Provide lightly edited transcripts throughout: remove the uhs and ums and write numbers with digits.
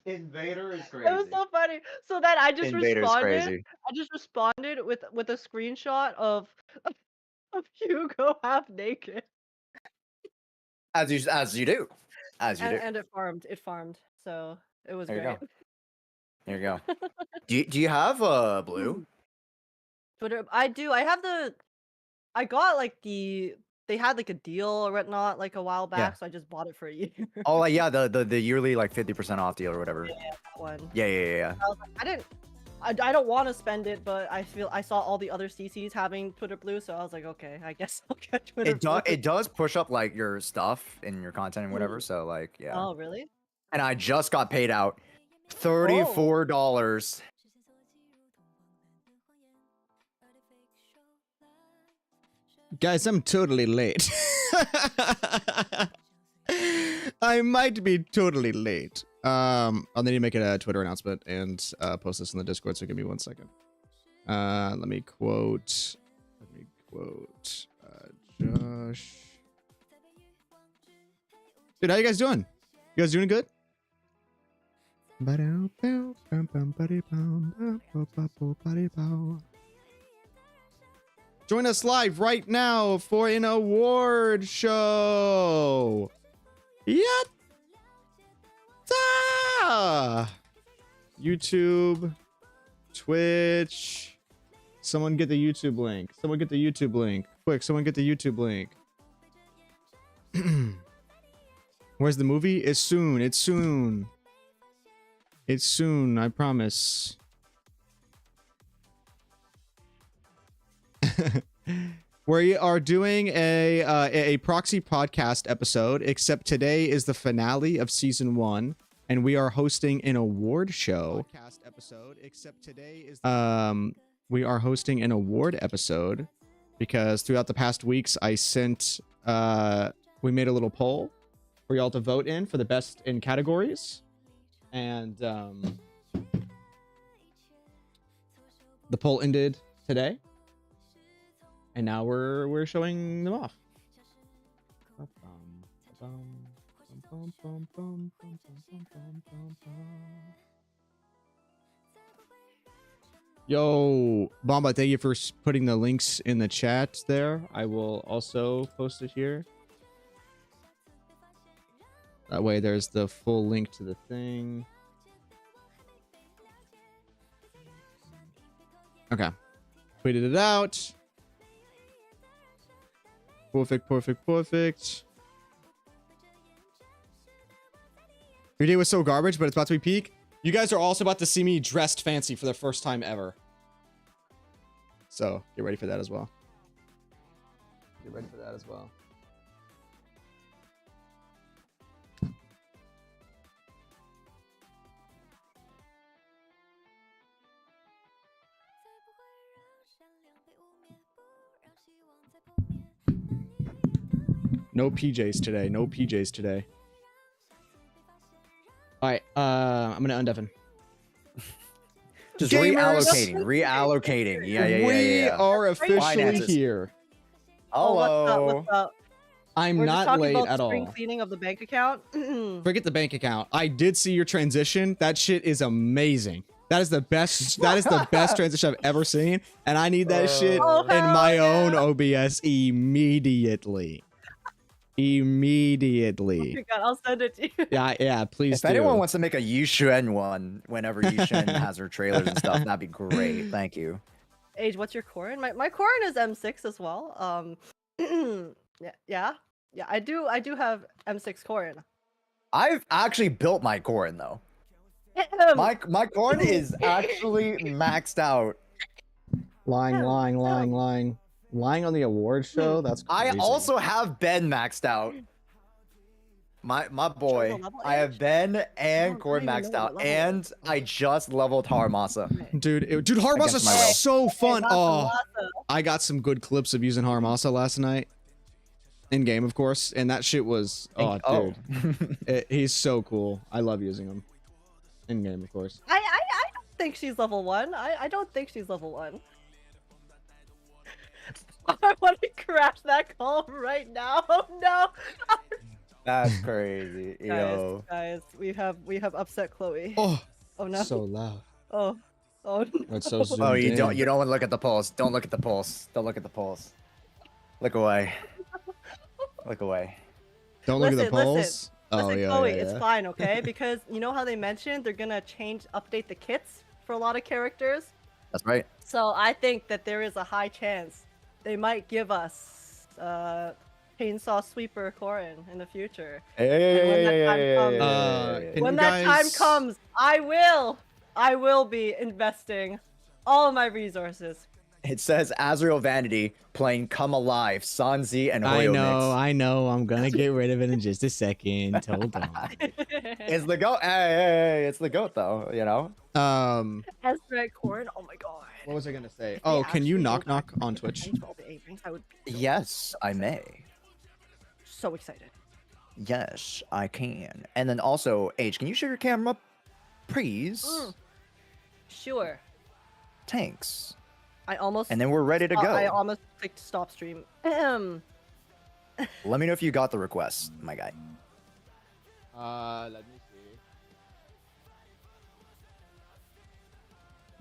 Invader is It was crazy. so funny. So then I just Invader's responded. crazy. I just responded with a screenshot of of Hugo half naked, As you do. As you do. and it farmed. It farmed. So it was There you great. go. There you go. Do you have blue? Twitter. I do. I have the. I got like the. They had like a deal or whatnot like a while Yeah. back, so I just bought it for a year. Oh, like, yeah, the yearly like 50% off deal or whatever. Yeah, that one. Yeah. I was like, I didn't. I don't want to spend it, but I feel I saw all the other CCs having Twitter Blue, so I was like, okay, I guess I'll get Twitter Blue. It does push up like your stuff and your content and whatever. So like, yeah. Oh, really? And I just got paid out $34. Guys, I'm totally late. I might be totally late. I'll need to make it a Twitter announcement and post this in the Discord, so give me 1 second. Let me quote Josh. Dude, how you guys doing? You guys doing good? Join us live right now for an award show. Yatta! YouTube, Twitch. Someone get the YouTube link. Someone get the YouTube link. Quick, someone get the YouTube link. Where's the movie? It's soon. It's soon. It's soon, I promise. We are doing a Proxy podcast episode, except today is the finale of season 1, and we are hosting an award show. Podcast episode, except today is we are hosting an award episode because throughout the past weeks I sent we made a little poll for y'all to vote in for the best in categories, and the poll ended today. And now we're showing them off. Yo, Bomba, thank you for putting the links in the chat there. I will also post it here. That way there's the full link to the thing. Okay. Tweeted it out. Perfect. Your day was so garbage, but it's about to be peak. You guys are also about to see me dressed fancy for the first time ever. So, get ready for that as well. No PJs today. Alright, I'm gonna undeafen. Just Gamers! reallocating. Yeah. We are officially Finances. here. Hello. What's up? I'm We're just not talking late about at spring all. cleaning of the bank account. Forget the bank account. I did see your transition. That shit is amazing. That is the best. That is the best transition I've ever seen, and I need that shit Oh, in hell my yeah. own OBS immediately. Oh Immediately. my God, I'll send it to you. Yeah. Please If do. anyone wants to make a Yushen one whenever Yushen has her trailers and stuff, that'd be great. Thank you. Age, what's your Corin? My Corin is M6 as well. Yeah. I do have M6 Corin. I've actually built my Corin though. Damn. My Corin is actually maxed out. Lying on the award show. That's crazy. I also have Ben maxed out. My boy, level I have age? Ben and I Corin don't even maxed know out, what level and I just leveled Haramasa. Dude, Haramasa Against my will. is so fun. Masa, Oh, Masa. I got some good clips of using Haramasa last night. In game, of course, and that shit was dude. He's so cool. I love using him. In game, of course. I don't think she's level 1. I don't think she's level 1. I want to crash that call right now. Oh no. That's crazy. Yo. Guys, we have upset Chloe. Oh, Oh no. so loud. Oh. Oh. It's so no. zoomed Oh, you in. don't want to look at the pulse. Don't look at the pulse. Don't look at the pulse. Look away. Look away. Don't look at the Listen, polls. listen. Oh Listen, yeah, Chloe, yeah, it's yeah. fine, okay? Because you know how they mentioned they're gonna update the kits for a lot of characters. That's right. So I think that there is a high chance they might give us Chainsaw Sweeper Corin in the future. Can When you that time guys- comes, I will be investing all my resources. It says Azrael Vanity playing Come Alive, Sanzi and I Hoyo know, mix. I know. I'm gonna get rid of it in just a second. Hold on. It's the goat. Hey, it's the goat though, you know? Ezra Corin, oh my god. What was I gonna say? If Oh, they can you actually knock go back knock on to Twitch? 12 to 8 rings, I would be Yes, I may. so excited. Yes, I can. And then also, H, can you share your camera, please? Sure. Thanks. I almost. And then we're ready to go. I almost clicked stop stream. Let me know if you got the request, my guy. Let me see.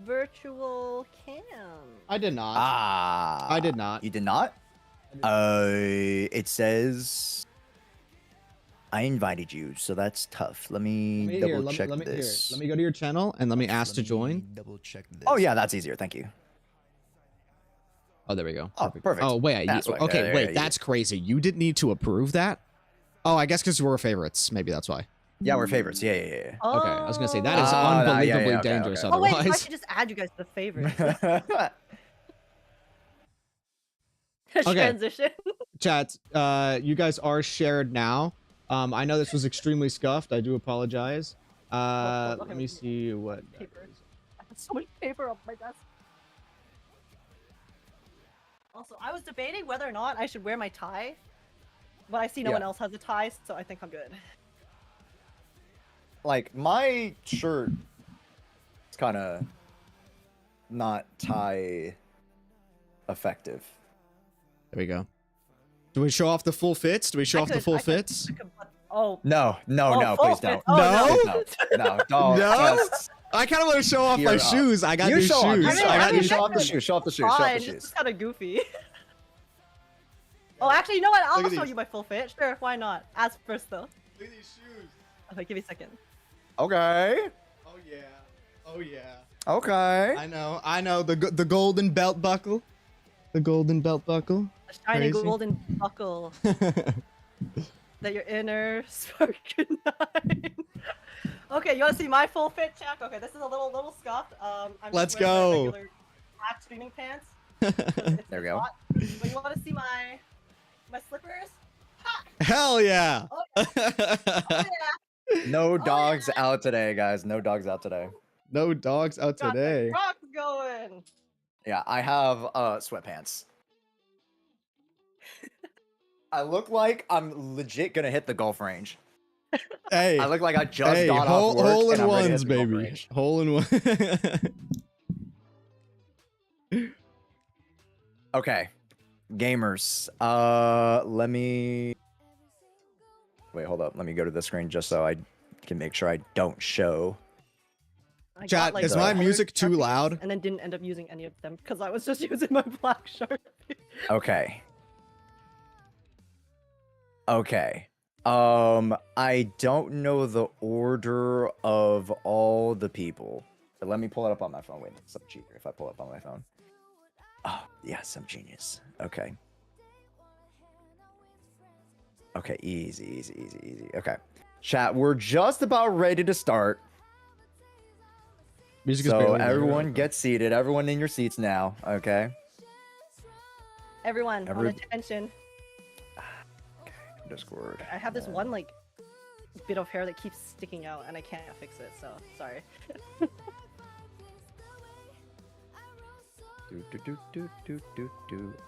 Virtual cam. I did not. Ah. I did not. You did not? It says I invited you, so that's tough. Let me double check this. Let me go to your channel and let me ask to join. Double check this. Oh yeah, that's easier. Thank you. Oh, there we go. Oh, perfect. Oh, wait. That's right. Okay, Yeah, wait. yeah, That's crazy. You didn't need to approve that? Oh, I guess because we're favorites. Maybe that's why. Yeah, we're favorites. Yeah. Okay, I was gonna say that is Oh, no, yeah, unbelievably okay, dangerous. okay. Oh wait, I Otherwise, should just add you guys to the favorites. Okay. Transition. chat. You guys are shared now. I know this was extremely scuffed. I do apologize. Let me see what. Paper. I have so much paper on my desk. Also, I was debating whether or not I should wear my tie, but I see no Yeah. one else has a tie, so I think I'm good. Like my shirt, it's kind of not tie effective. There we go. Do we show off the full fits? Do we show off the full fits? Oh. No, Oh, please full don't. fit. Oh, No, don't. No? Just I kind of want to show off Tear my up. shoes. I got you new show shoes. off. You I mean, show I off. got You new show off the shoes. shoes. Show off the shoes. Show off Fine, the this is shoes. kind of goofy. Oh, actually, you know what? I'll Look at show these. you my full fit. Sure, why not? Ask first, though. Look at these shoes. Okay, give me a second. Okay. Oh yeah. Oh yeah. Okay. I know. The golden belt buckle. The golden belt buckle. A shiny Crazy. golden buckle that your inner spark could not. Okay, you want to see my full fit check? Okay, this is a little scuffed. I'm just Let's wearing my go. regular black streaming pants. It's There we go. hot. But you want to see my slippers? Ha! Hell yeah. Oh, yeah. No dogs yeah. out today, guys. No dogs out today. No dogs out Got the today. Crocs going. Yeah, I have sweatpants. I look like I'm legit gonna hit the golf range. Hey. I look like I just Hey, got hole, off work hole and in I'm ready to ones, hit the golf baby. range. Hole in one. Okay, gamers. Let me. Wait, hold up. Let me go to the screen just so I can make sure I don't show. I Chat, got, like, is my 100 music too Sharpies loud? And then didn't end up using any of them because I was just using my black Sharpie. Okay. Okay. I don't know the order of all the people. So let me pull it up on my phone. Wait, it's so cheaper if I pull it up on my phone. Oh, yes, I'm genius. Okay. Okay, easy. Okay. Chat, we're just about ready to start. Music is So barely there. everyone get seated. Everyone in your seats now, okay? Everyone, on attention. Discord. I have this one like bit of hair that keeps sticking out and I can't fix it, so sorry.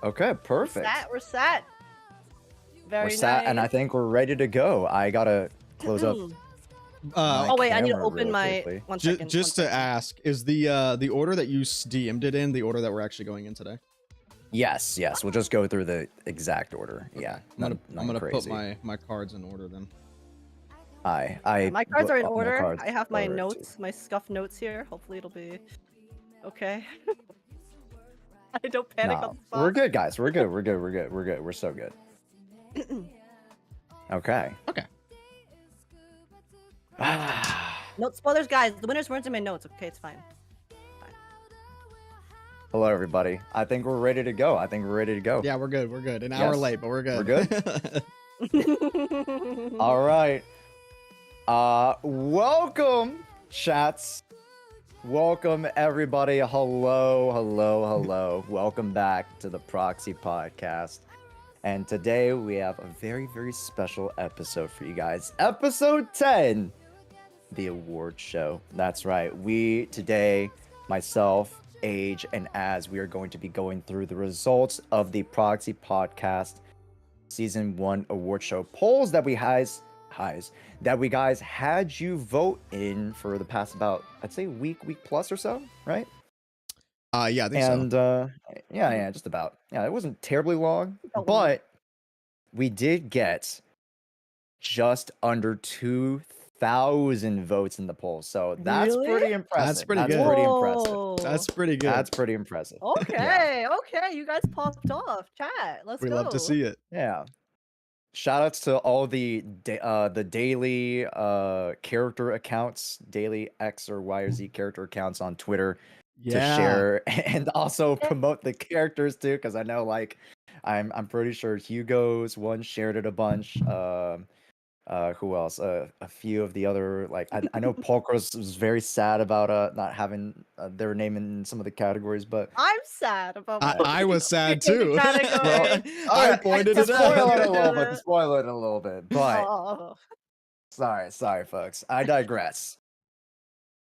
Okay, perfect. We're set. Very We're sat, nice. and I think we're ready to go. I gotta close up. my Oh wait, I need to camera open real my quickly. one second. Just to ask, is the order that you DM'd it in the order that we're actually going in today? Yes, we'll just go through the exact order. Yeah, I'm gonna crazy. put my cards in order then. My cards are in order. cards I have my order, too. notes, my scuff notes here. Hopefully it'll be okay. I don't panic Nah, on the spot. we're good, guys. We're good. We're so good. Okay. Okay. Note spoilers, guys. The winners weren't in my notes. Okay, it's fine. Hello, everybody. I think we're ready to go. Yeah, we're good. We're good. An hour Yes. late, but we're good. We're All right. Welcome, chats. Welcome, everybody. Hello. Welcome back to the Proxy podcast. And today we have a very, very special episode for you guys. Episode 10, the award show. That's right. We today, myself, Age, and Az, we are going to be going through the results of the Proxy podcast season 1 award show polls that we guys had you vote in for the past about, I'd say week plus or so, right? Yeah, I think so. Yeah, just about. Yeah, it wasn't terribly long, but we did get just under 2,000 votes in the poll. So that's Really? pretty impressive. That's pretty good. Pretty impressive. Whoa. That's pretty good. That's pretty impressive. Okay, okay, you guys popped off. Chat, let's we go. love to see it. Yeah. Shout outs to all the daily character accounts, daily X or Y or Z character accounts on Twitter to share and also promote the characters too, because I know like I'm pretty sure Hugo's one shared it a bunch. Who else? A few of the other, like I know Polkros was very sad about not having their name in some of the categories, but I'm sad about. I was sad too. Well, I pointed it spoil it a out. little bit. To spoil it a little bit, but Oh. sorry, folks. I digress.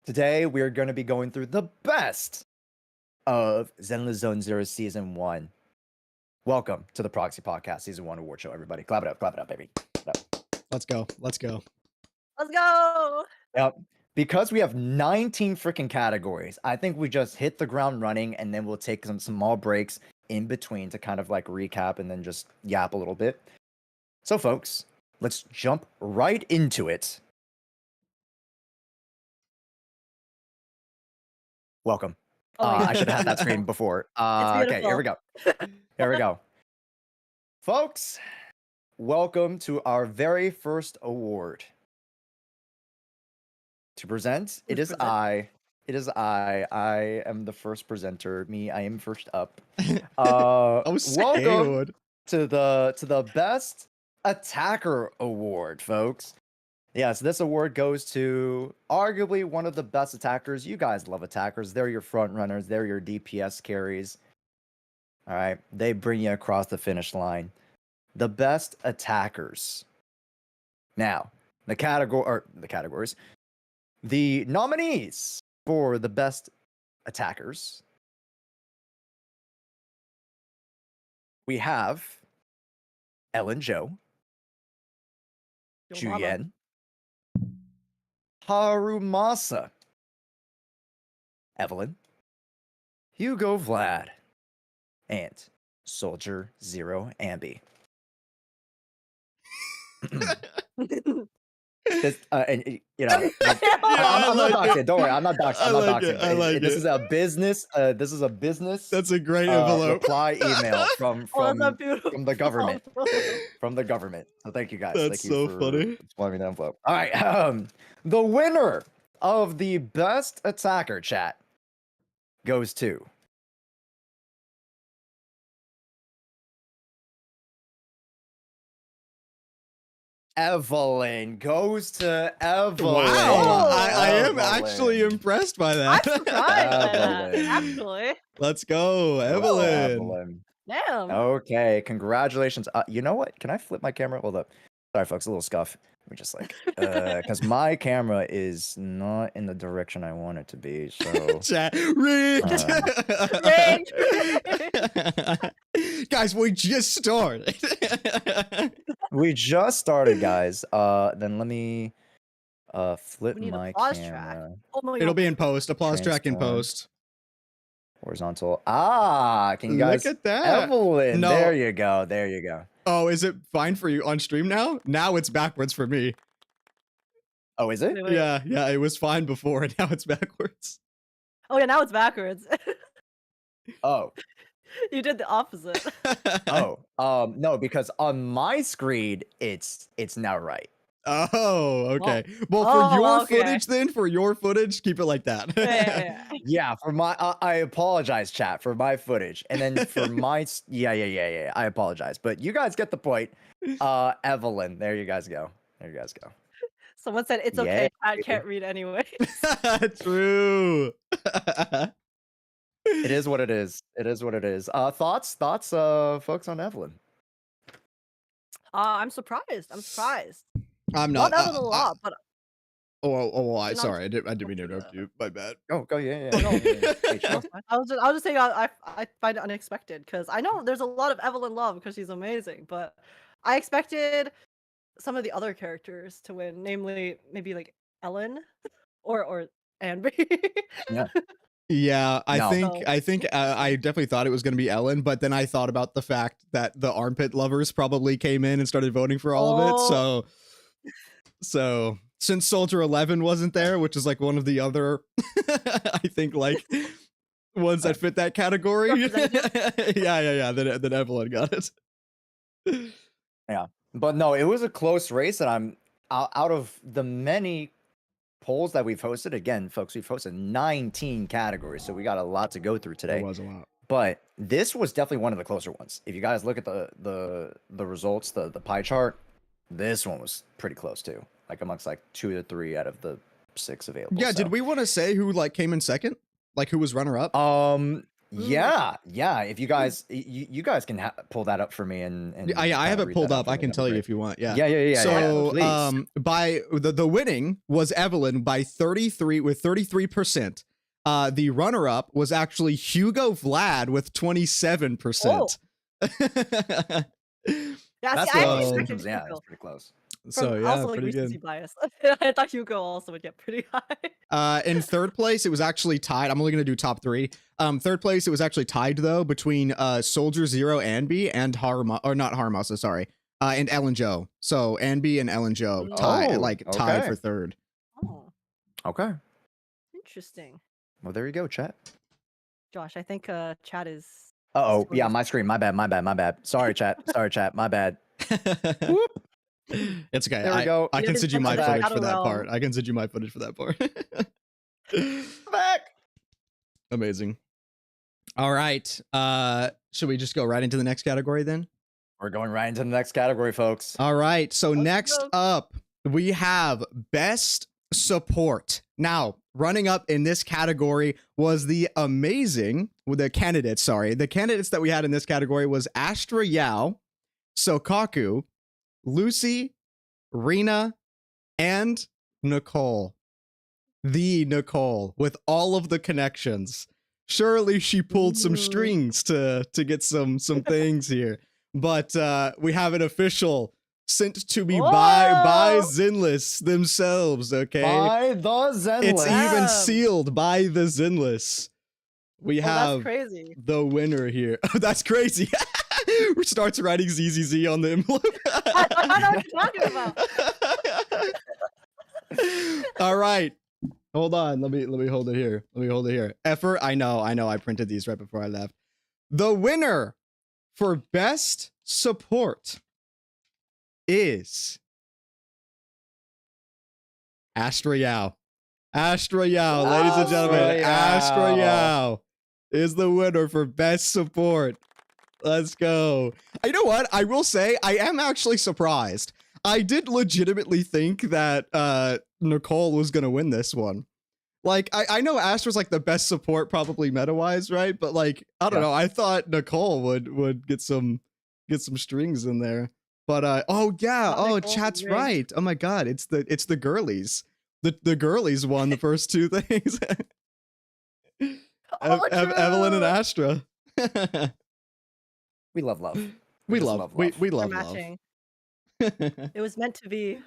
Today we are going to be going through the best of Zenless Zone season 1. Welcome to the Proxy podcast season 1 award show, everybody. Clap it up, baby. Clap it up. Let's go. Let's go. Yep. Because we have 19 freaking categories, I think we just hit the ground running, and then we'll take some small breaks in between to kind of like recap and then just yap a little bit. So, folks, let's jump right into it. Welcome. Oh my I should have had that screen before. Okay, here we go. Folks, welcome to our very first award. To present, it is I. I am the first presenter. I am first up. Welcome to the best attacker award, folks. Yes, this award goes to arguably one of the best attackers. You guys love attackers. They're your front runners. They're your DPS carries. All right, they bring you across the finish line. The best attackers. Now, the categories. The nominees for the best attackers. We have Ellen Joe, Juyen, Harumasa, Evelyn, Hugo Vlad, and Soldier Zero Ambi. This, and you know, I'm not doxing. Don't worry, I'm not doxing. This is a business. This is a business. That's a great envelope. Reply email from the government. Oh, From the government. So thank you guys. That's thank you so for funny. Supplying me the envelope. All right. The winner of the best attacker chat goes to Evelyn. Goes to Evelyn. Wow, I am Evelyn. actually impressed by that. I'm surprised by that, actually. Let's go, Evelyn. Damn. Okay, congratulations. You know what? Can I flip my camera? Hold up. Sorry, folks, a little scuff. We're just like, because my camera is not in the direction I want it to be. So, Chat rigged. Guys, we just started. we just started, guys. Then let me flip We need my applause camera. track. Oh, no, It'll be in post. Applause track in Transform. post. Horizontal. Ah, can you guys? Look at that. Evelyn. No. There you go. There you go. Oh, is it fine for you on stream now? Now it's backwards for me. Oh, is it? Wait. Yeah, it was fine before, and now it's backwards. Oh yeah, now it's backwards. Oh. You did the opposite. Oh. No, because on my screen it's now right. Oh, okay. Well, Oh, for your okay. footage then, for your footage, keep it like that. Yeah. Yeah, for my I apologize, chat, for my footage, and then for my yeah. I apologize, but you guys get the point. Evelyn, there you guys go. There you guys go. Someone said it's Yeah, okay. I baby. can't read anyway. True. It is what it is. It is what it is. Thoughts, folks, on Evelyn. I'm surprised. I'm surprised. I'm not. Not Evelyn a lot, but Not Sorry, I didn't mean to into interrupt the- you. My bad. Oh, go yeah. Oh, no. Hey, chill. I was just saying I find it unexpected because I know there's a lot of Evelyn love because she's amazing, but I expected some of the other characters to win, namely maybe like Ellen or Anby. Yeah, I No. think I definitely thought it was going to be Ellen, but then I thought about the fact that the armpit lovers probably came in and started voting for all of it. So since Soldier 11 wasn't there, which is like one of the other, I think like ones that fit that category. yeah. Then Evelyn got it. Yeah, but no, it was a close race, and I'm out of the many polls that we've hosted. Again, folks, we've hosted 19 categories, so we got a lot to go through today. It was a lot. But this was definitely one of the closer ones. If you guys look at the results, the pie chart, this one was pretty close too. Like amongst like 2 to 3 out of the 6 available. Yeah, so. did we want to say who like came in second? Like who was runner up? Yeah. If you guys you guys can pull that up for me and I have it read pulled that out up. for I me, can that'd tell be you great. if you want. Yeah. Yeah. So, Please. by the winning was Evelyn by 33%. The runner up was actually Hugo Vlad with 27%. Yeah, That's see, I close. expected Yeah, Hugo. that's pretty close. So yeah, also like pretty recency good. bias. I thought Hugo also would get pretty high. In third place, it was actually tied. I'm only gonna do top 3. Third place, it was actually tied though between Soldier Zero Anby and not Harmasa, sorry, and Ellen Joe. So Anby and Ellen Joe tied okay. for third. Oh, Okay. interesting. Well, there you go, chat. Josh, I think chat is. Oh, still yeah, your- my screen. My bad. Sorry, chat. My bad. Whoop. It's okay. There we go. I can send you my Back. footage for that Battle part. I can send you my footage for that part. Back. Amazing. All right. Should we just go right into the next category then? We're going right into the next category, folks. All right. So Let's next go. up, we have Best Support. Now, running up in this category was the candidates that we had in this category was Astra Yao, Sokaku, Lucy, Rena, and Nicole. The Nicole with all of the connections. Surely she pulled some strings to get some things here. But we have an official sent to me by Zenless themselves, okay? By the Zenless. It's even Damn. sealed by the Zenless. We That's have crazy. the winner here. Oh, that's crazy. Starts writing ZZZ on the envelope. I don't know what you're talking about. All right. Hold on. Let me hold it here. Effort. I know. I printed these right before I left. The winner for best support is Astra Yao. Astra Yao, ladies and gentlemen. Astra Yao is the winner for best support. Let's go. You know what? I will say I am actually surprised. I did legitimately think that Nicole was gonna win this one. Like, I know Astra's like the best support probably meta-wise, right? But like, I don't know. I thought Nicole would get some strings in there. But oh yeah, Not oh Nicole, chat's rigged. right. Oh my god, it's the girlies. The girlies won the first two things. Evelyn and Astra. We love love. We just love love. we They're love love. matching. It was meant to be.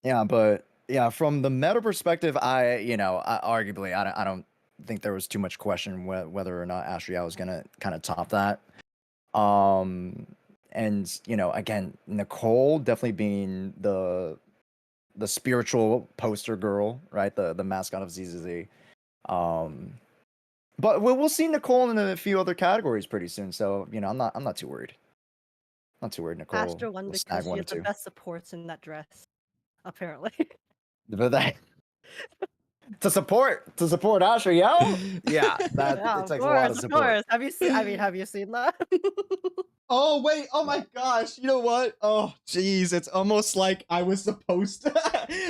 Yeah, but yeah, from the meta perspective, arguably I don't think there was too much question whether or not Asriel was gonna kind of top that. And you know, again, Nicole definitely being the spiritual poster girl, right? The mascot of ZZZ. But we'll see Nicole in a few other categories pretty soon. So you know, I'm not too worried. Not too worried. Nicole Astra won will because snag she one or has the two. best supports in that dress, apparently. But that to support Asher, yo, yeah, that Yeah, it of takes a lot of course, of support. course. Have you seen? I mean, have you seen that? Oh wait, oh my gosh, you know what? Oh jeez, it's almost like I was supposed to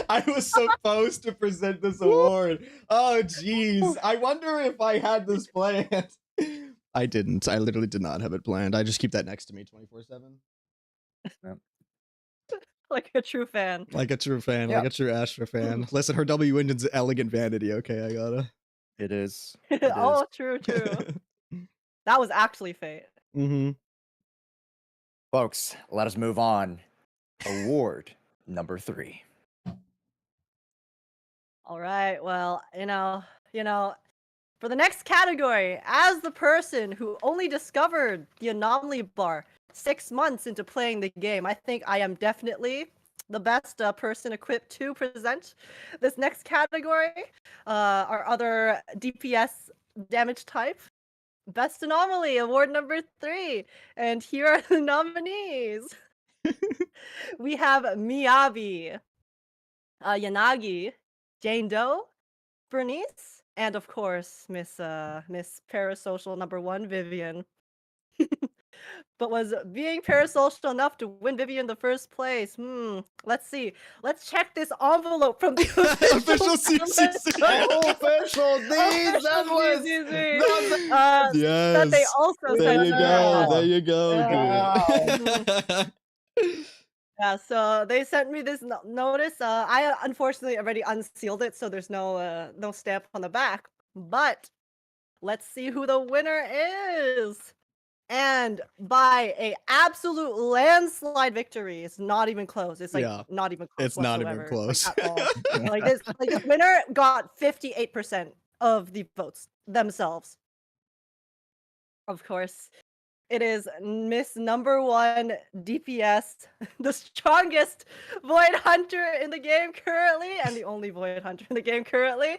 I was supposed to present this award. Oh jeez. I wonder if I had this planned. I didn't. I literally did not have it planned. I just keep that next to me 24/7. Like a true fan. Like a true fan, Yeah. like a true Astra fan. Listen, her W engine's elegant vanity, okay, I gotta. It is. Oh, true, true. That was actually fate. Mm-hmm. Folks, let us move on. Award number 3. All right. Well, for the next category, as the person who only discovered the anomaly bar 6 months into playing the game, I think I am definitely the best person equipped to present this next category. Our other DPS damage type. Best Anomaly, award number 3. And here are the nominees. We have Miyabi, Yanagi, Jane Doe, Bernice, and of course, Miss Parasocial number 1, Vivian. But was being parasocial enough to win Vivian in the first place? Let's see. Let's check this envelope from the Official CCC. Official Zenless. Yes. That they also There sent you me go. that. There you go. Yeah. Dude. Yeah, so they sent me this notice. I unfortunately already unsealed it, so there's no stamp on the back. But let's see who the winner is. And by a absolute landslide victory, it's not even close. It's like Yeah, not even close it's not even whatsoever, close. Like, at all. like this winner got 58% of the votes themselves. Of course. It is Miss Number 1 DPS, the strongest Void Hunter in the game currently, and the only Void Hunter in the game currently,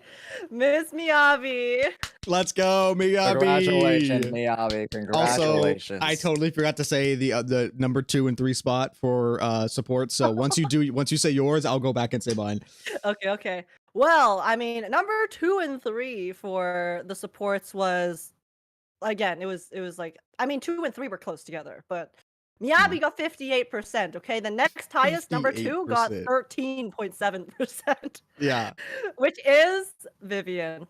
Miss Miyabi. Let's go, Miyabi. Congratulations, Miyabi. Congratulations. Also, I totally forgot to say the number 2 and 3 spot for support. So once you say yours, I'll go back and say mine. Okay. Well, I mean, number 2 and 3 for the supports was, again, it was like, I mean, 2 and 3 were close together, but Miyabi got 58%. Okay, the next highest, number 2, got 13.7%. Yeah, which is Vivian.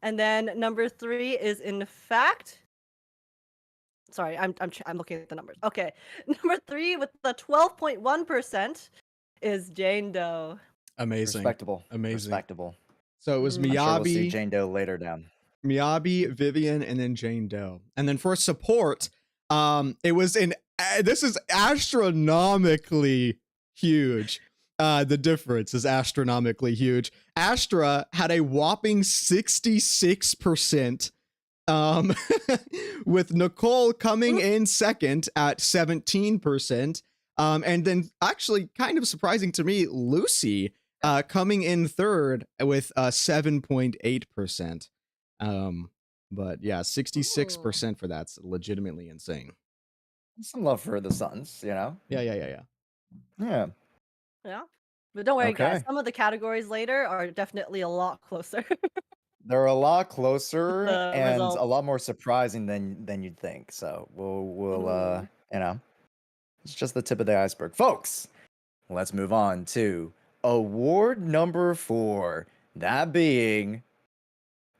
And then number 3 is, in fact, sorry, I'm looking at the numbers. Okay, number 3 with the 12.1% is Jane Doe. amazing, Respectable. amazing. Respectable. So it was I'm sure we'll see Miyabi, Jane Doe later down. Miyabi, Vivian, and then Jane Doe. And then for support, it was this is astronomically huge. The difference is astronomically huge. Astra had a whopping 66%, with Nicole coming in second at 17%. And then actually kind of surprising to me, Lucy coming in third with 7.8%. But yeah, 66% for that's legitimately insane. Some love for the Suns, you know? Yeah. Yeah. Yeah. But don't worry, guys. Okay. Some of the categories later are definitely a lot closer. They're a lot closer The and results. a lot more surprising than you'd think. So we'll you know, it's just the tip of the iceberg. Folks, let's move on to award number 4. That being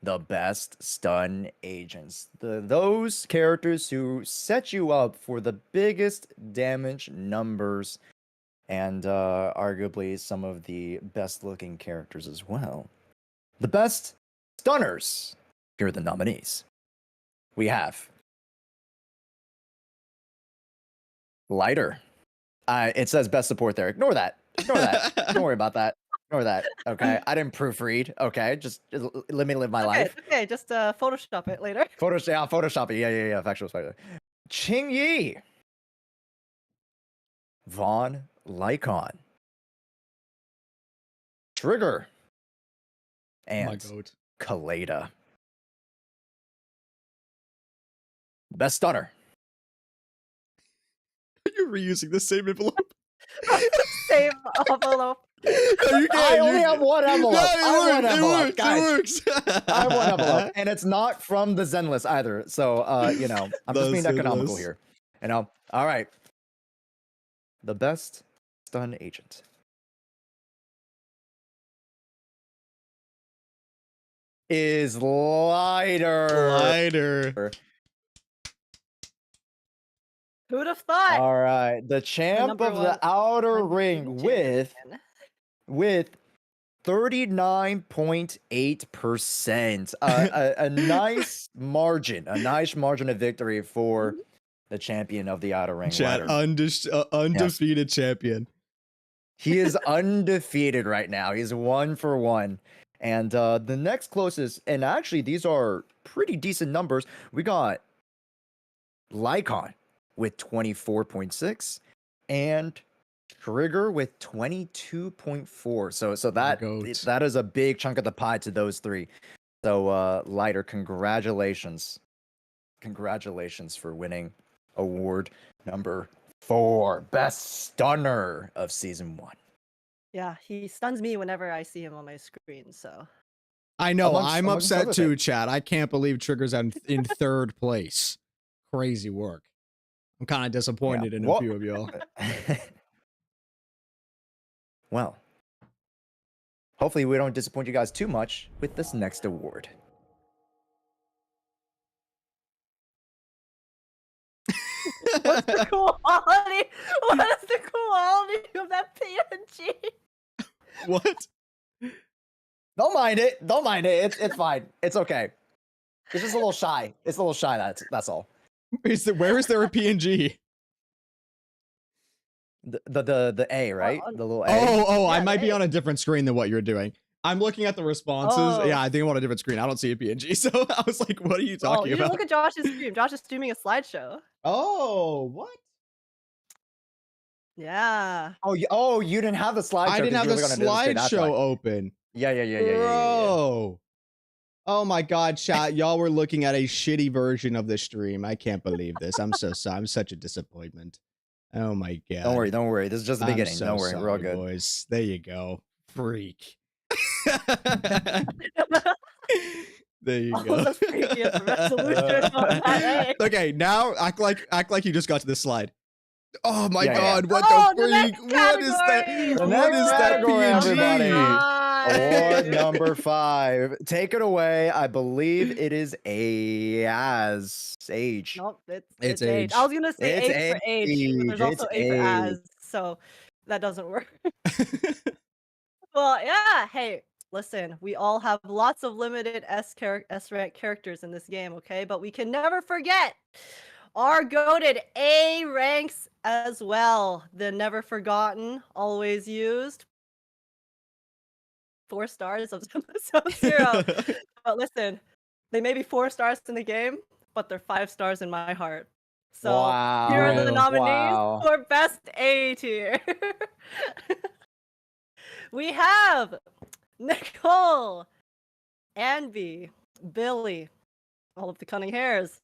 the best stun agents. Those characters who set you up for the biggest damage numbers and arguably some of the best looking characters as well. The best stunners. Here are the nominees. We have Lighter. It says best support there. Ignore that. Don't worry about that. Ignore that. Okay, I didn't proofread. Okay, just let me live my Okay, life. it's okay. Just Photoshop it later. Photoshop it. Yeah. Factual spider. Ching Yi, Vaughn Lycon, Trigger, My and goat. Kaleda. Best stunner. You're reusing the same envelope. Same envelope. No, you can't. I only have one envelope. No, I have one envelope, guys. It works. I have one envelope, and it's not from the Zenless either. So, you know, I'm just being economical Zenless. here. You know, all right. The best stun agent. Is lighter. Who'd have thought? All right, the champ number of one the outer ring champion. with 39.8%. A nice margin, of victory for the champion of the outer ring. Chat, undefeated champion. He is undefeated right now. He's 1 for 1. And the next closest, and actually these are pretty decent numbers. We got Lycon with 24.6 and Trigger with 22.4. So that is a big chunk of the pie to those three. So Lighter, congratulations. Congratulations for winning award number 4, best stunner of season 1. Yeah, he stuns me whenever I see him on my screen, so. I know, I'm upset too, chat. I can't believe Trigger's in 3rd place. Crazy work. I'm kind of disappointed in a few of y'all. Well, hopefully we don't disappoint you guys too much with this next award. What's the quality? What is the quality of that PNG? What? Don't mind it. Don't mind it. It's fine. It's okay. It's just a little shy. It's a little shy. That's all. Where is there a PNG? The A, right? The little A. Oh, yeah, I might be on a different screen than what you're doing. I'm looking at the responses. Oh. Yeah, I think I'm on a different screen. I don't see a PNG. So I was like, what are you talking about? Look at Josh's stream. Josh is streaming a slideshow. Oh, what? Yeah. Oh, you didn't have the slideshow. I didn't have the slideshow open. Yeah. Bro. Oh my god, chat. Y'all were looking at a shitty version of the stream. I can't believe this. I'm so sorry. I'm such a disappointment. Oh my god. Don't worry. This is just the beginning. So don't worry. sorry, We're all good. Boys. There you go. Freak. There you go. Okay, now act like you just got to this slide. Oh my god, what the freak? What is that? What is that PNG? Award number 5. Take it away. I believe it is age. Nope, it's age. I was gonna say It's age for age, but there's also A for as, so that doesn't work. Well, yeah. Hey, listen, we all have lots of limited S-rank characters in this game, okay? But we can never forget our goated A ranks as well. The never forgotten, always used 4 stars of zzzero. But listen, they may be 4 stars in the game, but they're 5 stars in my heart. So here are the nominees for best A tier. We have Nicole, Anby, Billy, all of the cunning hairs,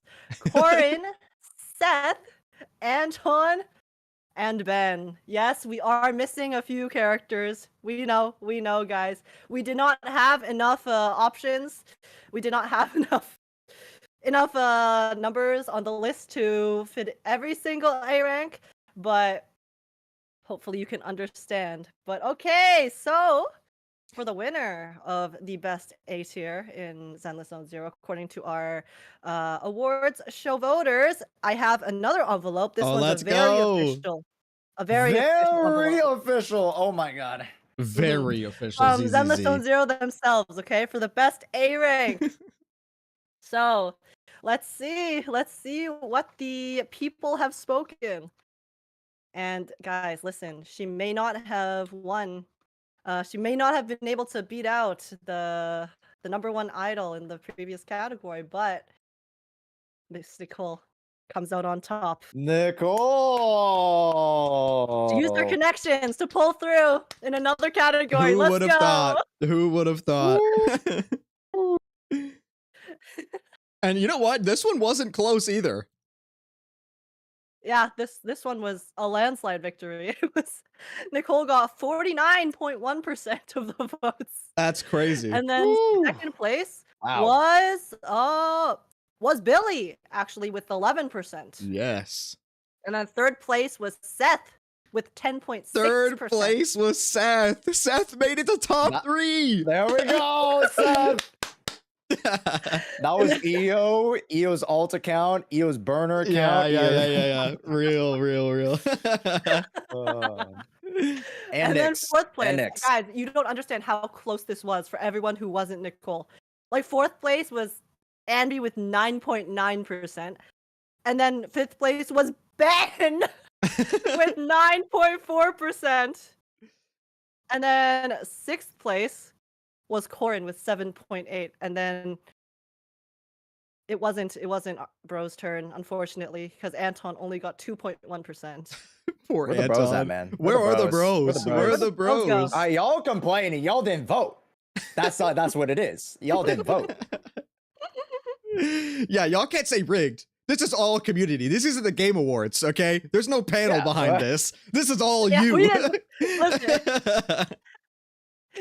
Corin, Seth, Anton, and Ben. Yes, we are missing a few characters. We know, guys. We did not have enough options. We did not have enough numbers on the list to fit every single A rank, but hopefully you can understand. But okay, so for the winner of the best A tier in Zenless zzzero, according to our awards show voters, I have another envelope. This one's very official. A very official. Oh my god. Very official. Zenless zzzero themselves, okay, for the best A rank. So let's see what the people have spoken. And guys, listen, she may not have won She may not have been able to beat out the number one idol in the previous category, but Miss Nicole comes out on top. She used her Nicole. connections to pull through in another category. Who Let's would have go. thought? Who would have thought? Woo. And you know what? This one wasn't close either. Yeah, this one was a landslide victory. It was Nicole got 49.1% of the votes. That's crazy. And then Woo. second place Wow. was Billy actually with 11%. Yes. And then third place was Seth with 10.6%. Third place was Seth. Seth made it to top That- 3. There we go, Seth. That was EO's alt account, EO's burner account. Yeah. Real. And then Nix. fourth place, Nix. guys, you don't understand how close this was for everyone who wasn't Nicole. Like fourth place was Andy with 9.9%, and then fifth place was Ben with 9.4%, and then sixth place was Corin with 7.8, and then it wasn't Bro's turn, unfortunately, because Anton only got 2.1%. Poor Where the Anton. bros at, man? Where are the bros? Where the Where are bros? the Let's go. bros? Y'all complaining. Y'all didn't vote. That's what it is. Y'all didn't vote. Yeah, y'all can't say rigged. This is all community. This isn't the Game Awards, okay? There's no panel Yeah, behind well- this. This is all Yeah, you. we didn't-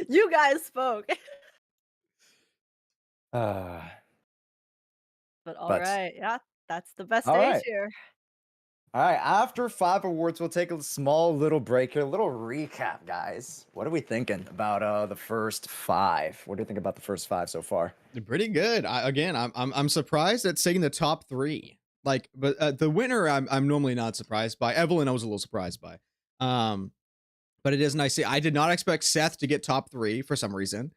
You guys spoke. Uh, But all But- right, yeah, that's the best All stage right. here. all right. After 5 awards, we'll take a small little break here. A little recap, guys. What are we thinking about the first 5? What do you think about the first 5 so far? Pretty good. I'm surprised at saying the top 3. Like, but the winner, I'm normally not surprised by. Evelyn, I was a little surprised by. But it is nice. I did not expect Seth to get top 3 for some reason.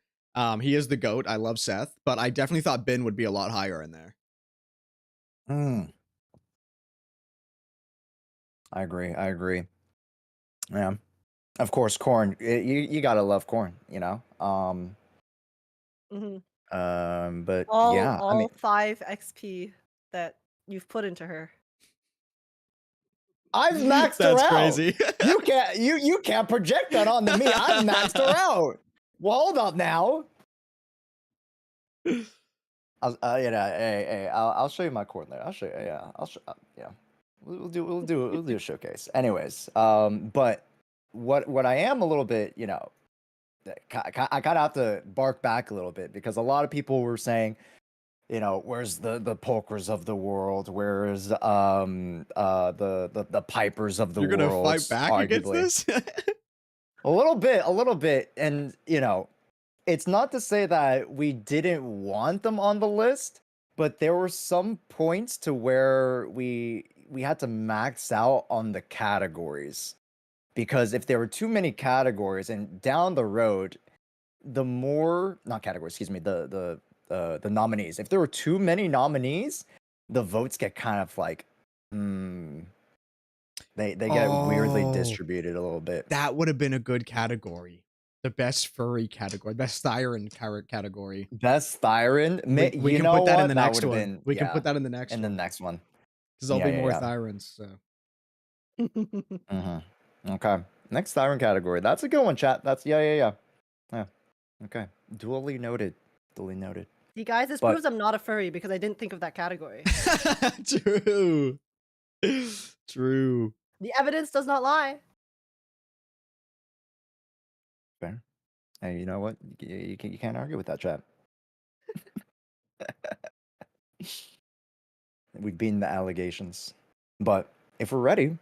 He is the GOAT. I love Seth, but I definitely thought Ben would be a lot higher in there. I agree. Yeah. Of course, corn. You gotta love corn, you know. Mhm. But All yeah, I mean, 5 XP that you've put into her. I've maxed That's her out. crazy. You can't project that onto me. I've maxed her out. Well, hold up now. I'll show you my corn later. I'll show you. Yeah, yeah. We'll do a showcase. Anyways, but what I am a little bit, you know, I kind of have to bark back a little bit because a lot of people were saying, you know, where's the pokers of the world? Where's the pipers of the You're world? gonna fight back against arguably. this? A little bit, and you know, it's not to say that we didn't want them on the list, but there were some points to where we had to max out on the categories. Because if there were too many categories and down the road, the more not categories, excuse me, the nominees. If there were too many nominees, the votes get kind of like they get weirdly Oh. distributed a little bit. That would have been a good category. The best furry category, best siren category. Best Thyron. We You can know put that in what? the That next would've one. been- We can yeah, put that in the next in one. the next one. Because there'll Yeah, be yeah, more yeah. Thyrans. So. Okay. Next Thyron category. That's a good one, chat. That's yeah. Okay. Duly noted. You guys, this But- proves I'm not a furry because I didn't think of that category. True. True. The evidence does not lie. Fair. Hey, you know what? You can't argue with that, chat. We've beaten the allegations. But if we're ready,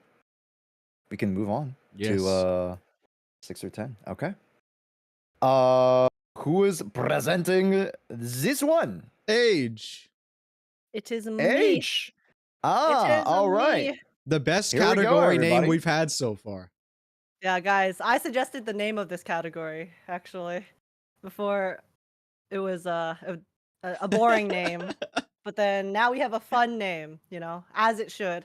we can move on Yes. to 6 or 10. Okay. Who is presenting this one? Age. It is me. H. It is All right. me. The best Here we go, category name everybody. we've had so far. Yeah, guys, I suggested the name of this category actually before it was a boring name, but then now we have a fun name, you know, as it should.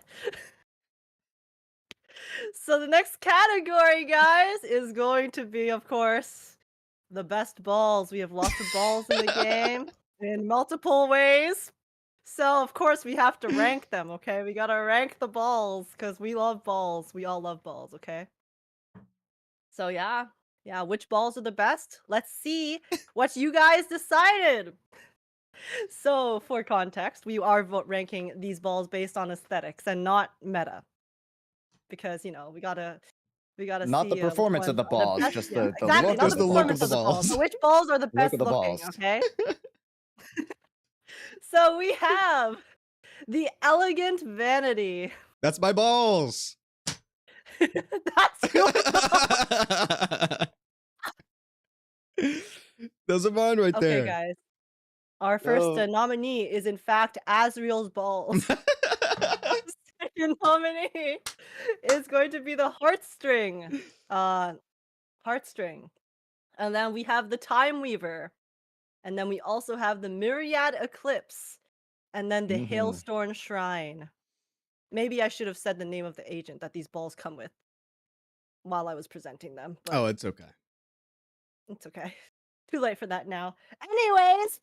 So the next category, guys, is going to be, of course, the best balls. We have lots of balls in the game in multiple ways. So, of course, we have to rank them, okay? We gotta rank the balls because we love balls. We all love balls, okay? So, yeah. Yeah, which balls are the best? Let's see what you guys decided. So, for context, we are ranking these balls based on aesthetics and not meta because, we gotta Not the see which performance of ones the are the balls, best. just Yeah, the exactly. look Not of the Just the the look of performance the of the balls. balls, balls. but which balls are the Look best of the looking. balls. Okay. So we have the elegant vanity. That's my balls. That's your ball. Those are mine right Okay, there. guys. Our first No. nominee is in fact Azriel's balls. Second nominee is going to be the heartstring. Uh, heartstring. And then we have the time weaver. And then we also have the myriad eclipse. And then the Mm-hmm. hailstorm shrine. Maybe I should have said the name of the agent that these balls come with while I was presenting them, but Oh, it's okay. it's okay. Too late for that now. Anyways,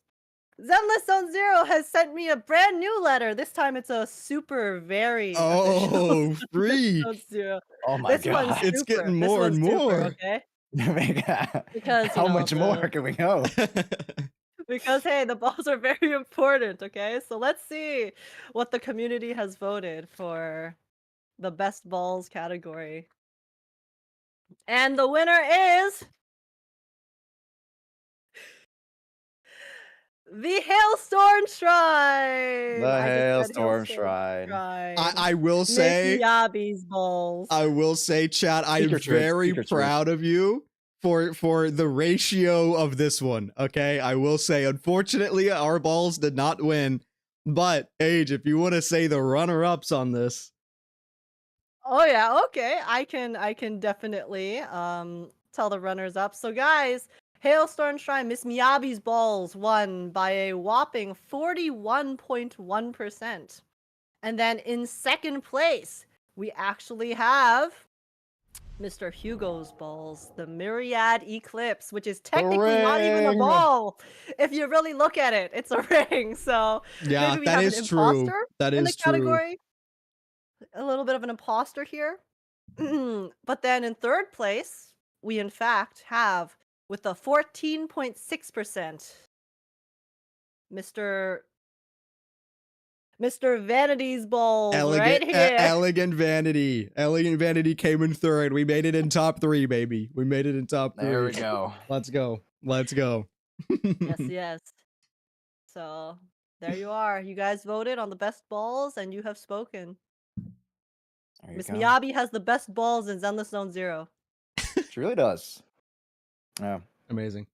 Zenless Zone Zero has sent me a brand new letter. This time it's a super very official Oh, Zenless freak. Zone Zero. Oh my This one's god. It's super. getting This more and one's super, more. okay? Oh my God. Because How much more can we go? because hey, the balls are very important, okay? So let's see what the community has voted for the best balls category. And the winner is the Hailstorm Shrine! The I just said hailstorm Hailstorm shrine. Shrine. I will Miss say, Miyabi's balls. chat, I am Speaker truth, very speaker truth. proud of you for the ratio of this one. Okay, I will say, unfortunately, our balls did not win. But Age, if you want to say the runner-ups on this, Oh yeah, okay. I can definitely tell the runners up. So guys, Hailstorm Shrine, Miss Miyabi's balls won by a whopping 41.1%. And then in second place, we actually have Mr. Hugo's balls, the Myriad Eclipse, which is technically not even a ring. ball. If you really look at it, it's a ring. So yeah, maybe we that have an is true. imposter That in the is true. category. A little bit of an imposter here. But then in third place, we in fact have with a 14.6%, Mr. Vanity's balls right here. Elegant Vanity. Elegant Vanity came in third. We made it in top 3, baby. We made it in top 3. There we go. Let's go. Let's go. Yes, yes. So there you are. You guys voted on the best balls, and you have spoken. There you Miss go. Miyabi has the best balls in Zenless Zone Zero. She really does. Yeah. Amazing.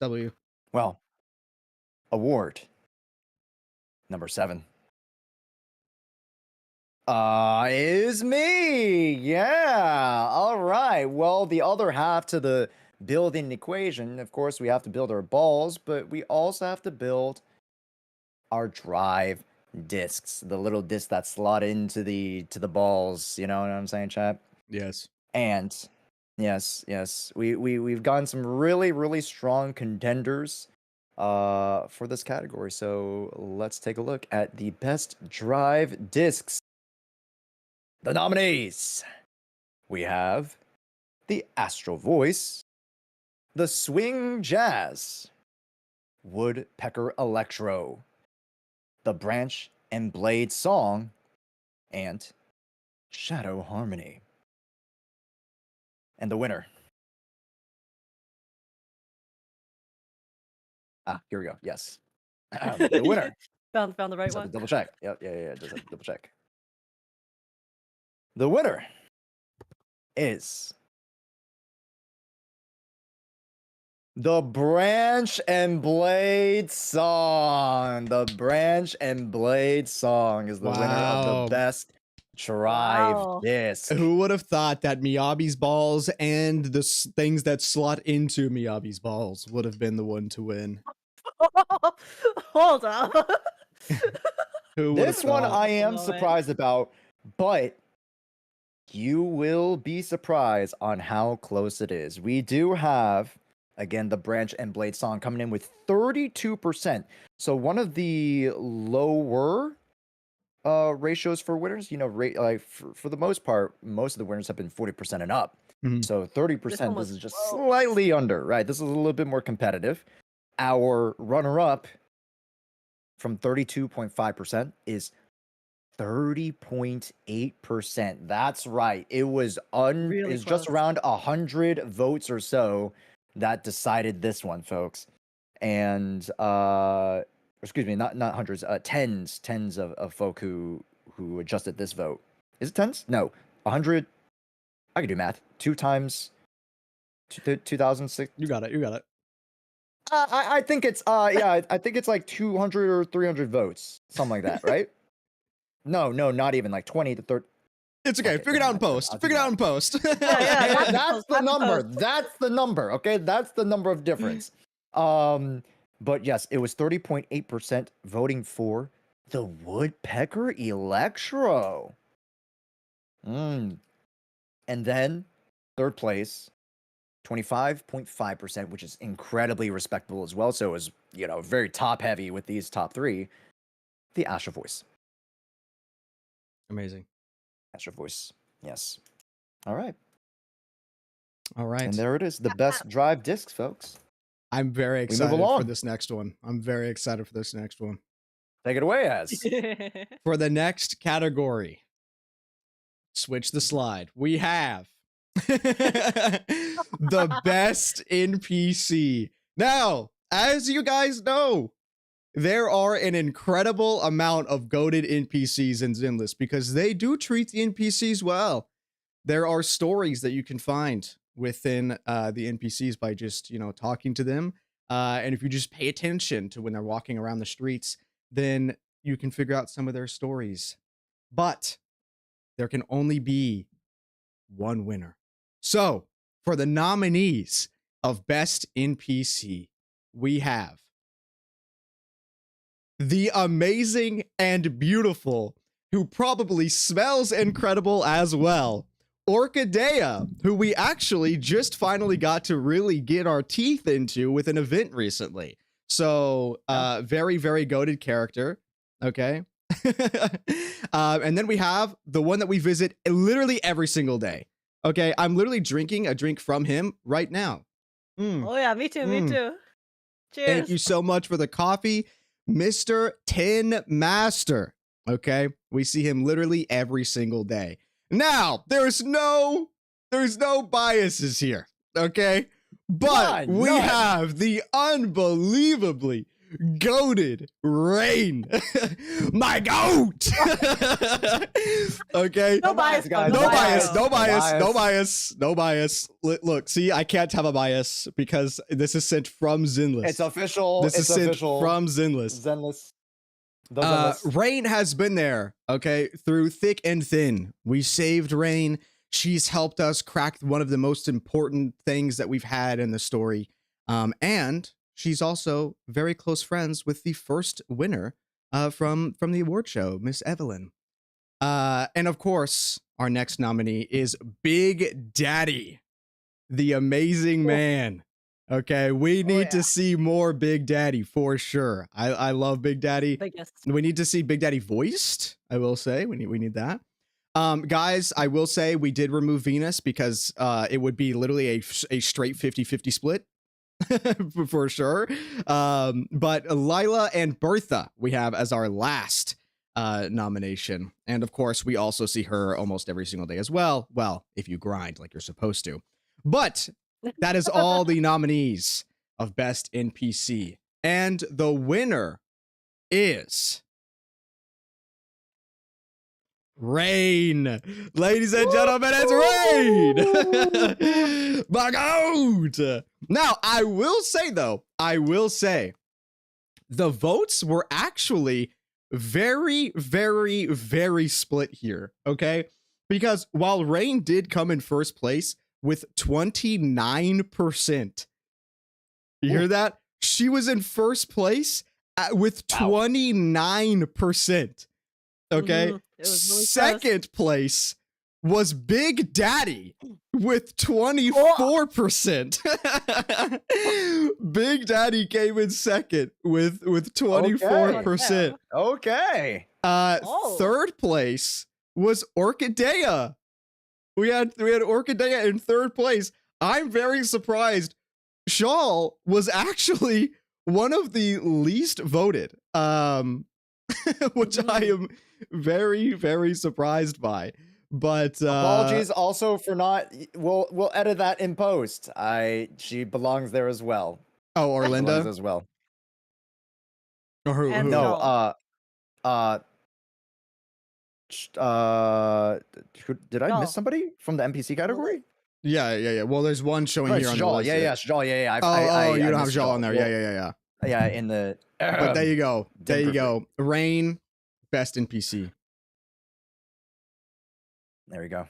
W. Well, award number 7 is me. Yeah. All right. Well, the other half to the building equation, of course, we have to build our balls, but we also have to build our drive discs, the little discs that slot into the balls. You know what I'm saying, chat? Yes. And yes, we've gotten some really strong contenders for this category. So let's take a look at the best drive discs. The nominees. We have the Astral Voice, the Swing Jazz, Woodpecker Electro, the Branch and Blade Song, and Shadow Harmony. And the winner. Here we go. Yes. The winner. Found the right Just have one. to double check. Yeah. Just have to double check. The winner is the Branch and Blade Song. The Branch and Blade Song is the winner of Wow. the best drive Wow. disc. Who would have thought that Miyabi's balls and the things that slot into Miyabi's balls would have been the one to win? Hold up. Who would have This one thought? I am No way. surprised about, but you will be surprised on how close it is. We do have, again, the Branch and Blade song coming in with 32%. So one of the lower ratios for winners, you know, like for the most part, most of the winners have been 40% and up. Mhm. So 30%, this is just close. slightly under, right? This is a little bit more competitive. Our runner-up from 32.5% is 30.8%. That's right. It was Really it's just close. around 100 votes or so that decided this one, folks. And excuse me, not hundreds, tens of folk who adjusted this vote. Is it tens? No, 100. I can do math. 2 times 2006. You got it. You got it. I think it's I think it's like 200 or 300 votes, something like that, right? No, not even like 20 to 30. It's okay. Okay, Figure it out in never mind. post. I'll Figure it do out in post. Yeah, Okay, that's that's close, the that's number. close. That's the number. Okay, that's the number of difference. But yes, it was 30.8% voting for the Woodpecker Electro. And then third place, 25.5%, which is incredibly respectable as well. So it was, you know, very top heavy with these top three. The Asher Voice. Amazing. Asher Voice. Yes. All right. All right. And there it is. The best drive discs, folks. I'm very move excited for along. this next one. I'm very excited for this next one. Take it away, Az. For the next category, switch the slide. We have the best NPC. Now, as you guys know, there are an incredible amount of goated NPCs in Zenless because they do treat the NPCs well. There are stories that you can find within the NPCs by just, you know, talking to them. And if you just pay attention to when they're walking around the streets, then you can figure out some of their stories. But there can only be one winner. So, for the nominees of Best NPC, we have the amazing and beautiful, who probably smells incredible as well, Orchidea, who we actually just finally got to really get our teeth into with an event recently. So, very, very goated character. Okay. And then we have the one that we visit literally every single day. Okay. I'm literally drinking a drink from him right now. Oh yeah, me too, me too. Cheers. Thank you so much for the coffee, Mr. Tin Master. Okay. We see him literally every single day. Now, there's no biases here. Okay. But we have the unbelievably goated Rain. My goat. Okay. No bias, guys. No bias. bias. No No bias. bias. No bias. No bias. Look, see, I can't have a bias because this is sent from Zenless. It's official. This it's is sent official. from Zenless. Zenless. The Zenless. Rain has been there, okay, through thick and thin. We saved Rain. She's helped us crack one of the most important things that we've had in the story. And she's also very close friends with the first winner from the award show, Miss Evelyn. And of course, our next nominee is Big Daddy, the amazing man. Okay, we need to see more Big Daddy for sure. I love Big Daddy. Biggest. We need to see Big Daddy voiced. I will say we need that. Guys, I will say we did remove Venus because it would be literally a straight 50-50 split for sure. But Lila and Bertha we have as our last nomination, and of course we also see her almost every single day as well. Well, if you grind like you're supposed to. But that is all the nominees of Best NPC. And the winner is Rain. Ladies and gentlemen, it's Rain. My goat. Now, I will say, the votes were actually very, very, very split here, okay? Because while Rain did come in first place with 29%, you hear that? She was in first place with 29%, okay? It was really Second place was Big Daddy with 24%. Big Daddy came in second with 24%. Okay. Oh. Third place was Orchidea. We had Orchidea in third place. I'm very surprised. Shawl was actually one of the least voted, which I am very, very surprised by. But apologies also for not. We'll edit that in post. She belongs there as well. Oh, Belongs Orlinda as well. or who? And No, did I miss somebody from the NPC category? Yeah. Well, there's one showing here on the list. Yeah, Shawl. Yeah. You don't have Shawl on there. Yeah. Yeah, in the. But there you go. There you go. Rain, best NPC. There we go.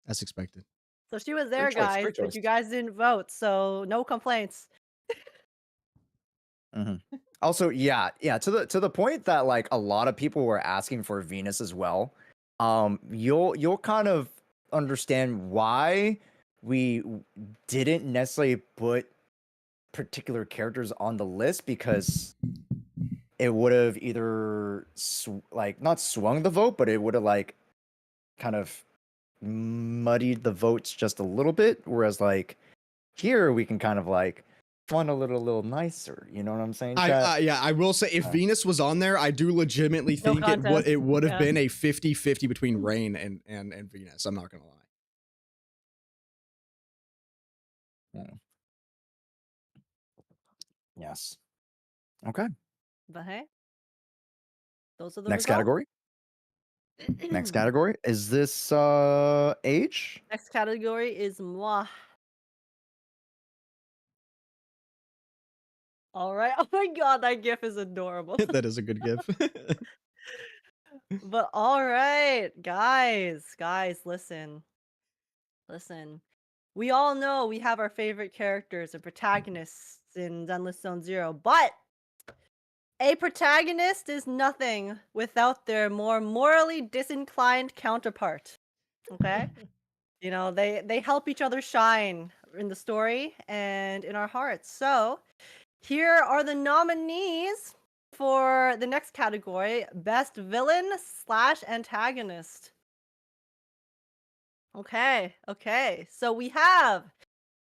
As expected. So she was there, Great choice, guys, great but choice. you guys didn't vote, so no complaints. Also, yeah, to the point that like a lot of people were asking for Venus as well. You'll kind of understand why we didn't necessarily put particular characters on the list, because it would have either like not swung the vote, but it would have like kind of muddied the votes just a little bit. Whereas like here we can kind of like fun a little nicer, you know what I'm saying? I will say if Venus was on there, I do legitimately think it would have been a 50-50 between Rain and Venus. I'm not gonna lie. Yes. Okay. But hey, those are the Next results. category. Next category is this age. Next category is moi. All right. Oh my god, that gif is adorable. That is a good gif. But all right, guys, listen. We all know we have our favorite characters and protagonists in Zenless Zone 0, but a protagonist is nothing without their more morally disinclined counterpart. Okay? You know, they help each other shine in the story and in our hearts. So, here are the nominees for the next category, Best Villain / Antagonist. Okay. So we have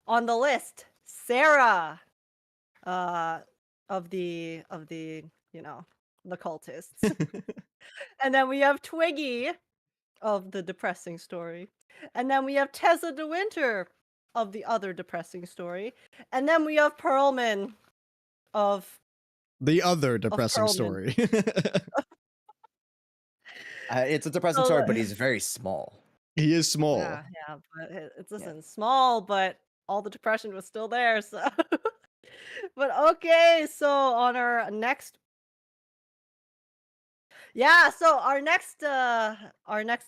on the list Sarah, of the the cultists, and then we have Twiggy of the depressing story, and then we have Tessa de Winter of the other depressing story, and then we have Pearlman of the other depressing story. It's a depressing story, but he's very small. He is small. Yeah, but it's small, but all the depression was still there. So, but okay, so on our next, so our next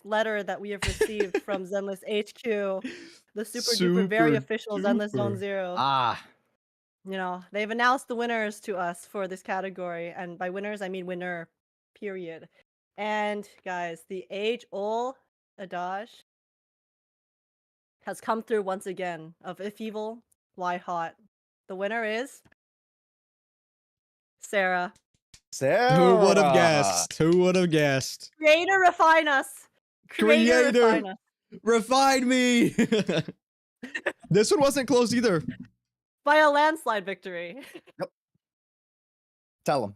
letter that we have received from Zenless HQ, the super duper very official Zenless Zone 0. You know, they've announced the winners to us for this category, and by winners I mean winner, period. And guys, the age-old adage has come through once again of if evil, why hot. The winner is Sarah. Who would have guessed? Creator, refine us. Creator, refine me. This one wasn't close either. By a landslide victory. Yep. Tell him.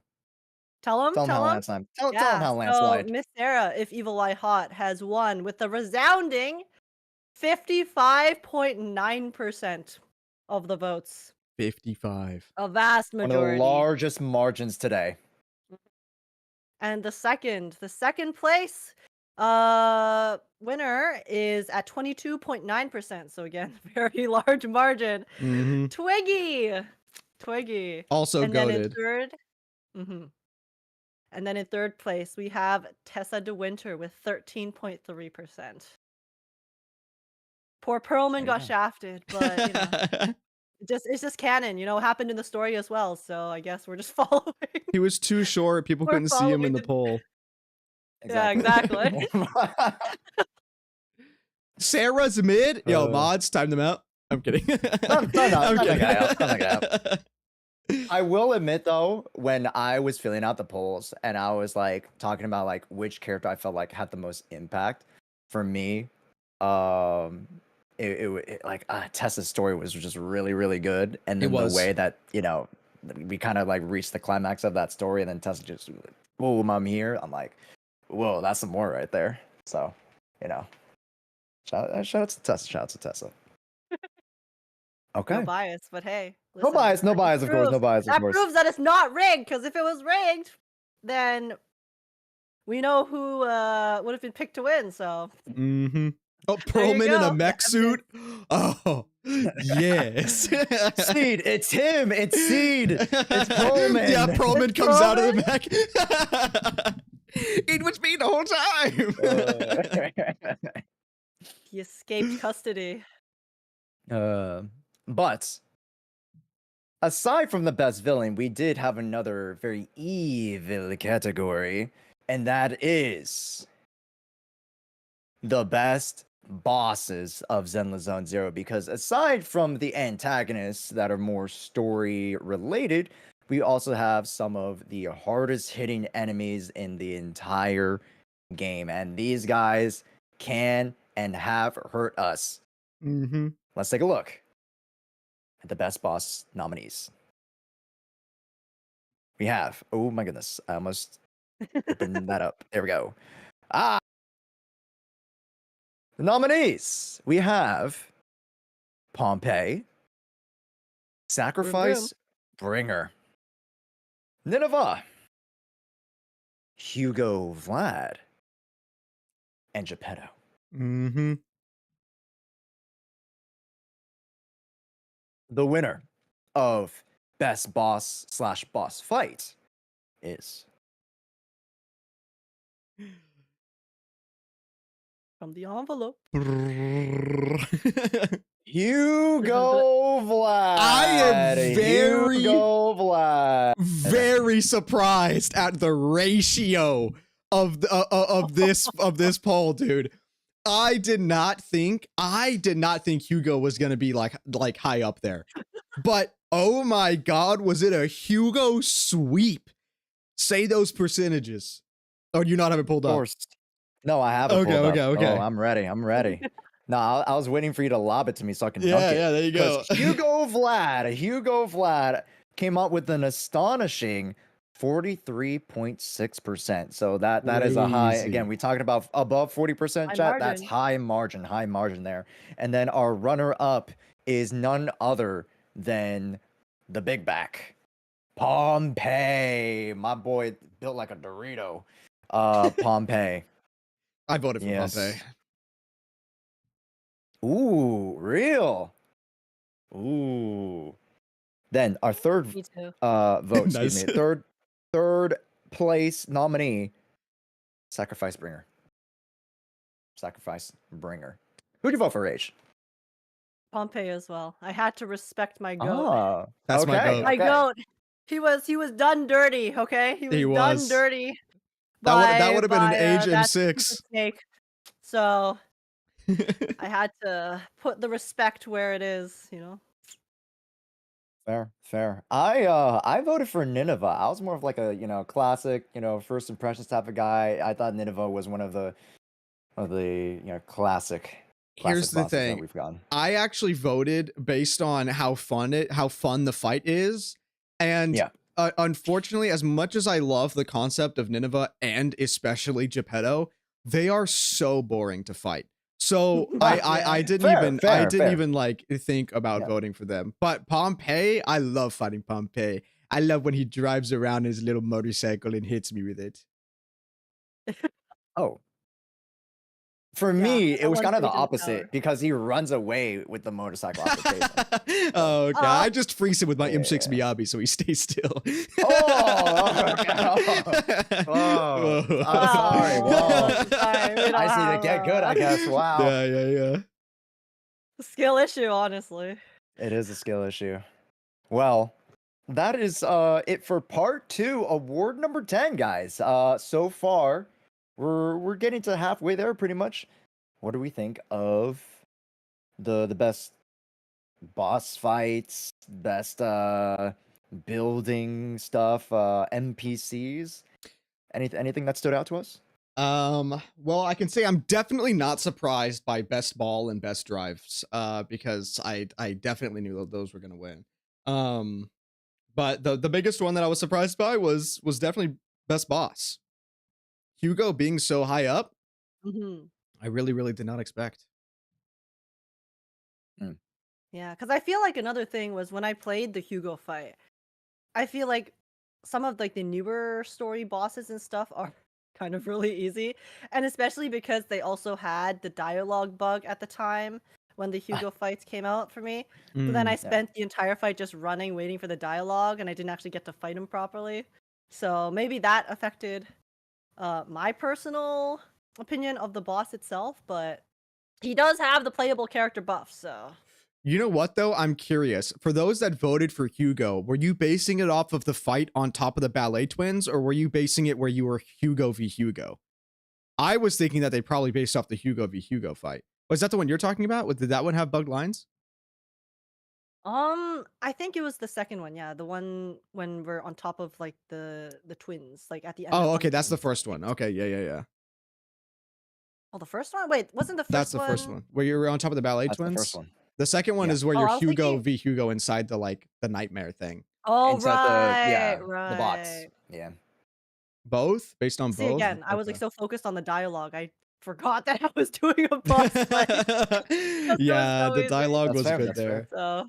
Tell him how landslide. Tell him how landslide. So Miss Sarah, if evil, why hot, has won with a resounding 55.9% of the votes. 55. A vast majority. One of the largest margins today. And the second place winner is at 22.9%. So again, very large margin. Twiggy. Also and goated. Then in third, and then in third place, we have Tessa de Winter with 13.3%. Poor Pearlman got shafted, but you know, it's just canon. You know, it happened in the story as well. So I guess we're just following. He was too short. People couldn't see him in the poll. Yeah, exactly. Sarah's mid. Yo, mods, time them out. I'm kidding. Time I'm that kidding. guy out. Time that guy out. I will admit though, when I was filling out the polls and I was like talking about like which character I felt like had the most impact for me, like Tessa's story was just really good, and then the way that we kind of like reached the climax of that story, and then Tessa just boom, I'm here. I'm like, whoa, that's some more right there. So, shout out to Tessa. Shout out to Tessa. Okay. No bias, but hey, No bias, no that just bias, of course, no bias, of that course. proves that it's not rigged. Because if it was rigged, then we know who would have been picked to win. So. Mm-hmm. Oh, There you Perlman in a go. mech suit. Oh, yes. Seed, it's him. It's Seed. It's Perlman. Yeah, Perlman It's comes out of the Perlman? mech. It was me the whole time. He escaped custody. But aside from the best villain, we did have another very evil category, and that is the best bosses of Zenless Zone Zero. Because aside from the antagonists that are more story related, we also have some of the hardest hitting enemies in the entire game, and these guys can and have hurt us. Mm-hmm. Let's take a look at the best boss nominees. We have, oh my goodness, I almost opened that up. There we go. The nominees, we have Pompeii, Sacrifice Bringer, Nineveh, Hugo Vlad, and Geppetto. Mm-hmm. The winner of Best Boss / Boss Fight is From the envelope. Hugo Vlad. I am Hugo Vlad. very surprised at the ratio of this poll, dude. I did not think Hugo was gonna be like high up there, but oh my god, was it a Hugo sweep? Say those percentages. Or do you not have it pulled up? No, I have it Okay, pulled up. okay. Oh, I'm ready. No, I was waiting for you to lob it to me so I can dunk it. Yeah, there you go. Hugo Vlad came up with an astonishing 43.6%. So that is a high. Again, we talked about above 40% chat. That's high margin there. And then our runner up is none other than the big back, Pompeii. My boy built like a Dorito. Pompeii. I voted for Pompeii. Ooh, real. Ooh. Then our third vote, excuse me, third place nominee, Sacrifice Bringer. Who'd you vote for, Rage? Pompeii as well. I had to respect my goat. That's my goat. My goat. He was done dirty, okay? He was done dirty. That would have been an age M6. So I had to put the respect where it is, Fair. I voted for Nineveh. I was more of like a, classic, first impressions type of guy. I thought Nineveh was one of the classic. Here's the thing. That we've gotten. I actually voted based on how fun the fight is, and unfortunately, as much as I love the concept of Nineveh and especially Geppetto, they are so boring to fight. So I didn't even like think about voting for them. But Pompeii, I love fighting Pompeii. I love when he drives around his little motorcycle and hits me with it. Oh. For me, it was kind of the opposite because he runs away with the motorcycle after chasing. Oh, okay. I just freeze him with my M6 Miyabi so he stays still. I'm sorry. Whoa. I see to get good, I guess. Wow. Yeah. Skill issue, honestly. It is a skill issue. Well, that is it for part 2, award number 10, guys. So far, we're getting to halfway there pretty much. What do we think of the best boss fights, best building stuff, NPCs? Anything that stood out to us? Well, I can say I'm definitely not surprised by best ball and best drives, because I definitely knew that those were gonna win. But the biggest one that I was surprised by was definitely best boss. Hugo being so high up, Hmm. I really did not expect. Yeah, because I feel like another thing was when I played the Hugo fight, I feel like some of like the newer story bosses and stuff are kind of really easy, and especially because they also had the dialogue bug at the time when the Hugo fights came out for me. So then I Yeah. spent the entire fight just running, waiting for the dialogue, and I didn't actually get to fight him properly. So maybe that affected my personal opinion of the boss itself, but he does have the playable character buff, so. You know what though? I'm curious. For those that voted for Hugo, were you basing it off of the fight on top of the ballet twins, or were you basing it where you were Hugo v Hugo? I was thinking that they probably based off the Hugo v Hugo fight. Was that the one you're talking about? Did that one have bugged lines? I think it was the second one, yeah, the one when we're on top of like the twins, like at the end Oh, of one okay, of that's the the first one. fights. Okay, yeah. Oh, the first one? Wait, wasn't the That's first the first one? one where you're on top of the ballet That's the first twins. one. The second one Yeah. is where Oh, you're I was Hugo thinking. v Hugo inside the nightmare thing. Oh, Inside right, the box. right. Yeah. Both based on See, both. again, I was like Okay. so focused on the dialogue, I forgot that I was doing a boss fight because it was Yeah, so the easy. dialogue That's was fair. good That's fair. there. So,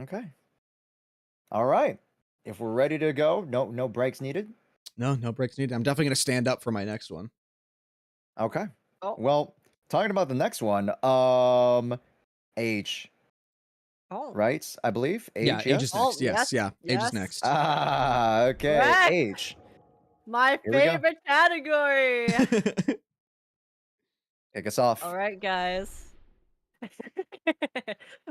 Okay. All right. If we're ready to go, no breaks needed. No breaks needed. I'm definitely gonna stand up for my next one. Okay. oh, Well, talking about the next one, age, oh, right? I believe Yeah, age. age is Yes. oh, next. yes, Yes, yeah, age is yes, next. Ah, okay. correct. Age. My Here we go. favorite category. Kick us off. All right, guys.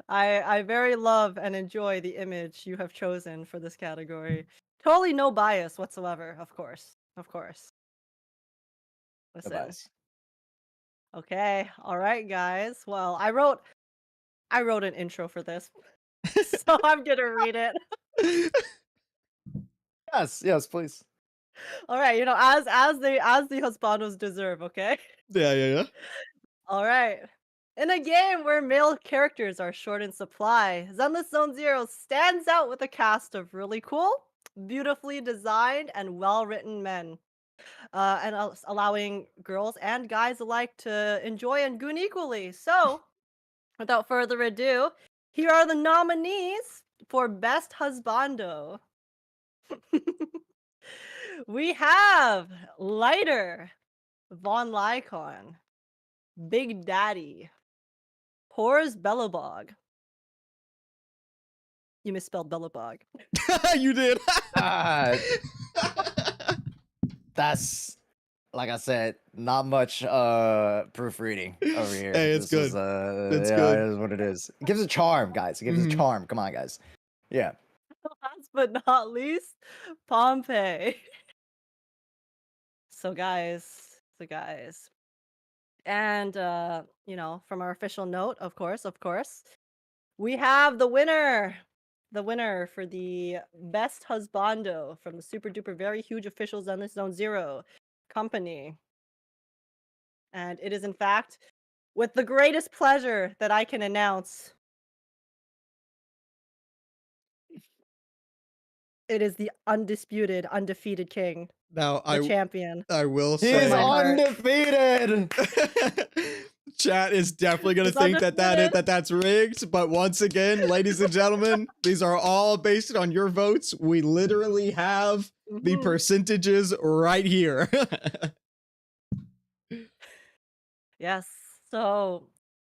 I very love and enjoy the image you have chosen for this category. Totally no bias whatsoever, of course. Of course. Listen. Device. Okay. All right, guys. Well, I wrote an intro for this. So I'm going to read it. Yes, please. All right, as the husbandos deserve, okay? Yeah. All right. In a game where male characters are short in supply, Zenless Zone Zero stands out with a cast of really cool, beautifully designed, and well-written men, and allowing girls and guys alike to enjoy and goon equally. So, without further ado, here are the nominees for Best Husbando. We have Lighter, Von Lycon, Big Daddy, Pores Bellabog. You misspelled Bellabog. You did. Ah, that's like I said, not much proofreeding over here. Hey, it's This is good. It's yeah, good. it is what it is. It gives a charm, guys. It gives a Mhm. charm. Come on, guys. Yeah. Last but not least, Pompeii. So guys, and from our official note, of course, we have the winner. The winner for the best husbando from the super duper very huge officials on this Zone Zero company. And it is in fact with the greatest pleasure that I can announce it is the undisputed, undefeated king, Now the champion I will He of is my say heart. undefeated. chat is definitely gonna He's think undefeated. that's rigged. But once again, ladies and gentlemen, these are all based on your votes. We literally have the Mhm. percentages right here. Yes. So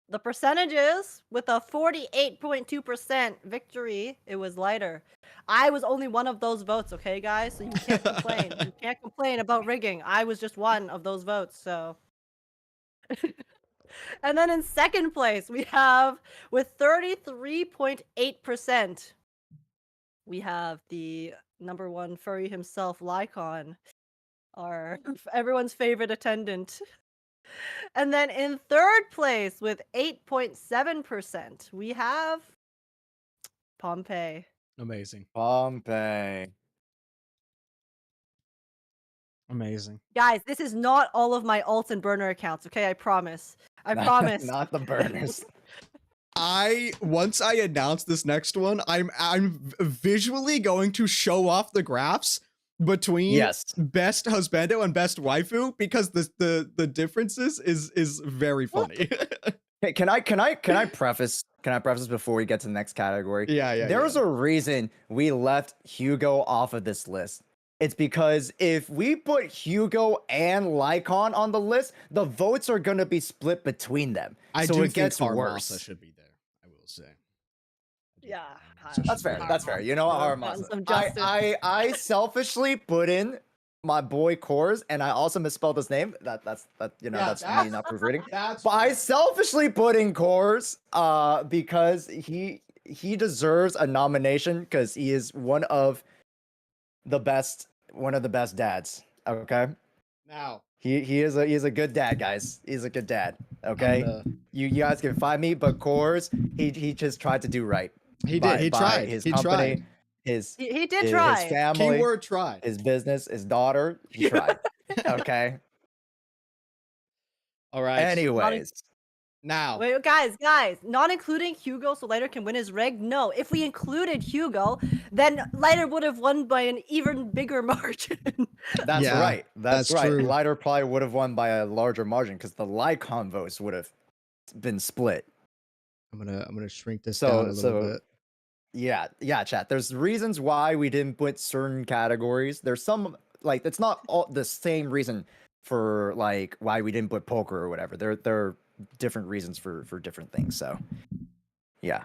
the percentages with a 48.2% victory, it was lighter. I was only one of those votes, okay, guys? So you can't complain. You can't complain about rigging. I was just one of those votes, so. And then in second place, we have with 33.8%, we have the number one furry himself, Lycon. our everyone's favorite attendant. And then in third place with 8.7%, we have Pompeii. Amazing. Pompeii. Amazing. Guys, this is not all of my alt and burner accounts, okay? I promise. I promise. Not the burners. Once I announce this next one, I'm visually going to show off the graphs between best husbando and best waifu because the differences is very funny. Hey, can I preface before we get to the next category? Yeah. There's a reason we left Hugo off of this list. It's because if we put Hugo and Lycon on the list, the votes are going to be split between them. So it gets worse. Harmasa should be there, I will say. Yeah. That's fair. That's fair. You know what, Harmasa? I selfishly put in my boy Kors, and I also misspelled his name. That's me not proofreading. But I selfishly put in Kors because he deserves a nomination because he is one of the best dads. Okay. Now he is a good dad, guys. He's a good dad. Okay. You guys can find me, but Kors, he just tried to do right. He did. He tried. His he company, tried. He did try. His family, Keyword tried. his business, his daughter. He tried. Okay. All right. Anyways. Now. Wait, guys, not including Hugo so Lighter can win his reg? No, if we included Hugo, then Lighter would have won by an even bigger margin. That's right. That's right. True. Lighter probably would have won by a larger margin because the Lycon votes would have been split. I'm gonna shrink this down a little bit. Yeah, chat. There's reasons why we didn't put certain categories. There's some it's not all the same reason for why we didn't put poker or whatever. There are different reasons for different things. So yeah.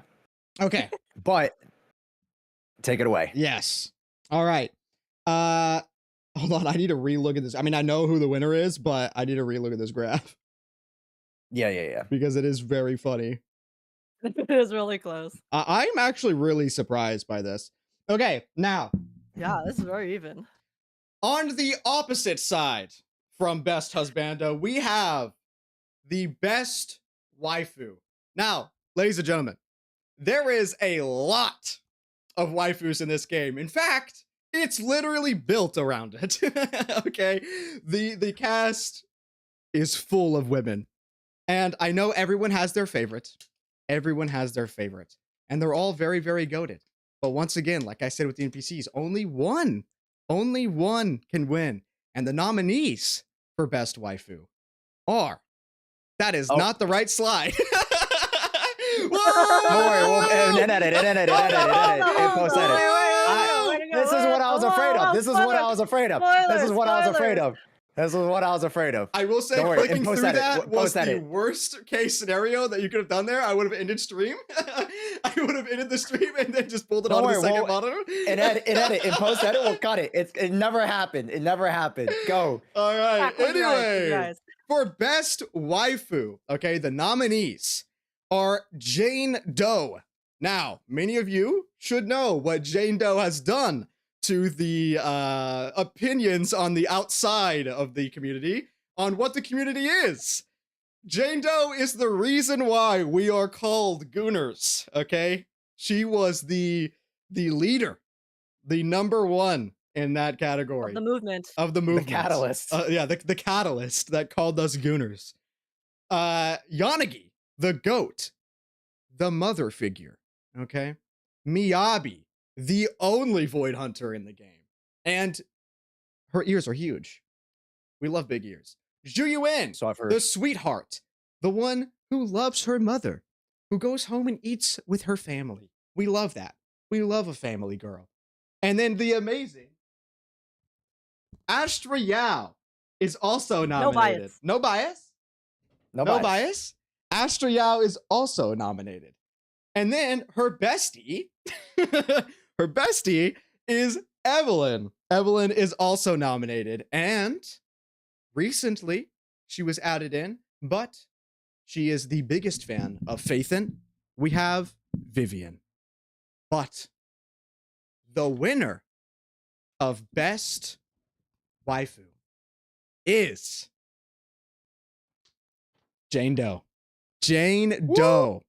Okay. But take it away. Yes. All right. Hold on. I need to relook at this. I mean, I know who the winner is, but I need to relook at this graph. Yeah. Because it is very funny. It is really close. I'm actually really surprised by this. Okay, now. Yeah, this is very even. On the opposite side from Best Husbando, we have the Best Waifu. Now, ladies and gentlemen, there is a lot of waifus in this game. In fact, it's literally built around it. Okay, the cast is full of women. And I know everyone has their favorite. Everyone has their favorite. And they're all very, very goated. But once again, like I said with the NPCs, only one can win. And the nominees for Best Waifu are... That is not the right slide. Don't worry, we'll edit it. This is what I was afraid of. This is what I was afraid of. I will say, clicking through that was the worst case scenario that you could have done there. I would have ended stream. I would have ended the stream and then just pulled it onto the second monitor. In post edit, we'll cut it. It never happened. Go. All right. Anyway, for Best Waifu, okay, the nominees are Jane Doe. Now, many of you should know what Jane Doe has done to the opinions on the outside of the community on what the community is. Jane Doe is the reason why we are called Gooners, okay? She was the leader, the number one in that category. Of the movement. The catalyst. The catalyst that called us Gooners. Yanagi, the goat, the mother figure, okay? Miyabi, the only Void Hunter in the game. And her ears are huge. We love big ears. Zhu Yuan, so I've heard. The sweetheart, the one who loves her mother, who goes home and eats with her family. We love that. We love a family girl. And then the amazing Astra Yao is also nominated. No bias. Astra Yao is also nominated. And then her bestie, her bestie is Evelyn. Evelyn is also nominated. And recently, she was added in, but she is the biggest fan of Faithin. We have Vivian. But the winner of Best Waifu is Jane Doe. Jane Doe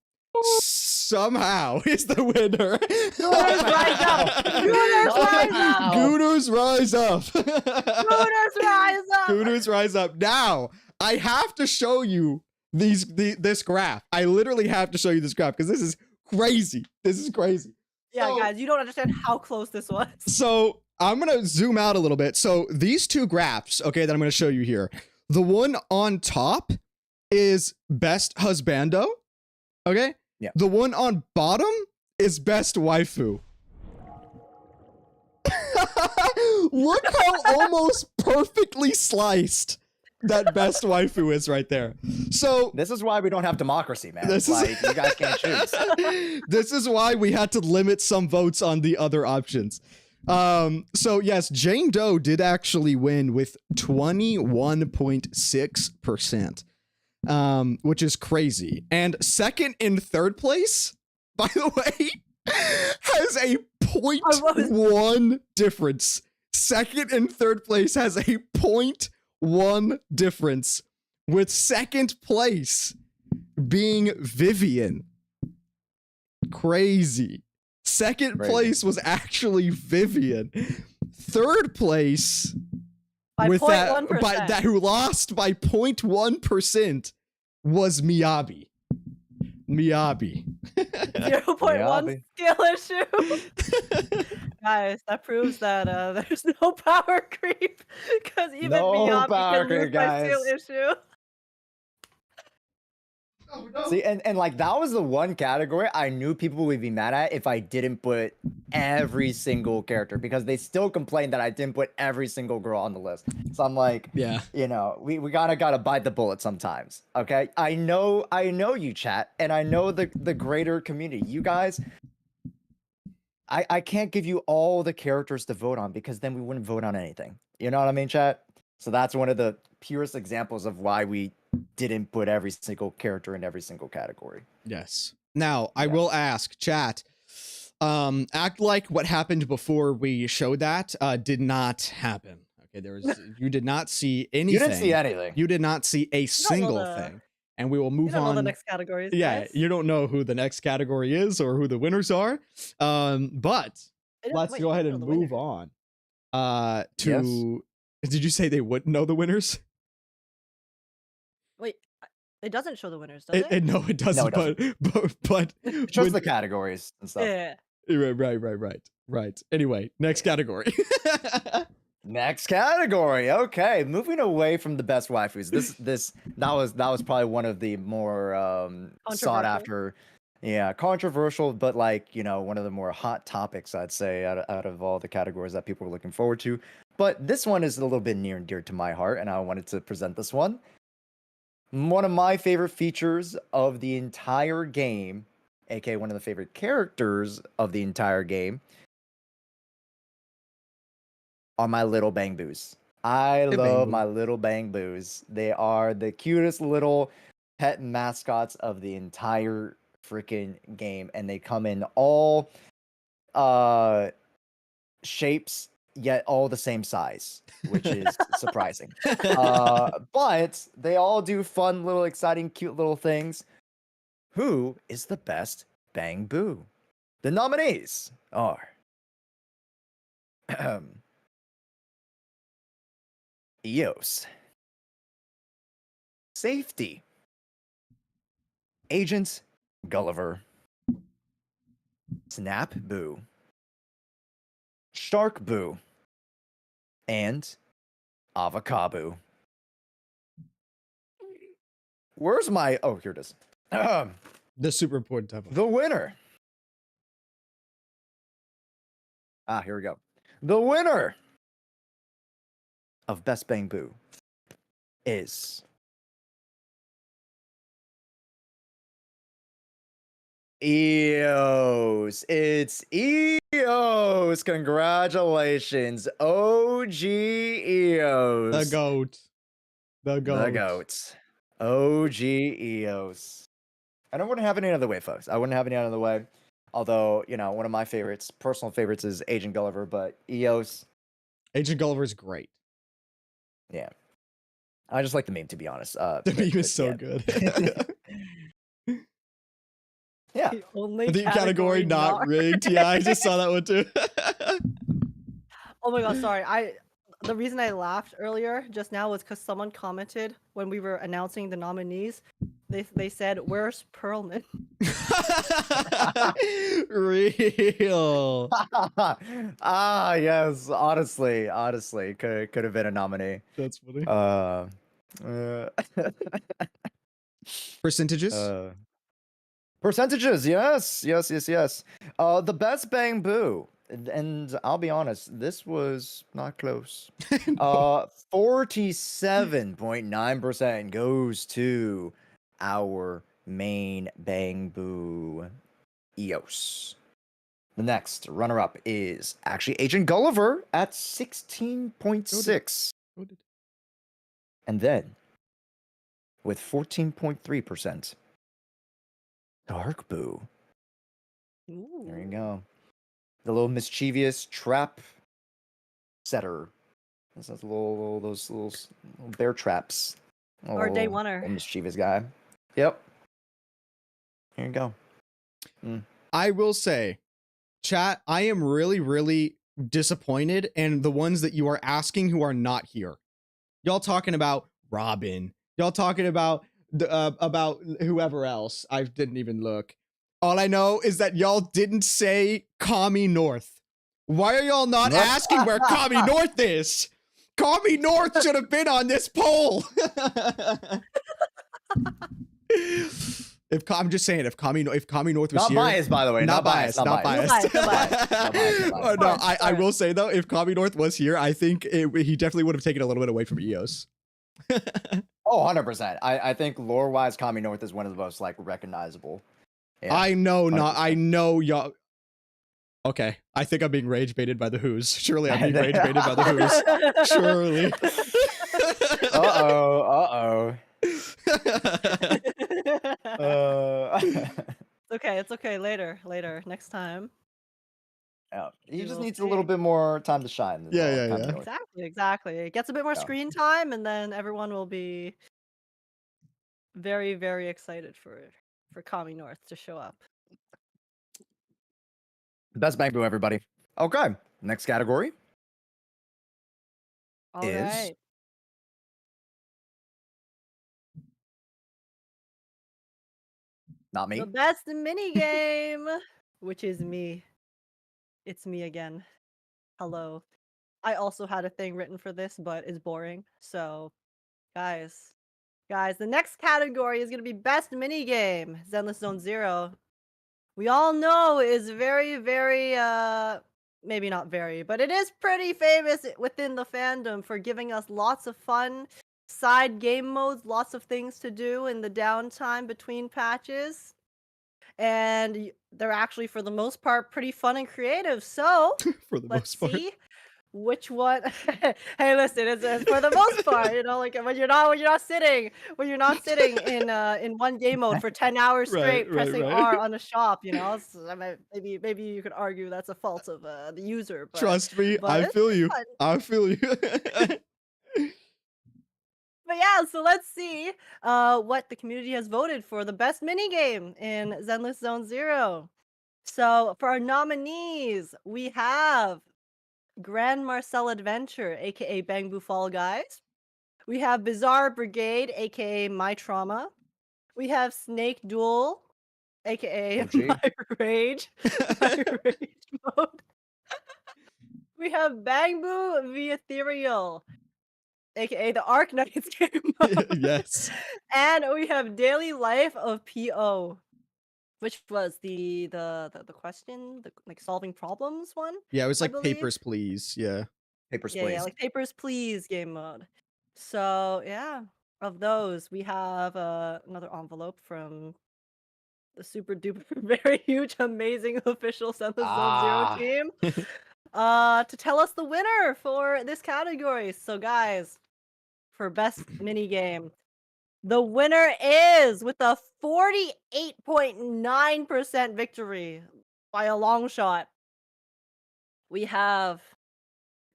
somehow is the winner. Gooners rise up! Gooners rise up! Gooners rise up. Gooners rise up! Gooners rise up. Now, I have to show you this graph. I literally have to show you this graph because this is crazy. This is crazy. Yeah, So- guys, you don't understand how close this was. So I'm going to zoom out a little bit. So these two graphs, okay, that I'm going to show you here. The one on top is best husbando. Okay. Yeah. The one on bottom is best waifu. Look how almost perfectly sliced that best waifu is right there. So This is why we don't have democracy, man. This is- Like, you guys can't choose. this is why we had to limit some votes on the other options. So yes, Jane Doe did actually win with 21.6%, which is crazy. And second and third place, by the way, has a 0.1 difference. Second and third place has a 0.1 difference, with second place being Vivian. Crazy. Second Crazy. place was actually Vivian. Third place By with that 0.1%. who lost by 0.1% was Miyabi. Miyabi. 0.1 skill issue. Guys, that proves that there's no power creep because even No Miyabi power can lose creep, by skill guys. issue. Oh, no. See, and like that was the one category I knew people would be mad at if I didn't put every single character, because they still complain that I didn't put every single girl on the list. So I'm like, Yeah. you know, we gotta bite the bullet sometimes. Okay. I know you, chat, and I know the greater community. You guys, I can't give you all the characters to vote on because then we wouldn't vote on anything. You know what I mean, chat? So that's one of the purest examples of why we didn't put every single character in every single category. Yes. Now, I Yeah. will ask chat, act like what happened before we showed that did not happen. Okay, you did not see anything. You didn't see anything. You did not see a single the- thing. And we will You move don't know the on. next categories. Yeah, guys. you don't know who the next category is or who the winners are. But I don't- let's wait, go you ahead don't and know the move winner. on. Did you say they wouldn't know the winners? Wait, it doesn't show the winners, does it? No, it doesn't. it But It shows the categories and stuff. Yeah. Right. Anyway, next category. Next category. Okay, moving away from the best waifus. That was probably one of the more sought after, controversial, but like, you know, one of the more hot topics, I'd say, out of all the categories that people were looking forward to. But this one is a little bit near and dear to my heart, and I wanted to present this one. One of my favorite features of the entire game, aka one of the favorite characters of the entire game, are my little bangboos. I love my little bangboos. They are the cutest little pet mascots of the entire freaking game, and they come in all shapes, yet all the same size, which is surprising. But they all do fun, little, exciting, cute little things. Who is the best bangboo? The nominees are EOS, Safety, Agent Gulliver, Snap Boo, Shark Boo, and Avocado. Where's my... Oh, here it is. The super important type. The winner. Here we go. The winner of Best Bang Boo is EOS. It's EOS. Congratulations. OG EOS. The goat. The goat. The goats. OG EOS. I don't want to have any other way, folks. I wouldn't have any other way. Although, you know, one of my favorites, personal favorites, is Agent Gulliver, but EOS, Agent Gulliver's great. yeah. I just like the meme, to be honest. The meme is so good. Yeah. The only The category not rigged. Yeah, I just saw that one too. Oh my god, sorry. The reason I laughed earlier just now was because someone commented when we were announcing the nominees. They said, "Where's Perlman?" Real. Yes. Honestly, could have been a nominee. That's funny. Uh, Percentages? Percentages, yes. The best bangboo, and I'll be honest, this was not close. 47.9% goes to our main bangboo, EOS. The next runner-up is actually Agent Gulliver at 16.6, and then with 14.3%. Dark Boo. There you go. The little mischievous trap setter. Those little bear traps. Our day Little oneer. mischievous guy. Yep. Here you go. I will say, chat, I am really, really disappointed in the ones that you are asking who are not here. Y'all talking about Robin. Y'all talking about whoever else. I didn't even look. All I know is that y'all didn't say Kami North. Why are y'all not asking where Kami North is? Kami North should have been on this poll. I'm just saying, if Kami North was Not here, biased, by the way. Not biased. not biased. No bias. Oh, no, I will say though, if Kami North was here, I think he definitely would have taken a little bit away from EOS. Oh, 100%. I think lore-wise, Kami North is one of the most like recognizable. Yeah, I know, 100%. I know y'all. Okay, I think I'm being rage baited by the Who's. Surely I'm being rage baited by the Who's. Surely. It's okay. Later. Next time. Yeah, he You just will needs a little see. bit more time to shine. Yeah. Exactly. It gets a bit more Yeah. screen time, and then everyone will be very, very excited for Kami North to show up. Best bangboo, everybody. Okay, next category All is right. not me. The best mini game, which is me. It's me again. Hello. I also had a thing written for this, but it's boring. So, guys, the next category is gonna be best mini game. Zenless Zone Zero. We all know is very, very maybe not very, but it is pretty famous within the fandom for giving us lots of fun side game modes, lots of things to do in the downtime between patches. And they're actually, for the most part, pretty fun and creative. So For the let's most part. see which one. Hey, listen, it's for the most part, like when you're not sitting in one game mode for 10 hours straight, pressing R on the shop. I mean, maybe you could argue that's a fault of the user, but Trust me, I it's feel you. fun. I feel you. But yeah, so let's see what the community has voted for the best minigame in Zenless Zone Zero. So for our nominees, we have Grand Marcel Adventure, aka Bangboo Fall Guys. We have Bizarre Brigade, aka My Trauma. We have Snake Duel, aka OG. My Rage, my Rage mode. We have Bangboo the Ethereal, aka the Arc Knights game mode. Yes. And we have Daily Life of PO, which was the question, the like solving problems one. Yeah, it was I like believe. Papers, Please. Yeah. Papers, Yeah, please. like Papers, Please game mode. So yeah, of those we have another envelope from the super duper very huge amazing official Zenless Zone Zero team to tell us the winner for this category. So guys, for best mini game, the winner is with a 48.9% victory by a long shot. We have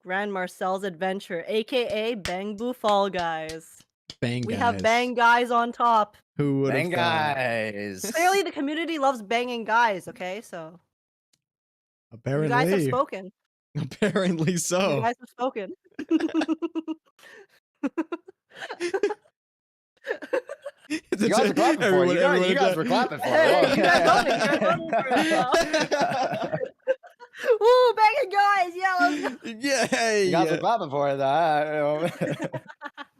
Grand Marcel's Adventure, aka Bangboo Fall Guys. Bang We guys. have bang guys on top. Who would have Bang thought? guys. Clearly, the community loves banging guys. Okay, so you guys have Apparently. spoken. Apparently You so. guys have spoken. You guys are clapping for it. You guys were clapping for Hey, it. you guys voted. You guys voted for it. So. Woo, banging guys! Yeah, let's go. Yay! You guys were clapping for it.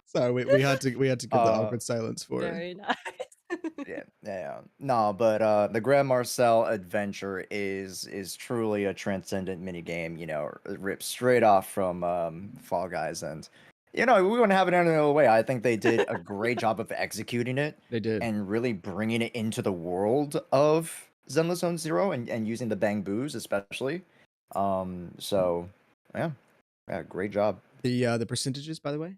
Sorry, we had to give the awkward silence for it. Very nice. Yeah. No, but the Grand Marcel adventure is truly a transcendent mini game. You know, ripped straight off from Fall Guys, and you know we wouldn't have it any other way. I think they did a great job of executing it. They did. And really bringing it into the world of Zenless Zone and using the bangboos especially. So yeah, great job. The percentages, by the way.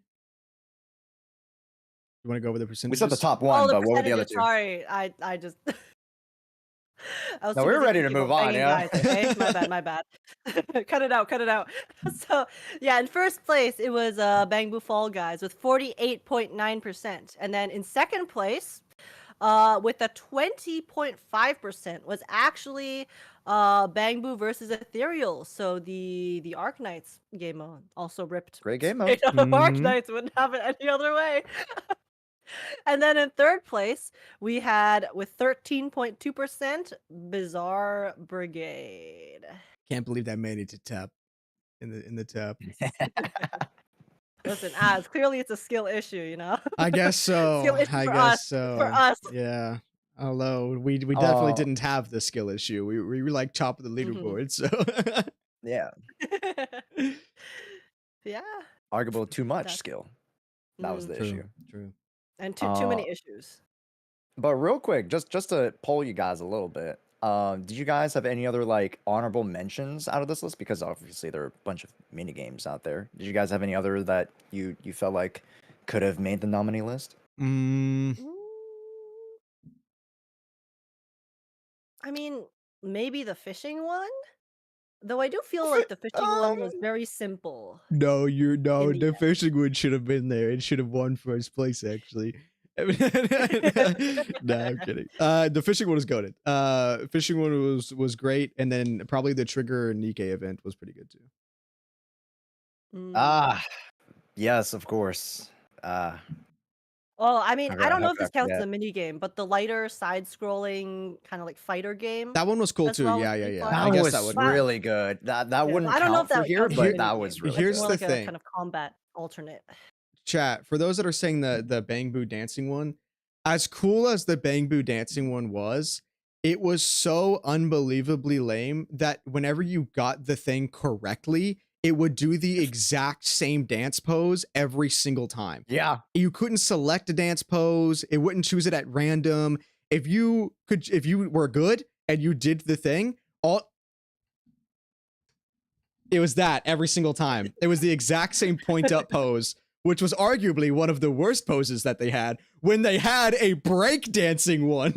You want to go over the We percentages? said the top one, but what were the other two? Sorry, I just. I was No, too we were busy ready to thinking move about on, banging yeah. guys, okay? My bad. Cut it out. So, yeah, in first place, it was Bangboo Fall Guys with 48.9%. And then in second place, with a 20.5%, was actually Bangboo versus Ethereal. So the Arknights game mode also ripped. Great game mode. Straight out of Arknights, wouldn't have it any other way. And then in third place, we had with 13.2% Bizarre Brigade. Can't believe that made it to top in the top. Listen, clearly it's a skill issue, you know. I guess so. Skill issue I for guess us, so. for us. Yeah. Although we definitely didn't have the skill issue. We were like top of the leaderboard. So Yeah. Yeah. Arguable too much That's- skill. That was the true. issue. True. And too many issues. But real quick, just to poll you guys a little bit, did you guys have any other like honorable mentions out of this list? Because obviously there are a bunch of mini games out there. Did you guys have any other that you felt like could have made the nominee list? I mean, maybe the fishing one? Though I do feel like the fishing one was very simple. No, In the the end. fishing one should have been there. It should have won first place, actually. No, I'm kidding. The fishing one was goated. Fishing one was great, and then probably the Trigger Nikkei event was pretty good too. Ah, yes, of course. Well, I mean, Okay, I don't know how if this could I counts as forget? a mini game, but the lighter side-scrolling kind of like fighter game. That one was cool As too. well was Yeah. pretty fun. I That guess was that would. Wow. really good. That wouldn't I don't know count if that for would here, count as a but mini that game. was really Here's good. More the like a thing. kind of combat alternate. Chat, for those that are saying the Bangboo dancing one, as cool as the Bangboo dancing one was, it was so unbelievably lame that whenever you got the thing correctly, it would do the exact same dance pose every single time. Yeah. You couldn't select a dance pose. It wouldn't choose it at random. If you were good and you did the thing, it was that every single time. It was the exact same point up pose, which was arguably one of the worst poses that they had when they had a break dancing one.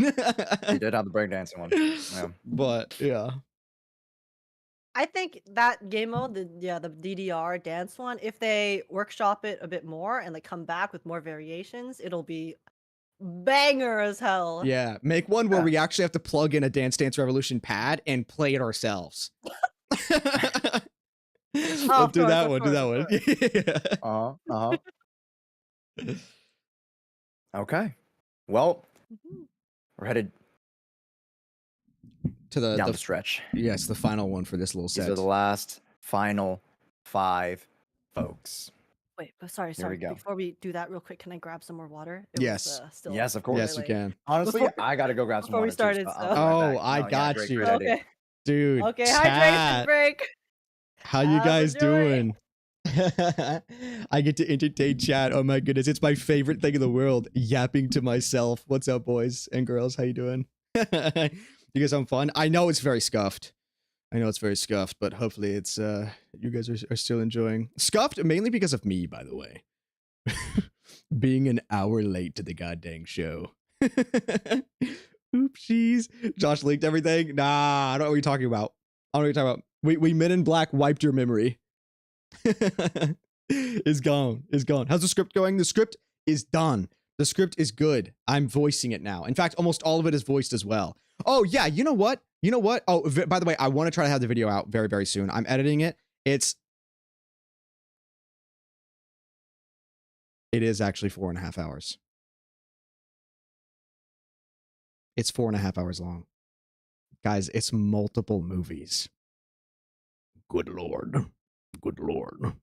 They did have the breakdancing one. Yeah. But yeah. I think that game mode, the DDR dance one, if they workshop it a bit more and like come back with more variations, it'll be banger as hell. Yeah. Make one where we actually have to plug in a Dance Dance Revolution pad and play it ourselves. We'll do that one. Do that one. Yeah. Okay. Well, we're headed To down the the stretch. yes, the final one for this little These set. are the last final 5, folks. Wait, but sorry. There we go. Before we do that real quick, can I grab some more water? Yes. Still Yes, of course. Yes, you can. Honestly, Before- I gotta go grab some before we water too, started, so so- I'll be right Oh, back. I No, yeah, got great, you. great idea. Okay. Dude. Okay, chat. hydration break. How you How's guys it doing? doing? I get to entertain chat. Oh my goodness, it's my favorite thing in the world. Yapping to myself. What's up, boys and girls? How you doing? You guys having fun? I know it's very scuffed. But hopefully it's you guys are still enjoying. Scuffed mainly because of me, by the way. Being an hour late to the goddamn show. Oopsies. Josh leaked everything. Nah, I don't know what you're talking about. We Men in Black wiped your memory. Is gone. How's the script going? The script is done. The script is good. I'm voicing it now. In fact, almost all of it is voiced as well. Oh yeah, you know what? You know what? Oh, by the way, I want to try to have the video out very, very soon. I'm editing it. It is actually 4.5 hours. It's 4.5 hours long. Guys, it's multiple movies. Good Lord. Good Lord.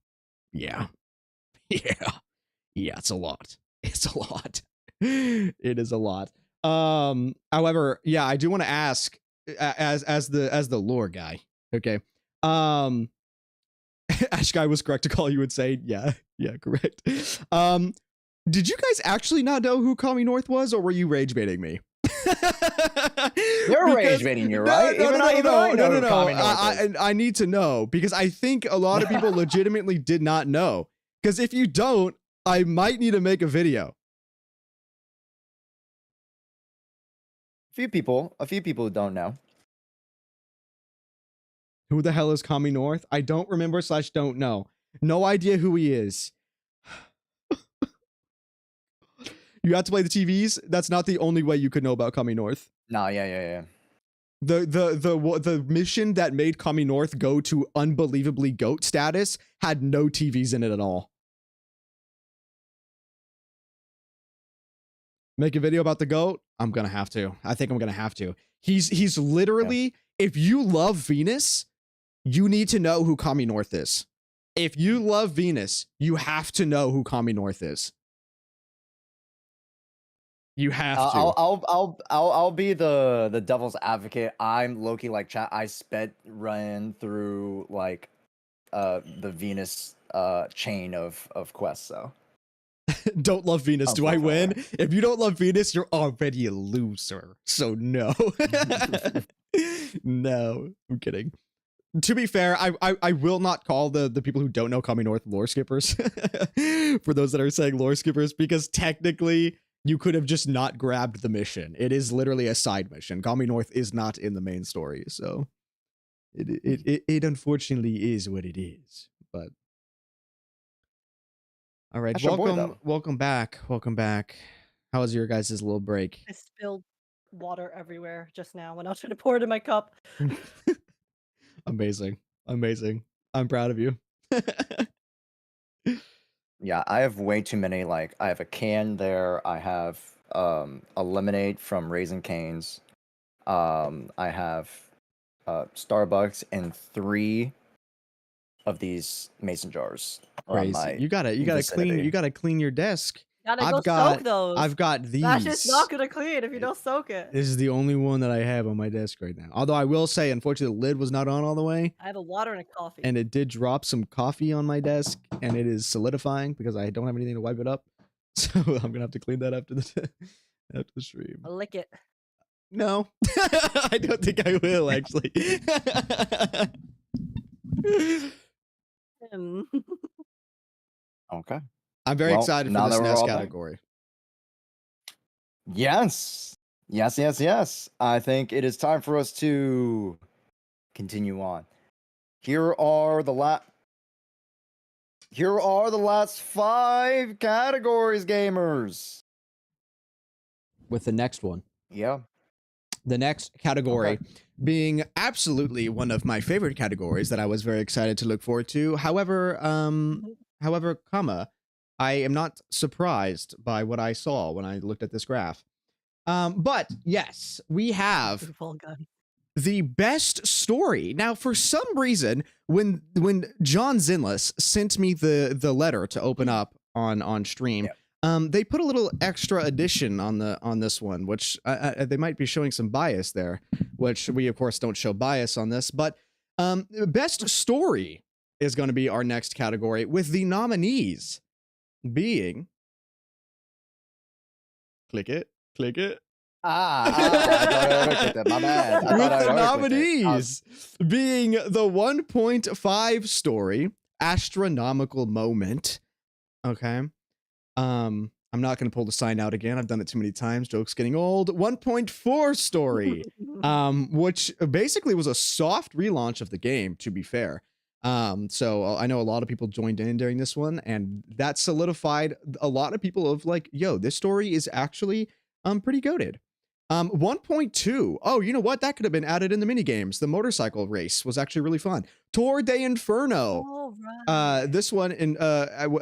Yeah. Yeah. Yeah, it's a lot. It's a lot. It is a lot. However, yeah, I do want to ask as the lore guy. Okay. Ash guy was correct to call you insane. Yeah, correct. Did you guys actually not know who Kami North was, or were you rage baiting me? You're rage baiting you, right? No. I need to know, because I think a lot of people legitimately did not know. Because if you don't, I might need to make a video. A few people don't know. Who the hell is Kami North? I don't remember / don't know. No idea who he is. You have to play the TVs. That's not the only way you could know about Kami North. Nah, yeah. The mission that made Kami North go to unbelievably GOAT status had no TVs in it at all. Make a video about the GOAT? I'm gonna have to. I think I'm gonna have to. He's literally, if you love Venus, you need to know who Kami North is. If you love Venus, you have to know who Kami North is. You have to. I'll be the devil's advocate. I'm Loki like chat. I ran through like the Venus chain of quests. So don't love Venus. Do I win? If you don't love Venus, you're already a loser. So no. No, I'm kidding. To be fair, I will not call the people who don't know Kami North lore skippers. For those that are saying lore skippers, because technically you could have just not grabbed the mission. It is literally a side mission. Kami North is not in the main story, so it unfortunately is what it is. But all right, welcome back. How was your guys' little break? I spilled water everywhere just now when I was trying to pour it in my cup. Amazing. I'm proud of you. Yeah, I have way too many. Like, I have a can there. I have a lemonade from Raising Cane's. I have Starbucks and 3 of these mason jars. Crazy. You gotta clean your desk. Soak those. I've got these. That's just not gonna clean if you don't soak it. This is the only one that I have on my desk right now. Although I will say, unfortunately, the lid was not on all the way. I have a water and a coffee. And it did drop some coffee on my desk, and it is solidifying because I don't have anything to wipe it up. So I'm gonna have to clean that after the stream. I'll lick it. No, I don't think I will actually. Okay. I'm very excited for this next category. Yes. I think it is time for us to continue on. Here are the last 5 categories, gamers. With the next one. Yeah. The next category being absolutely one of my favorite categories that I was very excited to look forward to. However, I am not surprised by what I saw when I looked at this graph. But yes, we have the best story. Now, for some reason, when John Zenless sent me the letter to open up on stream, they put a little extra addition on this one, which they might be showing some bias there, which we of course don't show bias on this. But best story is going to be our next category, with the nominees being click it. I thought I looked at that. My bad. With the nominees being the 1.5 story, Astronomical Moment. Okay. I'm not going to pull the sign out again. I've done it too many times. Joke's getting old. 1.4 story, which basically was a soft relaunch of the game, to be fair. So I know a lot of people joined in during this one, and that solidified a lot of people of like, yo, this story is actually pretty goated. 1.2. Oh, you know what? That could have been added in the mini games. The motorcycle race was actually really fun. Tour de Inferno. Oh, right. This one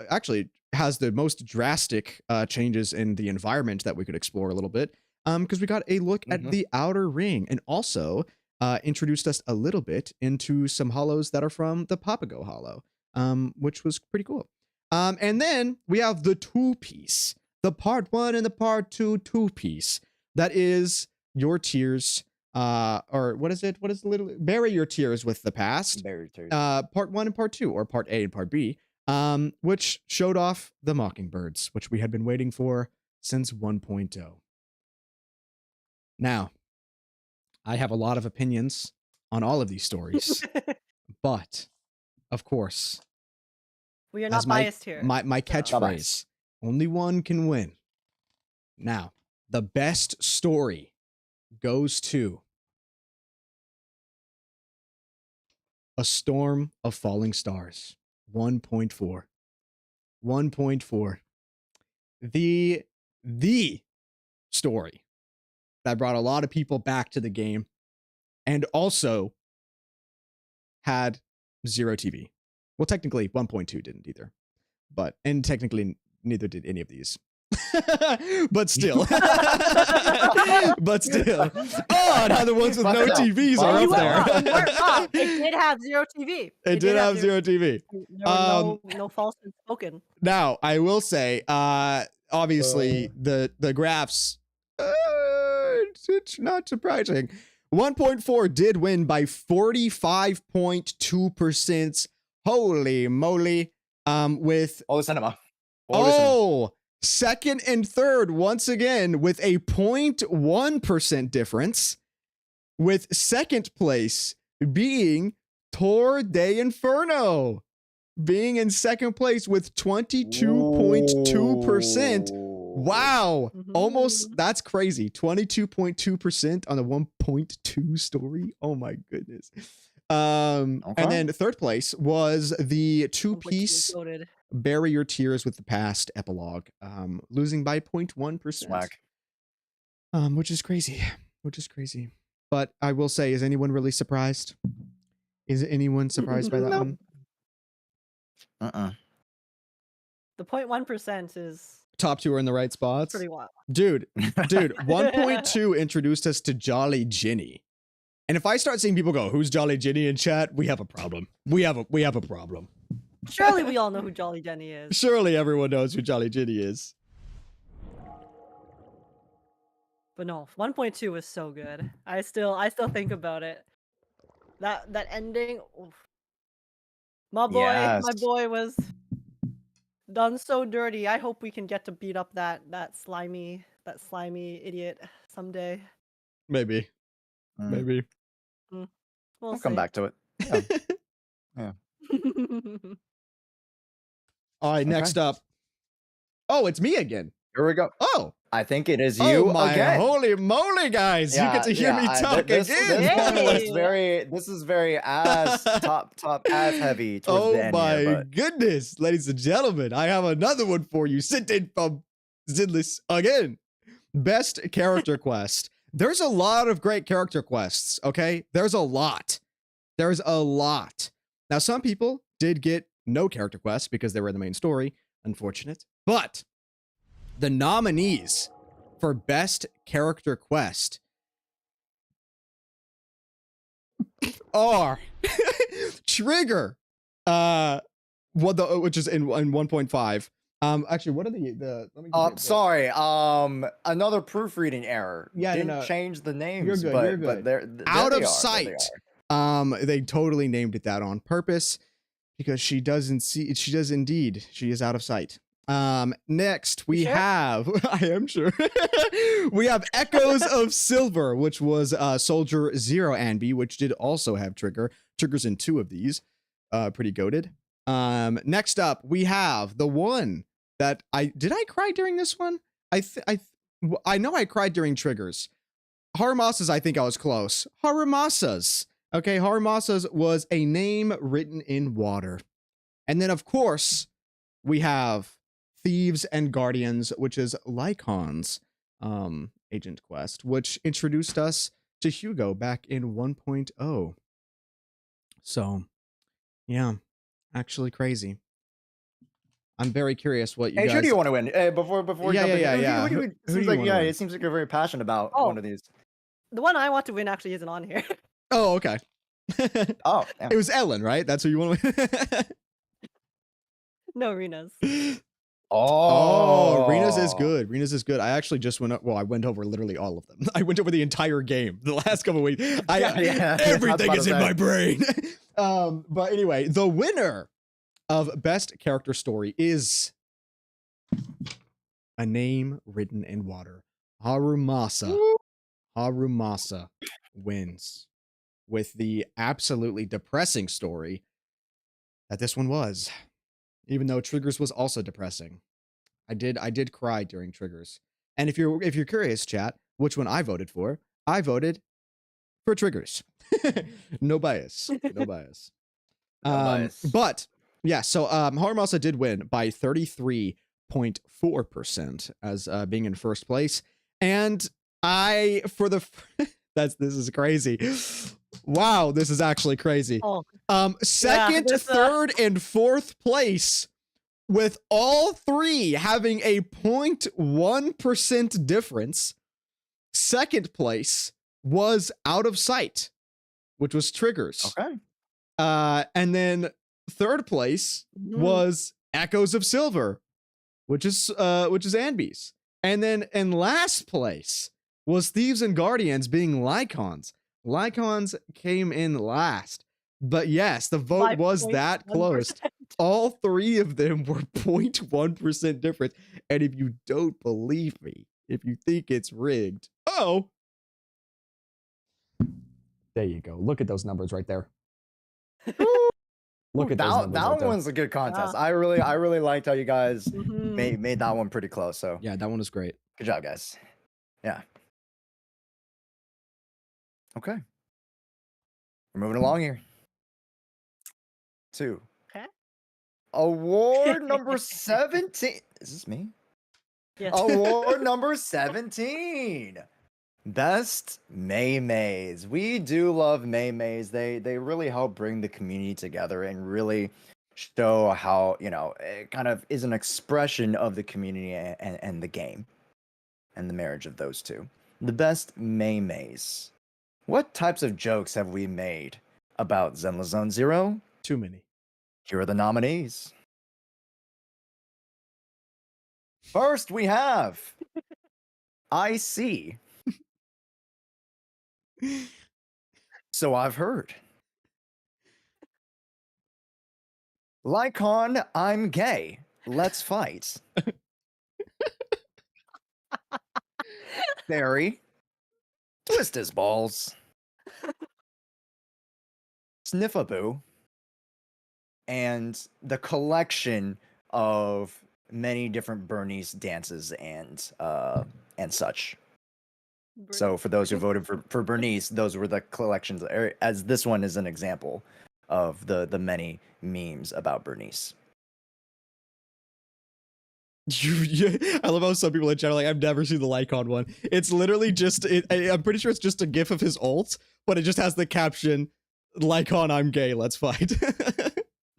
actually has the most drastic changes in the environment that we could explore a little bit. Because we got a look at the Outer Ring, and also introduced us a little bit into some hollows that are from the Papago Hollow, which was pretty cool. And then we have the two-piece, the part 1 and the part 2 two-piece. That is your tears, or what is it? What is the little bury your tears with the past? Bury your tears. Part 1 and part 2, or part A and part B, which showed off the mockingbirds, which we had been waiting for since 1.0. Now, I have a lot of opinions on all of these stories, but of course, We are as not biased here. my Not catchphrase, biased. only one can win. Now, the best story goes to A Storm of Falling Stars. 1.4. 1.4. The story that brought a lot of people back to the game, and also had zero TV. Well, technically 1.2 didn't either, and technically neither did any of these. But still. But still. Oh, now the ones with no TVs are You up were wrong. You there. weren't wrong. It did have zero TV. It did have zero TV. There were no falsehoods spoken. Now, I will say, obviously, the graphs, it's not surprising. 1.4 did win by 45.2%. Holy moly. With All the cinema. All the cinema. oh, second and third once again with a 0.1% difference, with second place being Tour de Inferno being in second place with 22.2%. Wow. Almost, that's crazy. 22.2% on the 1.2 story. Oh my goodness. And then third place was the two-piece Bury Your Tears with the Past epilogue, losing by 0.1%. Swag. Which is crazy. But I will say, is anyone really surprised? Is anyone surprised by that one? Uh-uh. The 0.1% is Top two are in the right spots. pretty wild. Dude, 1.2 introduced us to Jolly Ginny. And if I start seeing people go, who's Jolly Ginny in chat, we have a problem. We have a problem. Surely we all know who Jolly Jenny is. Surely everyone knows who Jolly Ginny is. But no, 1.2 was so good. I still think about it. That ending, oof. My boy was done so dirty. I hope we can get to beat up that slimy idiot someday. Maybe. We'll I'll see. come back to it. Yeah. All right, next up. Oh, it's me again. Here we go. Oh. I think it is you my again. holy moly, guys. You get to hear me talk again. This is very ass top ass heavy towards the end. Oh my here, goodness, ladies and gentlemen. I have another one for you. Sent in from Zenless again. Best character quest. There's a lot of great character quests, okay? There's a lot. Now, some people did get no character quests because they were in the main story. Unfortunate. But the nominees for best character quest are Trigger, which is in 1.5. Actually, what are the let me sorry. Another proofreading error. Yeah, didn't change the names. You're good. You're good. But they're Out of they are, sight. they They totally named it that on purpose because she doesn't see. She does indeed. She is out of sight. Next we have. I am sure. We have Echoes of Silver, which was Soldier Zero Anby, which did also have Trigger. Trigger's in 2 of these. Pretty goated. Next up we have the one that I cry during this one? I know I cried during Triggers. Harumasa's, I think I was close. Harumasa's Okay, Harimasa's was a name written in water. And then, of course, we have Thieves and Guardians, which is Lycon's agent quest, which introduced us to Hugo back in 1.0. So, yeah, actually crazy. I'm very curious what you Hey, guys... who do you want to win? Before Yeah, jumping yeah, in, yeah. who do you, Who it do seems you like wanna win? it seems like you're very passionate about Oh. one of these. The one I want to win actually isn't on here. Oh, okay. Oh, damn. It was Ellen, right? That's who you want to win? No, Rena's. Oh, Rena's is good. Rena's is good. I actually just went up. Well, I went over literally all of them. I went over the entire game the last couple of weeks. Everything is in my brain. But anyway, the winner of best character story is A Name Written in Water. Harumasa. Harumasa wins with the absolutely depressing story that this one was. Even though Triggers was also depressing. I did cry during Triggers. And if you're curious, chat, which one I voted for for Triggers. No bias. No bias. No bias. But yeah, so Harumasa did win by 33.4% as being in first place. And this is crazy. Wow, this is actually crazy. Oh. Second, Yeah, third, and fourth place, with all three having a 0.1% difference. Second place was Out of Sight, which was Triggers. Okay. And then third place was Echoes of Silver, which is Anby's. And then in last place was Thieves and Guardians, being Lycon's. Lycon's came in last. But yes, the vote was that close. All three of them were 0.1% difference. And if you don't believe me, if you think it's rigged, there you go. Look at those numbers right there. Look at those numbers that right there. one's a good contest. Yeah. I really liked how you guys made that one pretty close. So Yeah, that one was great. good job, guys. Yeah. Okay. We're moving along here. 2. Okay. Award number 17. Is this me? Yes. Award number 17. Best Maymays. We do love Maymays. They really help bring the community together and really show how, it kind of is an expression of the community and the game and the marriage of those two. The best Maymays. What types of jokes have we made about Zenless Zzzero? Too many. Here are the nominees. First, we have I see. So I've heard. Lycon, I'm gay. Let's fight. Barry, twist his balls. Sniffaboo, and the collection of many different Bernice dances and such. So for those who voted for Bernice, those were the collections, as this one is an example of the many memes about Bernice. I love how some people in chat are like, I've never seen the Lycon one. It's literally just, I'm pretty sure it's just a gif of his ult, but it just has the caption, Lycon, I'm gay, let's fight.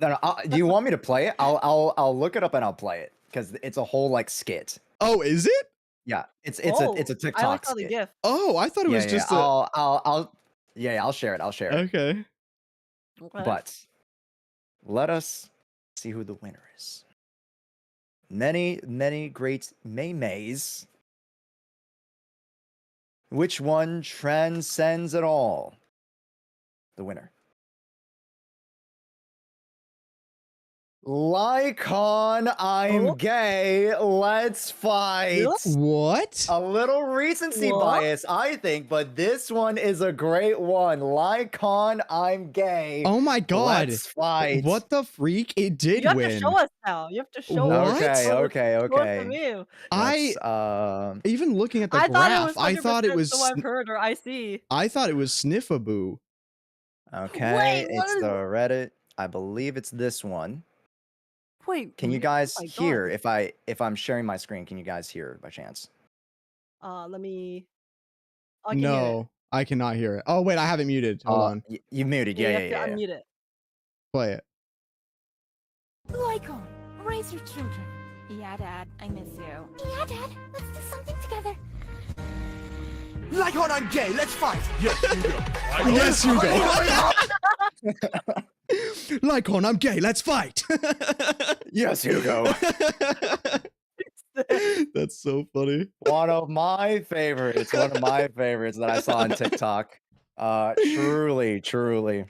No, do you want me to play it? I'll look it up and I'll play it, because it's a whole like skit. Oh, is it? Yeah, it's a TikTok I like skit. the GIF. Oh, I thought it was just I'll share it. Okay. But let us see who the winner is. Many great Maymays. Which one transcends it all? The winner. Lycon, I'm gay. Let's fight. What? A little recency bias, I think, but this one is a great one. Lycon, I'm gay. Oh my god. Let's fight. What the freak? It did You have win. to show us now. You have to show us. Okay. Even looking at the graph, I thought it was So I've heard or I see. I thought it was Sniffaboo. Okay, what it's is the Reddit. I believe it's this one. wait, Can you really? Oh guys my hear god. if I'm sharing my screen? Can you guys hear by chance? Let me I can hear it. No, I cannot hear it. Oh wait, I have it muted. Hold on. You muted. Yeah, Yeah, you yeah, have to yeah, yeah. unmute it. Play it. Lycon, raise your children. Yeah, Dad, I miss you. Yeah, Dad, let's do something together. Lycon, I'm gay. Let's fight. Yes, Hugo. Lycon, I'm gay. Let's fight. Yes, Hugo. That's so funny. One of my favorites. One of my favorites that I saw on TikTok. Truly, truly.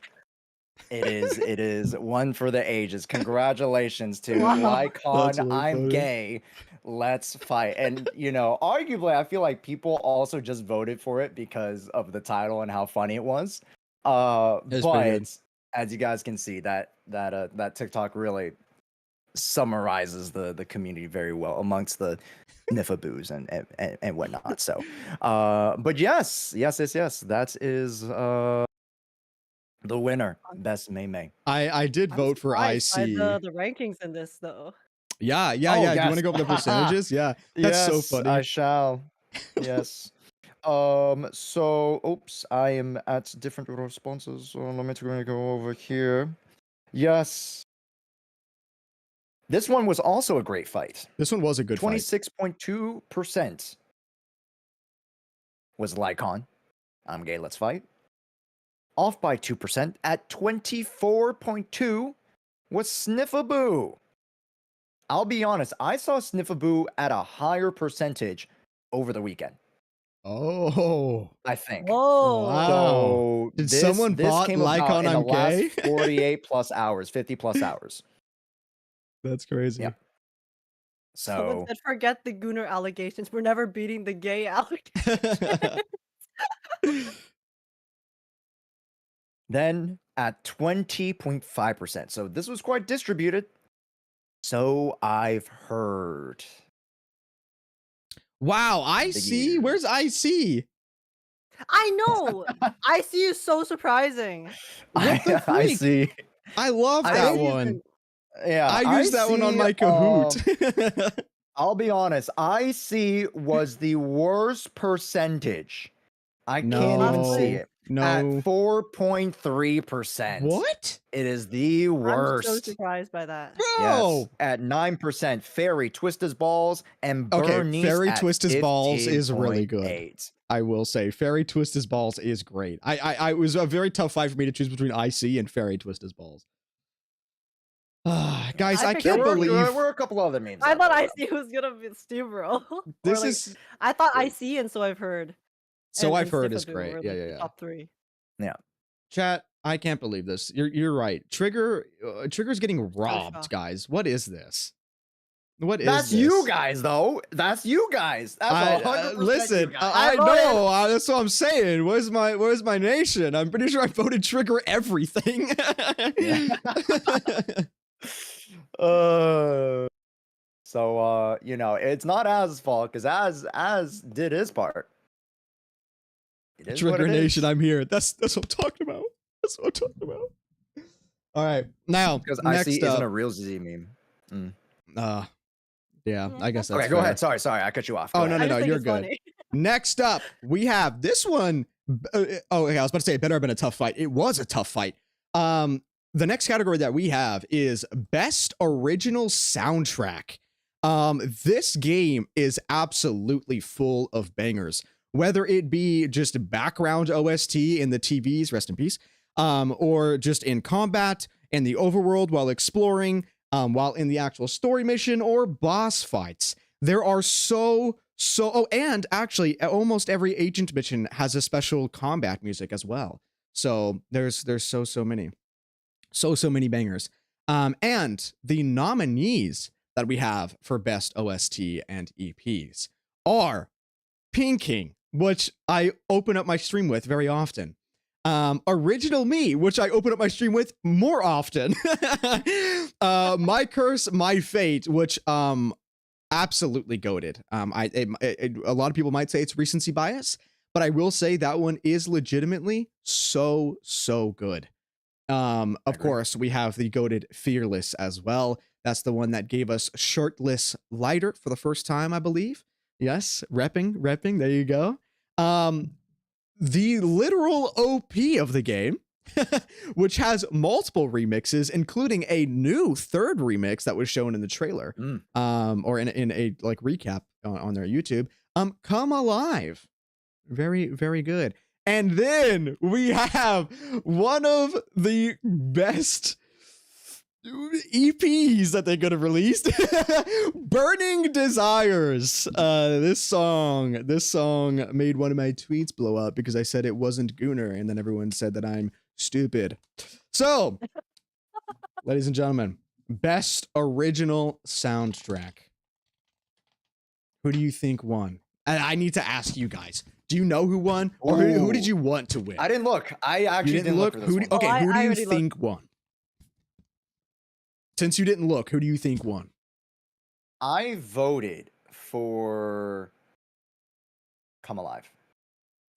It is one for the ages. Congratulations to Wow. Lycon. That's really I'm funny. gay. Let's fight. And arguably, I feel like people also just voted for it because of the title and how funny it was. It's pretty good. But as you guys can see, that TikTok really summarizes the community very well amongst the nifaboos and whatnot. So, but yes, that is the winner, best May. I did I'm vote for surprised by IC. the rankings in this though. Yeah. Oh, Do you want yes. to go over the percentages? Yeah, that's so Yes, funny. I shall. Yes. So, oops, I am at different responses. So let me go over here. Yes. This one was also a great fight. This one was a good fight. 26.2% was Lycon. I'm gay, let's fight. Off by 2% at 24.2 was Sniffaboo. I'll be honest, I saw Sniffaboo at a higher percentage over the weekend. Oh, I think. Whoa. Wow. So Did someone bot came about Lycon in the I'm gay? last 48 plus hours, 50 plus hours. That's crazy. Yeah. Someone So said forget the Gooner allegations. We're never beating the gay allegations. then at 20.5%. So this was quite distributed. So I've heard. Wow, IC? Where's IC? I know. I see you so surprising. What the I freak? see. I love I that see one. Yeah, I used that one on see, my Kahoot. I'll be honest. IC was the worst percentage. I can't even see it. At No. 4.3%. What? It is the I'm so worst. surprised by that. Bro. Yes. At 9%, Fairy Twist His Balls and Okay, Bernice Fairy at Twist His Balls is really good. 15.8. I will say Fairy Twist His Balls is great. I it was a very tough fight for me to choose between IC and Fairy Twist His Balls. Guys, I picked can't There believe were a couple other memes. I out thought there, IC was gonna be Steve-Bro. this is I thought IC and So I've Heard. so I've and heard is Sniffaboo great. were, Yeah, like, yeah, the yeah. Top 3. Chat, I can't believe this. You're right. Trigger's getting robbed, shocked. guys. What is this? What is That's this? you guys, though. That's you guys. That's 100% listen, you guys. I voted. know. That's what I'm saying. Where's my nation? I'm pretty sure I voted Trigger everything. So it's not Az's fault because Az did his part. It is what Trigger it Nation, is. I'm here. That's what I'm talking about. That's what I'm talking about. All right, now Because next IC isn't a up. real ZZ meme. Yeah, I guess that's Okay, go fair. ahead. Sorry, I cut you off. Oh, Go no, ahead. I just think you're it's good. funny. Next up, we have this one. Okay, I was about to say it better have been a tough fight. It was a tough fight. The next category that we have is Best Original Soundtrack. This game is absolutely full of bangers, whether it be just background OST in the TVs, rest in peace, or just in combat and the overworld while exploring, while in the actual story mission or boss fights. There are and actually almost every agent mission has a special combat music as well. So there's so many bangers. And the nominees that we have for best OST and EPs are Pinking, which I open up my stream with very often. Original Me, which I open up my stream with more often. My Curse, My Fate, which absolutely goated. A lot of people might say it's recency bias, but I will say that one is legitimately so good. Of Agree. course, we have the goated Fearless as well. That's the one that gave us shirtless lighter for the first time, I believe. Yes, repping. There you go. The literal OP of the game, which has multiple remixes, including a new third remix that was shown in the trailer, or in a like recap on their YouTube. Come Alive, very good. And then we have one of the best EPs that they could have released. Burning Desires. This song made one of my tweets blow up because I said it wasn't Gooner, and then everyone said that I'm stupid. So, ladies and gentlemen, best original soundtrack. Who do you think won? And I need to ask you guys. Do you know who won, or who did you want to win? I didn't look. I actually You didn't look. for this one. Okay, who do I you already think won? Since you didn't look, who do you think won? I voted for Come Alive.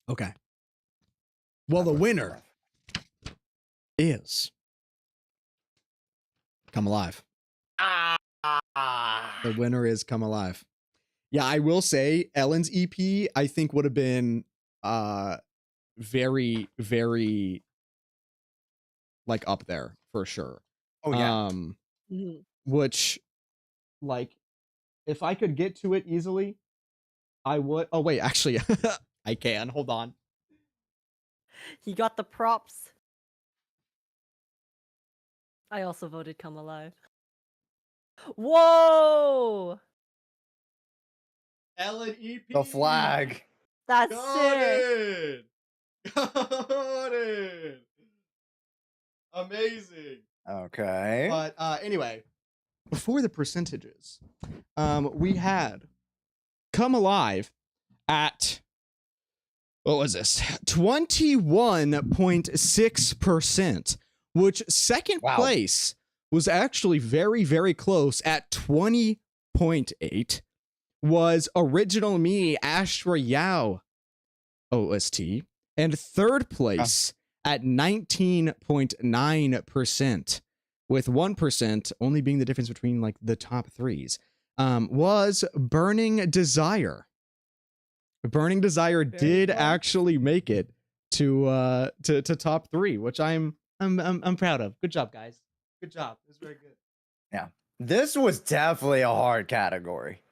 Okay. Well, I the voted for Come winner Alive. is Come Alive. The winner is Come Alive. Yeah, I will say Ellen's EP, I think, would have been very like up there for sure. Oh yeah. Which, like, if I could get to it easily, I would. Oh wait, actually, I can. Hold on. He got the props. I also voted Come Alive. Whoa! Ellen EP. The flag. That's Got sick. it. Got it. Amazing. Okay. But anyway, before the percentages, we had Come Alive at, what was this? 21.6%, which second place was actually very close at 20.8%. Was Original Me Ashra Yao OST, and third place at 19.9%, with 1% only being the difference between like the top threes, was Burning Desire. Burning Desire did actually make it to top three, which I'm proud of. Good job, guys. Good job. It was very good. Yeah. This was definitely a hard category.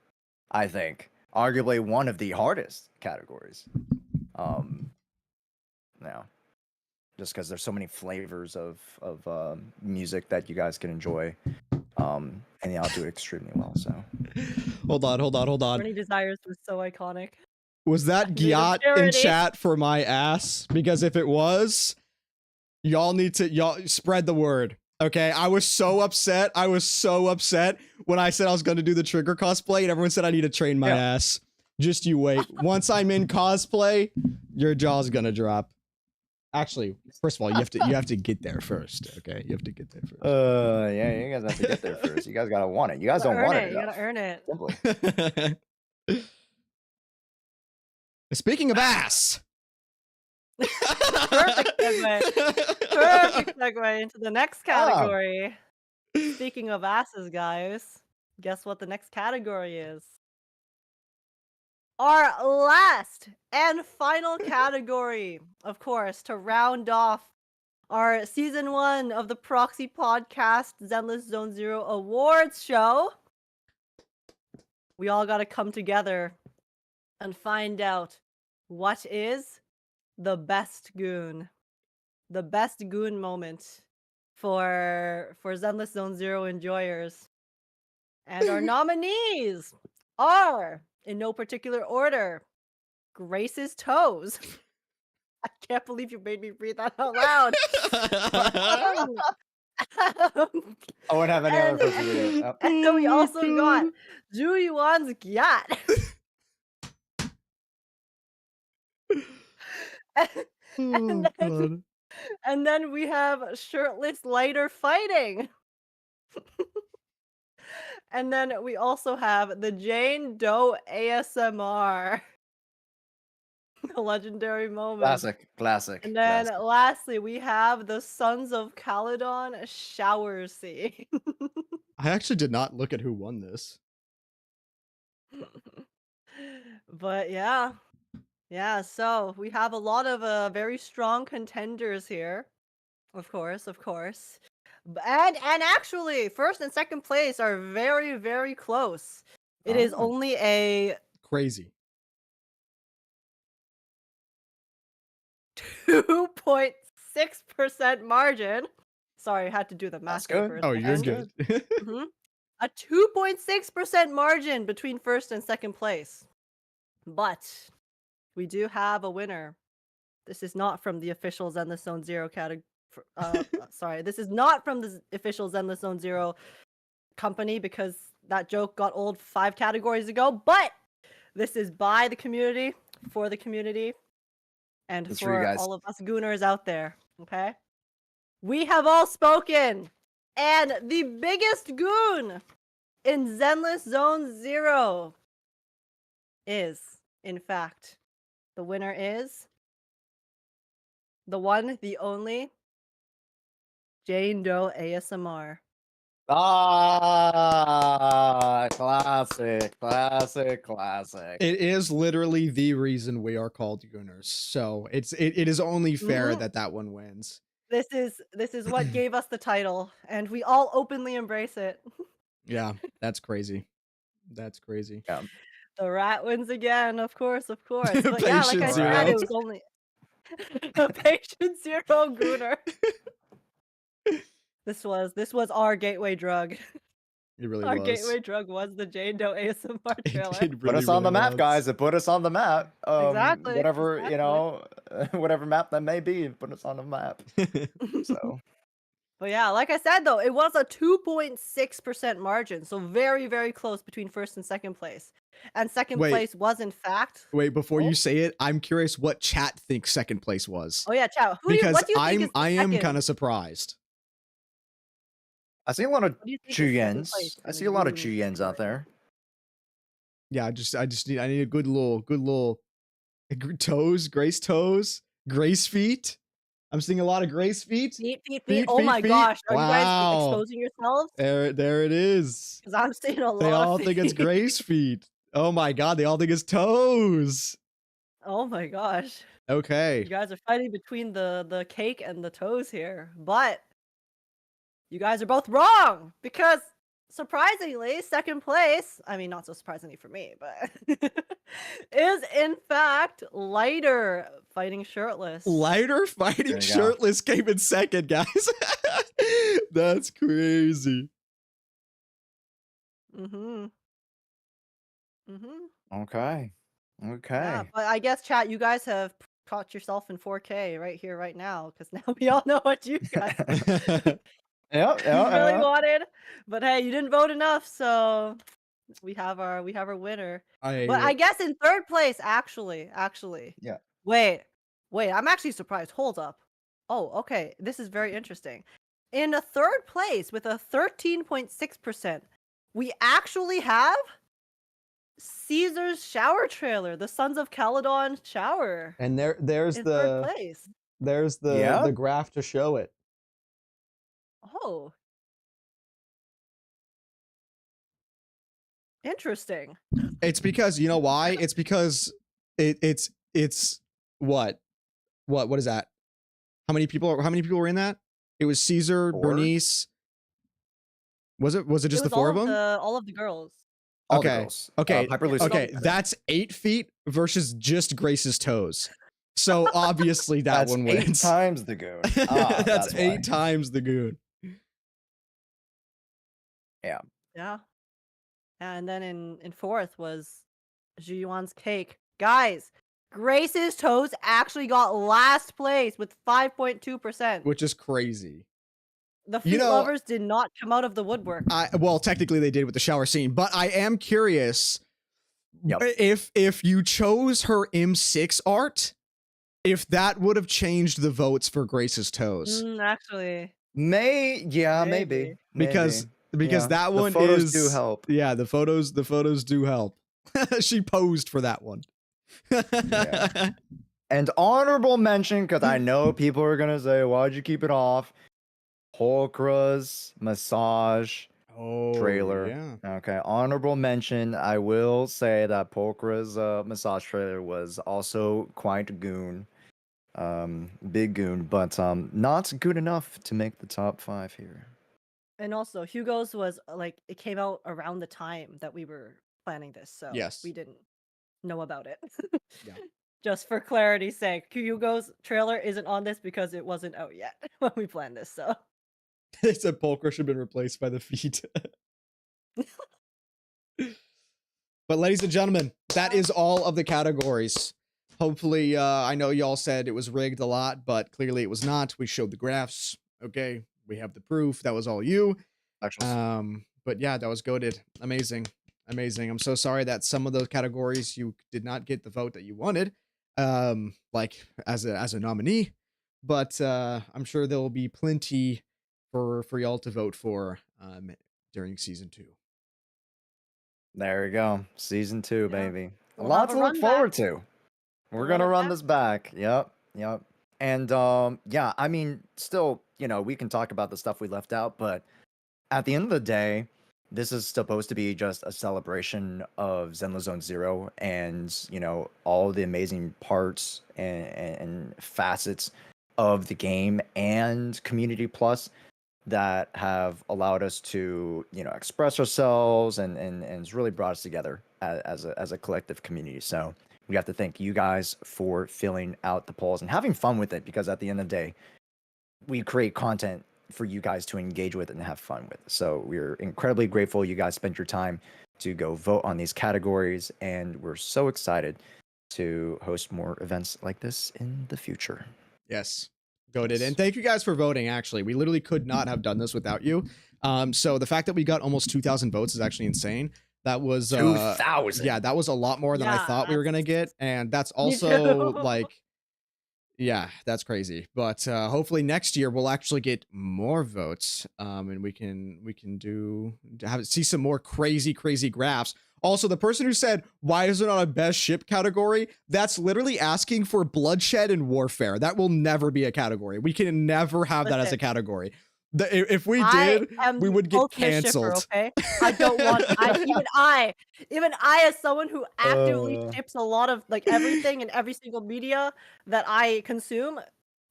I think arguably one of the hardest categories. Now, just because there's so many flavors of music that you guys can enjoy, and y'all do extremely well. So, hold on. Burning Desires was so iconic. Was that Gyat in chat for my ass? Because if it was, y'all spread the word. Okay, I was so upset when I said I was going to do the Trigger cosplay, and everyone said I need to train my ass. Just you wait. Once I'm in cosplay, your jaw's gonna drop. Actually, first of all, you have to get there first. Okay, you have to get there first. Yeah, you guys have to get there first. You guys gotta want it. You guys don't want it. You gotta earn it. Simply. Speaking of ass. Perfect segue into the next category. Speaking of asses, guys, guess what the next category is? Our last and final category, of course, to round off our season 1 of the Proxy podcast Zenless Zone Zero Awards show. We all got to come together and find out what is the best goon moment for Zenless Zone Zero enjoyers. And our nominees are, in no particular order, Grace's Toes. I can't believe you made me read that out loud. I wouldn't have any other person read it. And then we also got Zhu Yuan's Gyat. And then we have Shirtless Lighter Fighting. And then we also have the Jane Doe ASMR. A legendary moment. Classic. And then classic. lastly, we have the Sons of Caledon shower scene. I actually did not look at who won this. But yeah. Yeah, so we have a lot of very strong contenders here. Of course. And actually, first and second place are very, very close. It is Oh. only a Crazy. 2.6% margin. Sorry, I had to do the math That's there good. for a Oh, you're second. good. Mhm. A 2.6% margin between first and second place. But we do have a winner. This is not from the official Zenless Zone Zero category. Sorry, this is not from the official Zenless Zone Zero company because that joke got old 5 categories ago. But this is by the community, for the community, and It's for you for guys. all of us gooners out there. Okay? We have all spoken, and the biggest goon in Zenless Zone Zero is, in fact, the winner is the one, the only Jane Doe ASMR. Ah, classic. It is literally the reason we are called Gooners. So it is only fair Mhm. that that one wins. This is what gave us the title, and we all openly embrace it. Yeah, that's crazy. That's crazy. Yeah. The rat wins again, of course. But yeah, like Patient I zero. said, it was only a patient zero gooner. This was our gateway drug. It really Our was. gateway drug was the Jane Doe ASMR trailer. It Put us on the map, guys. It put us on the map. Exactly, Whatever, exactly. you know, whatever map that may be, put us on the map. So But yeah, like I said though, it was a 2.6% margin, so very, very close between first and second place. And second Wait. place was in fact. Wait, before Oh. you say it, I'm curious what chat thinks second place was. Oh yeah, chat. Because What do you think is the I am second? kind of surprised. I see a lot of What do you think is second Chuyens. place I in see the a lot of goon Chuyens out category? there. Yeah, I need a good little toes, Grace toes, Grace feet. I'm seeing a lot of Grace feet. Feet. Feet, Oh feet, my feet. gosh, are you guys Wow. exposing yourselves? There it is. Because I'm seeing a lot They all of think it's feet. Grace feet. Oh my god, they all think it's toes. Oh my gosh. Okay. You guys are fighting between the cake and the toes here. But you guys are both wrong because surprisingly, second place, I mean not so surprisingly for me, but is in fact Lighter fighting shirtless. Lighter There fighting you go. shirtless came in second, guys. That's crazy. Mm-hmm. Okay. Yeah, but I guess chat, you guys have caught yourself in 4K right here, right now, because now we all know what you guys really wanted. But hey, you didn't vote enough, so we have our winner. But I guess in third place, actually. Yeah. Wait, I'm actually surprised. Hold up. Oh, okay. This is very interesting. In a third place with a 13.6%, we actually have Caesar's shower trailer, the Sons of Caledon shower. And there's in third place. there's Yeah. the graph to show it. Oh. Interesting. It's because you know why? It's because it's what is that? How many people were in that? It was Caesar, 4? Bernice. Was it just the 4 of them? All of the girls. All the Okay. girls. Okay. Hyper Lucy. Okay, that's 8 feet versus just Grace's toes. So obviously that That's one 8 wins. times the goon. That's why. 8 times the goon. Yeah. And then in fourth was Jiyuan's cake. Guys, Grace's toes actually got last place with 5.2%. Which is crazy. The feet lovers did not come out of the woodwork. Well, technically they did with the shower scene, but I am curious Yep. if you chose her M6 art, if that would have changed the votes for Grace's toes. Actually. Maybe. Because Yeah. that one the photos is do help. Yeah, the photos do help. She posed for that one. Yeah. And honorable mention, because I know people are gonna say, "Why'd you keep it off?" Polkra's massage Oh, trailer. yeah. Okay, honorable mention. I will say that Polkra's massage trailer was also quite goon, big goon, but not good enough to make the top 5 here. And also, Hugo's was like it came out around the time that we were planning this, so Yes. we didn't know about it. Yeah. Just for clarity's sake, Hugo's trailer isn't on this because it wasn't out yet when we planned this. So They said Polkra should have been replaced by the feet. But ladies and gentlemen, that is all of the categories. Hopefully, I know y'all said it was rigged a lot, but clearly it was not. We showed the graphs. Okay, we have the proof. That was all you. Actually, But yeah, that was goated. Amazing. Amazing. I'm so sorry that some of those categories you did not get the vote that you wanted. Like as a nominee. But I'm sure there will be plenty for y'all to vote for during season 2. there you go. Season 2, Yeah. baby. A We'll lot have to a look run forward back. to. We're We'll gonna run it run back. this back. Yep. And yeah, I mean, still, we can talk about the stuff we left out, but at the end of the day, this is supposed to be just a celebration of Zenless Zone Zero and, all the amazing parts and facets of the game and Community Plus that have allowed us to, express ourselves and it's really brought us together as a collective community. So we have to thank you guys for filling out the polls and having fun with it, because at the end of the day, we create content for you guys to engage with and have fun with. So we're incredibly grateful you guys spent your time to go vote on these categories, and we're so excited to host more events like this in the future. Yes. Goated. Yes. And thank you guys for voting, actually. We literally could not have done this without you. So the fact that we got almost 2,000 votes is actually insane. That was 2,000. yeah, that was a lot more than I Yeah, thought we were gonna get. that's And that's me also too. like, yeah, that's crazy. But hopefully next year we'll actually get more votes. And we can see some more crazy graphs. Also, the person who said, "Why is it not a best ship category?" That's literally asking for bloodshed and warfare. That will never be a category. We can never have that as a Listen, category. If we I did, am we the would get ultimate shipper, canceled. okay? I don't want even I as someone who actively ships a lot of like everything and every single media that I consume,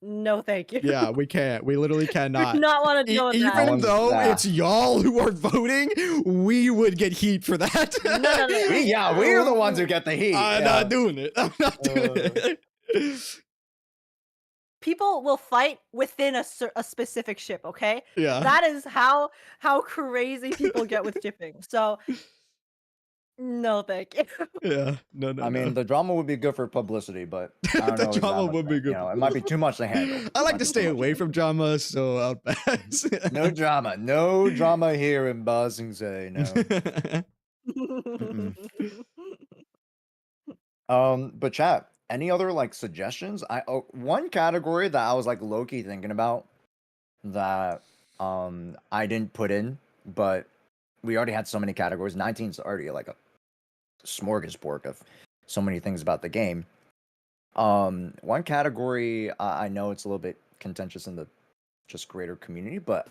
no thank you. Yeah, we can't. We literally Do cannot. not want to deal with that. Even though it's y'all who are voting, we would get heat for that. No. We're the ones who get the heat. I'm not doing it. I'm not doing it. People will fight within a specific ship, okay? Yeah. That is how crazy people get with shipping. So no thank you. Yeah. No. I mean, the drama would be good for publicity, but I don't The know. Is drama that would be good. it might be too much to handle. I like Might to be stay too much. away from drama, so I'll pass. No drama. No drama here in Buzzing Say. No. But chat, any other like suggestions? One category that I was like low-key thinking about that I didn't put in, but we already had so many categories. 19 is already like a smorgasbord of so many things about the game. One category I know it's a little bit contentious in the just greater community, but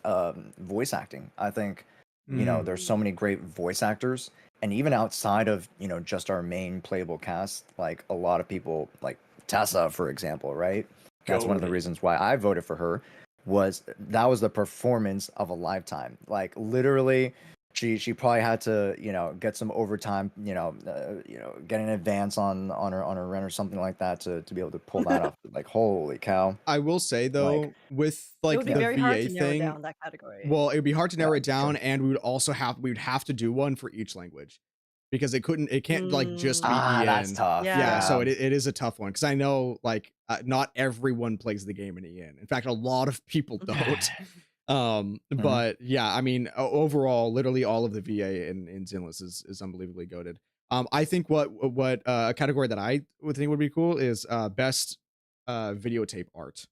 voice acting. I think there's so many great voice actors, and even outside of just our main playable cast, like a lot of people, like Tessa, for example, right? That's one of the reasons why I voted for her. That was the performance of a lifetime. Like literally, she probably had to get some overtime, get an advance on her rent or something like that to be able to pull that off. Like holy cow! I will say though, with It like would be the very hard VA to narrow thing, down that category. well, it would be hard to narrow it true. down, and we would have to do one for each language, because it can't like just be EN. That's tough. Yeah, so it is a tough one, because I know like not everyone plays the game in EN. In fact, a lot of people don't. But yeah, I mean, overall, literally all of the VA in Zenless is unbelievably goated. I think what a category that I would think would be cool is best videotape art.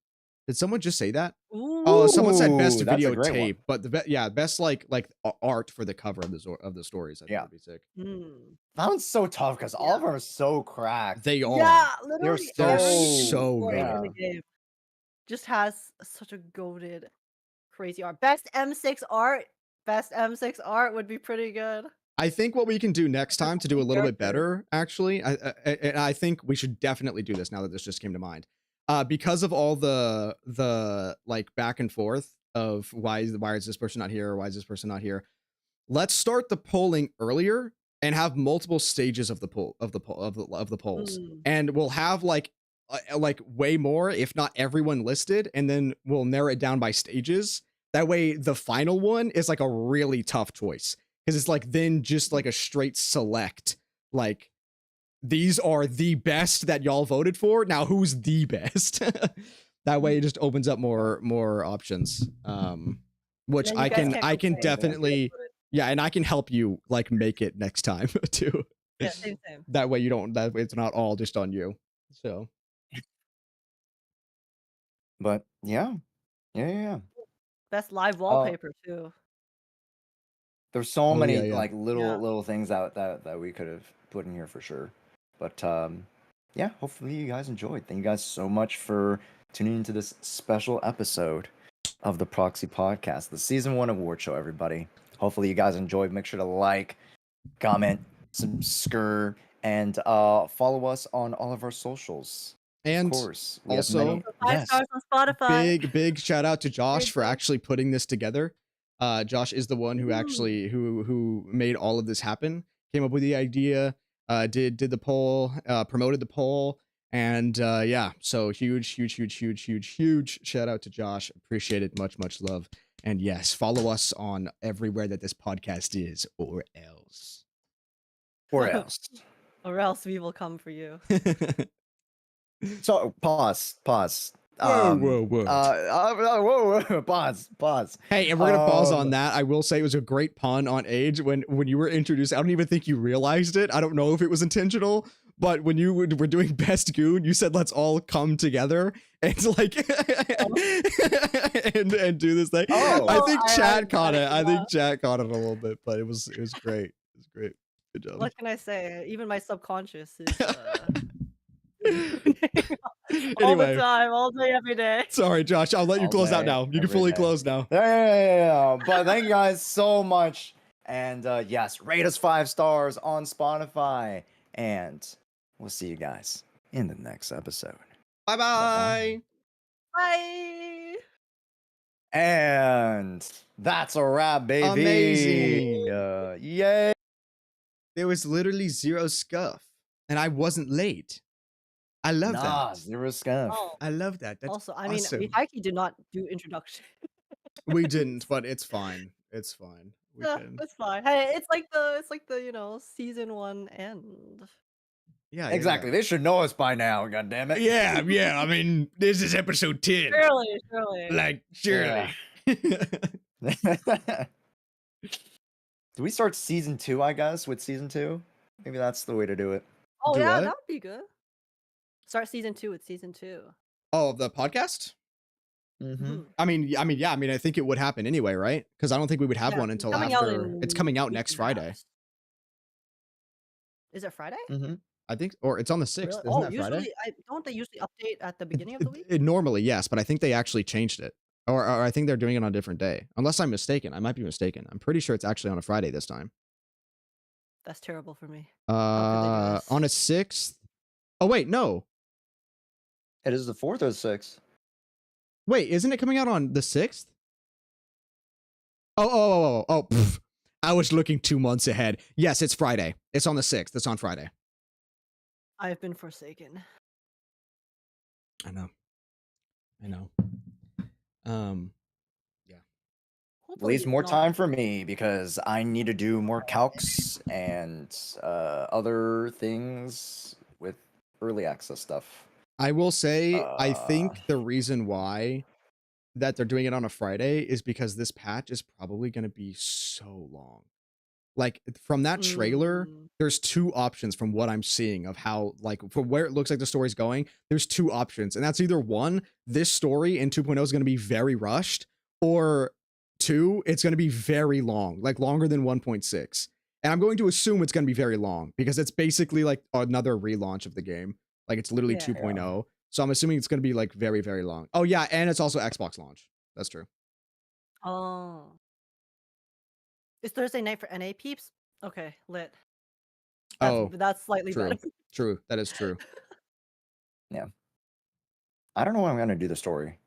Did someone just say that? Oh, someone said best Ooh, that's a video great one. tape, but yeah, best like art for the cover of the stories. I think Yeah. would be sick. That one's so tough because all of them are so cracked. They are. Yeah, literally They're every so story good. in the game just has such a goated, crazy art. Best M6 art. Best M6 art would be pretty good. I think what we can do next time to do a little bit Character. better, actually, I think we should definitely do this now that this just came to mind. Because of all the like back and forth of why is this person not here or why is this person not here, let's start the polling earlier and have multiple stages of the polls, and we'll have like way more, if not everyone listed, and then we'll narrow it down by stages. That way, the final one is like a really tough choice because it's like then just like a straight select, like these are the best that y'all voted for. Now who's the best? That way it just opens up more options. Which Yeah, you guys can't I can complain. definitely, yeah, and I can help you like make it next time too. Yeah, same. That way you don't, that way it's not all just on you. So But yeah. Best live wallpaper too. There's so many yeah. like little Yeah. little things that we could have put in here for sure. But yeah, hopefully you guys enjoyed. Thank you guys so much for tuning into this special episode of the Proxy Podcast, the season 1 award show, everybody. Hopefully you guys enjoyed. Make sure to like, comment, subscribe, and follow us on all of our socials. and Of course. We have also many- 5 stars on Spotify. big shout out to Josh for Big. actually putting this together. Josh is the one who actually who made all of this happen, came up with the idea, did the poll, promoted the poll, and yeah, so huge shout out to Josh. Appreciate it, much love. And yes, follow us on everywhere that this podcast is, or else. Or else. Or else we will come for you. So pause. Whoa. Whoa, pause. Hey, and we're gonna pause on that. I will say it was a great pun on age when you were introduced. I don't even think you realized it. I don't know if it was intentional, but when you were doing best goon, you said let's all come together and like and do this thing. Oh. I think I Chad caught it. I yeah. think Chad caught it a little bit, but it was great. It was great. Good job. What can I say? Even my subconscious is all the Anyway, time, all day, every day. sorry, Josh. I'll let you All close out day, now. You can every fully day. close now. Yeah. But thank you guys so much. And yes, rate us 5 stars on Spotify. And we'll see you guys in the next episode. Bye-bye. Bye. And that's a wrap, baby. Amazing. Yay. There was literally zero scuff, and I wasn't late. I love Nah, that. zero scuff. Oh, I love that. That's also, I awesome. mean, we Heike did not do introduction. We didn't, but it's fine. It's fine. We Yeah, can. it's fine. Hey, it's like the season 1 end. Yeah, Exactly. They should know us by now, goddammit. Yeah. I mean, this is episode 10. Surely. Like, surely. Do we start season 2, I guess, with season 2? Maybe that's the way to do it. Oh Do yeah, what? that would be good. Start season 2 with season 2. Oh, the podcast? Mm-hmm. I mean, yeah. I mean, I think it would happen anyway, right? Because I don't think we would have Yeah, one it's until coming out after. in It's coming out week next and a Friday. half. Is it Friday? Mm-hmm. I think, or it's on the 6th. Really? Isn't Oh, that Friday? usually don't they usually update at the beginning of the week? Normally, yes, but I think they actually changed it. Or I think they're doing it on a different day. Unless I'm mistaken. I might be mistaken. I'm pretty sure it's actually on a Friday this time. That's terrible for me. How could they do this? On a 6th? Oh, wait, no. It is the 4th or the 6th. Wait, isn't it coming out on the 6th? Oh. Pff. I was looking 2 months ahead. Yes, it's Friday. It's on the 6th. It's on Friday. I've been forsaken. I know. Yeah. Hopefully Leaves it's more not- time for me because I need to do more calcs and other things with early access stuff. I will say, I think the reason why that they're doing it on a Friday is because this patch is probably going to be so long. like from that trailer, Mm. there's two options from what I'm seeing of how, like, from where it looks like the story's going. There's two options, and that's either one, this story in 2.0 is going to be very rushed, or two, it's going to be very long, like longer than 1.6. And I'm going to assume it's going to be very long because it's basically like another relaunch of the game. Like it's literally Yeah. 2.0. So I'm assuming it's going to be like very, very long. Oh yeah, and it's also Xbox launch. That's true. Oh. It's Thursday night for NA peeps? Okay, lit. Oh, That's slightly true. better. True. That is true. I don't know when I'm gonna do the story.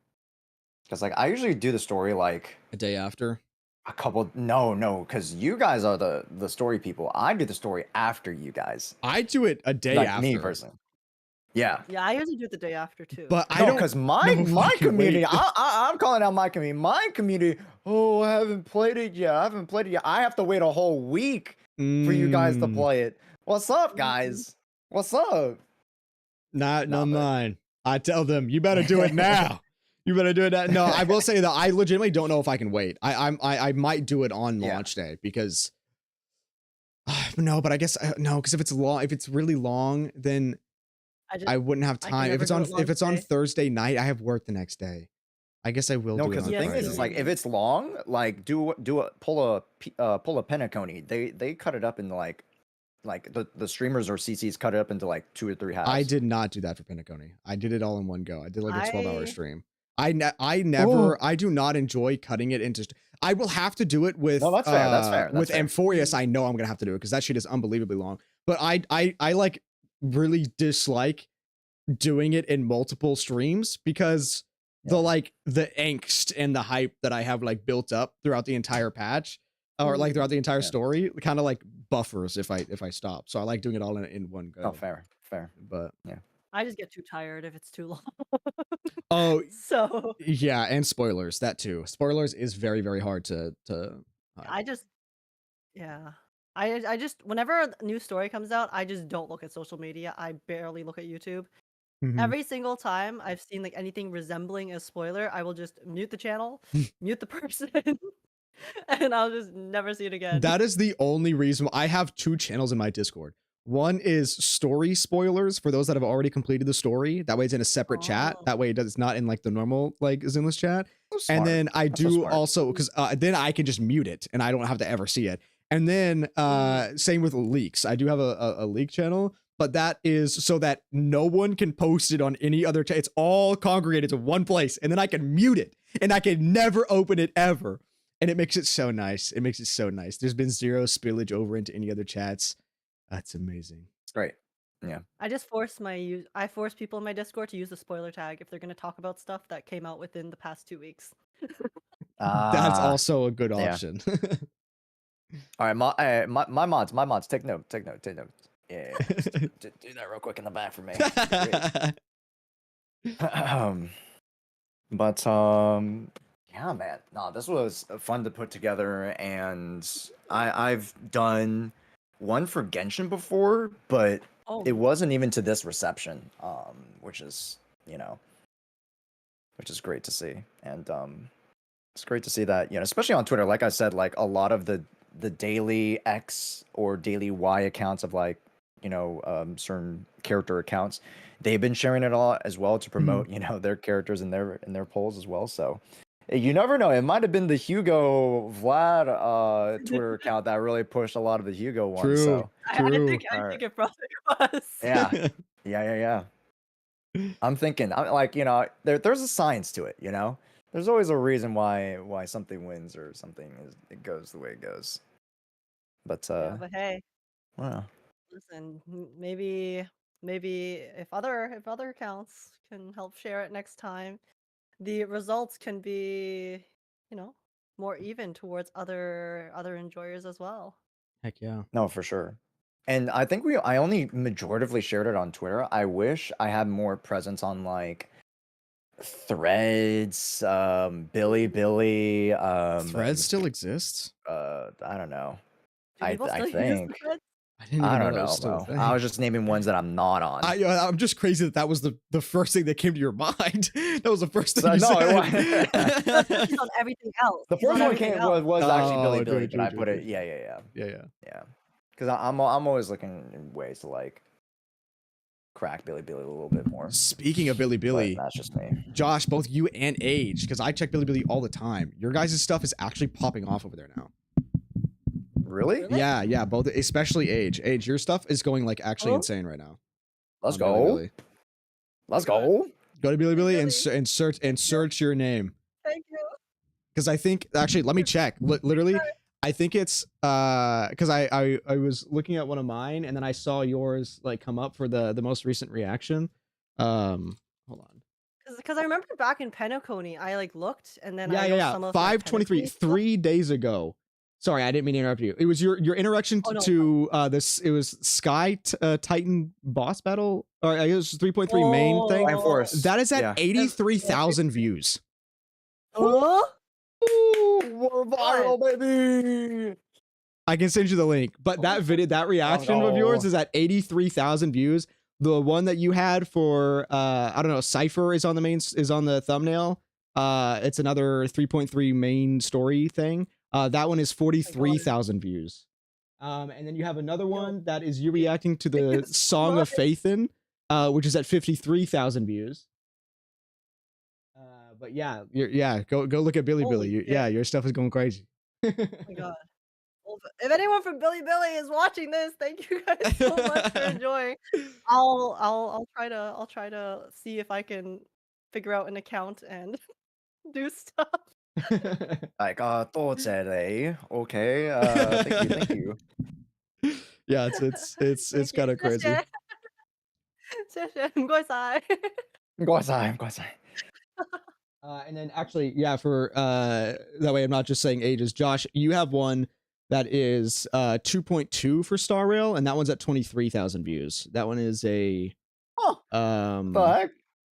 Because like I usually do the story like A day after. a couple no, because you guys are the story people. I do the story after you guys. I do it a day Like after. me personally. Yeah. Yeah, I usually do it the day after too. But I No, don't because know my if I can community, wait. I'm calling out my community. My community, oh, I haven't played it yet. I have to wait a whole week for you guys to Mm, play it. What's up, guys? What's up? Not Nah, but- mine. I tell them, you better do it now. You better do it now. No, I will say that I legitimately don't know if I can wait. I might do it on Yeah. launch day because no, but I guess no, because if it's really long, then I wouldn't have I can time. If never it's do on it launch day. Thursday night, I have work the next day. I guess I will No, do it because on the thing Friday. is like if it's long, like pull a Penacony. They cut it up into like the streamers or CCs cut it up into like 2 or 3 halves. I did not do that for Penacony. I did it all in one go. I did like a 12-hour I- stream. I do not enjoy cutting it into. I will have to do it with. No, that's fair, that's fair, that's With fair. Amphorius, I know I'm gonna have to do it because that shit is unbelievably long. But I like really dislike doing it in multiple streams because the angst and the hype that I have like built up throughout the entire patch or like throughout the entire story kind of like buffers if I stop. So I like doing it all in one go. Oh, fair. But I just get too tired if it's too long. oh So yeah, and spoilers, that too. Spoilers is very, very hard to I just I just whenever a new story comes out, I just don't look at social media. I barely look at YouTube. Mhm. Every single time I've seen like anything resembling a spoiler, I will just mute the channel, mute the person, and I'll just never see it again. That is the only reason I have two channels in my Discord. One is story spoilers for those that have already completed the story. That way it's in a separate chat. That way it's not in like the normal like Zenless chat. And then I do also because then I can just mute it and I don't have to ever see it. And then same with leaks. I do have a leak channel, but that is so that no one can post it on any other chat. It's all congregated to one place, and then I can mute it and I can never open it ever. And it makes it so nice. It makes it so nice. There's been zero spillage over into any other chats. That's amazing. It's great. Yeah. I just force people in my Discord to use the spoiler tag if they're going to talk about stuff that came out within the past 2 weeks. That's also a good option. All right, my mods, take note. Yeah, just do that real quick in the back for me. But yeah, man. No, this was fun to put together, and I've done one for Genshin before, but it wasn't even to this reception, which is great to see, and it's great to see that, especially on Twitter. Like I said, like a lot of the daily X or daily Y accounts of like certain character accounts, they've been sharing it a lot as well to promote their characters in their polls as well. So you never know, it might have been the Hugo Vlad Twitter account that really pushed a lot of the Hugo ones. True. So I think it probably was. yeah. I'm thinking, like, there's a science to it, There's always a reason why something wins or something it goes the way it goes. But But hey, wow. listen, maybe if other accounts can help share it next time, the results can be, more even towards other enjoyers as well. Heck yeah. No, for sure. And I think I only majoritively shared it on Twitter. I wish I had more presence on like Threads, Billy. Threads still exists? I don't know. Do people I still use think. Threads? I didn't I even know don't that know, was still a bro. thing. I was just naming ones that I'm not on. I'm just crazy that was the first thing that came to your mind. That was the first thing So, you no, it said. That's 'cause he's on everything else. The He's on first one everything came else. was actually Oh, Billy true, Billy, but true, I true, put true, it. true. Yeah. Yeah. Yeah. Because I'm always looking in ways to like crack Billy Billy a little bit more. Speaking of Billy But Billy, that's just me. Josh, both you and Age, because I check Billy Billy all the time. Your guys' stuff is actually popping off over there now. Really? Really? Yeah, both, especially Age. Age, your stuff is going like actually Oh. insane right now. Let's on Billy go. Billy. Let's go. Go to Billy Billy and Billy. search your name. Thank you. Because I think actually, let me check. Literally, I think it's because I was looking at one of mine and then I saw yours like come up for the most recent reaction. Hold on. Because I remember back in Penacony, I like looked and then I Yeah. know some of like, 523, Penacony stuff. 3 days ago. Sorry, I didn't mean to interrupt you. It was your introduction Oh, no, to this. It was Sky Titan boss battle, or I guess 3.3 main thing. Flying Oh. Force. That is at Yeah. 83,000 views. Oh. Ooh, we're viral, baby. I can send you the link, but that video, that reaction of yours is at 83,000 views. The one that you had for I don't know, Cypher is on the thumbnail. It's another 3.3 main story thing. That one is 43,000 views. And then you have another one that is you reacting to the Song of Faithin, which is at 53,000 views. But yeah, go look at Billy Holy Billy. shit. Yeah, your stuff is going crazy. Oh my god. Well, if anyone from Billy Billy is watching this, thank you guys so much for enjoying. I'll try to see if I can figure out an account and do stuff. Like, thoughts eh? Okay. Thank you. Yeah, it's kind of crazy. 谢谢，唔该晒。 I'm glad. And then actually, yeah, for that way I'm not just saying ages. Josh, you have one that is 2.2 for Star Rail, and that one's at 23,000 views. That one is a Oh, fuck.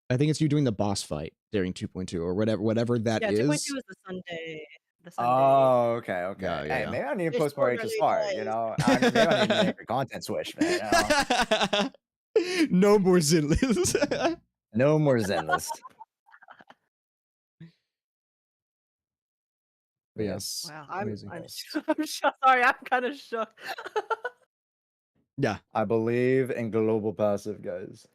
I think it's you doing the boss fight during 2.2 or whatever that Yeah, is. 2.2 is the Sunday. The Sunday. Oh, okay. Yeah, Hey, yeah. maybe I need to They're post more so HSR, you really know? Maybe I need to make a content switch, man. You know? No more Zenless. No more Zenless. But Yes. yes. Wow, I'm Amazing. sorry, I'm kind of shook. Yeah. I believe in global passive, guys.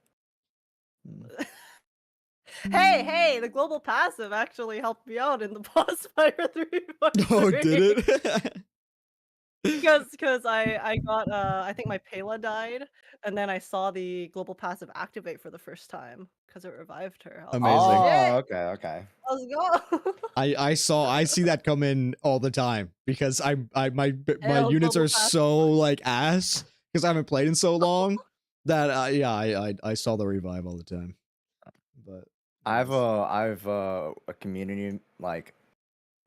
Hey, the global passive actually helped me out in the boss fight for 3.3. Oh, did it? Because I got I think my Pela died, and then I saw the global passive activate for the first time because it revived her. I was like, Amazing. Oh, "Shit, okay. let's go." I see that come in all the time because my Hell, units global are passive. so like ass because I haven't played in so long that I saw the revive all the time. But I've a community like,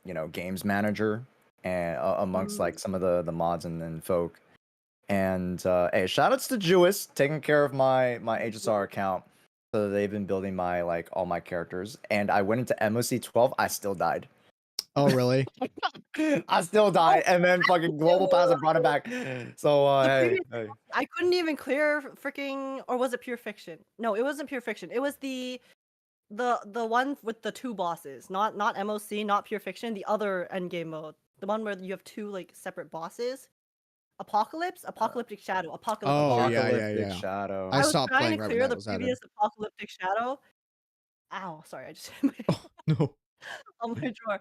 you know, games manager and amongst like some of the mods and folk. And hey, shout outs to Jewis taking care of my HSR account. So they've been building my like all my characters. And I went into MOC 12, I still died. oh really? I still died, and then fucking global passive brought it back. So hey. I couldn't even clear freaking, or was it pure fiction? No, it wasn't pure fiction. It was the one with the two bosses, not MOC, not pure fiction, the other endgame mode, the one where you have two like separate bosses. Apocalyptic Shadow, Oh, yeah. Apocalyptic Shadow. I I was stopped trying playing to right when clear that the was added. previous Apocalyptic Shadow. Ow, sorry, I just hit my Oh no. on my drawer.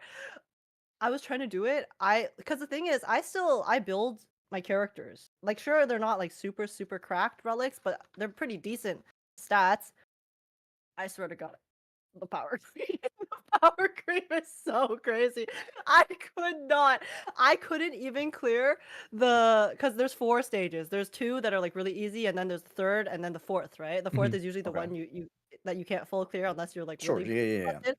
I was trying to do it. Because the thing is, I build my characters. Like, sure, they're not like super cracked relics, but they're pretty decent stats. I swear to God, the power creep. The power creep is so crazy. I couldn't even clear because there's 4 stages. There's 2 that are like really easy, and then there's the 3rd, and then the 4th, right? The 4th is usually the one you that you can't full clear unless you're like Sure, really yeah. busted.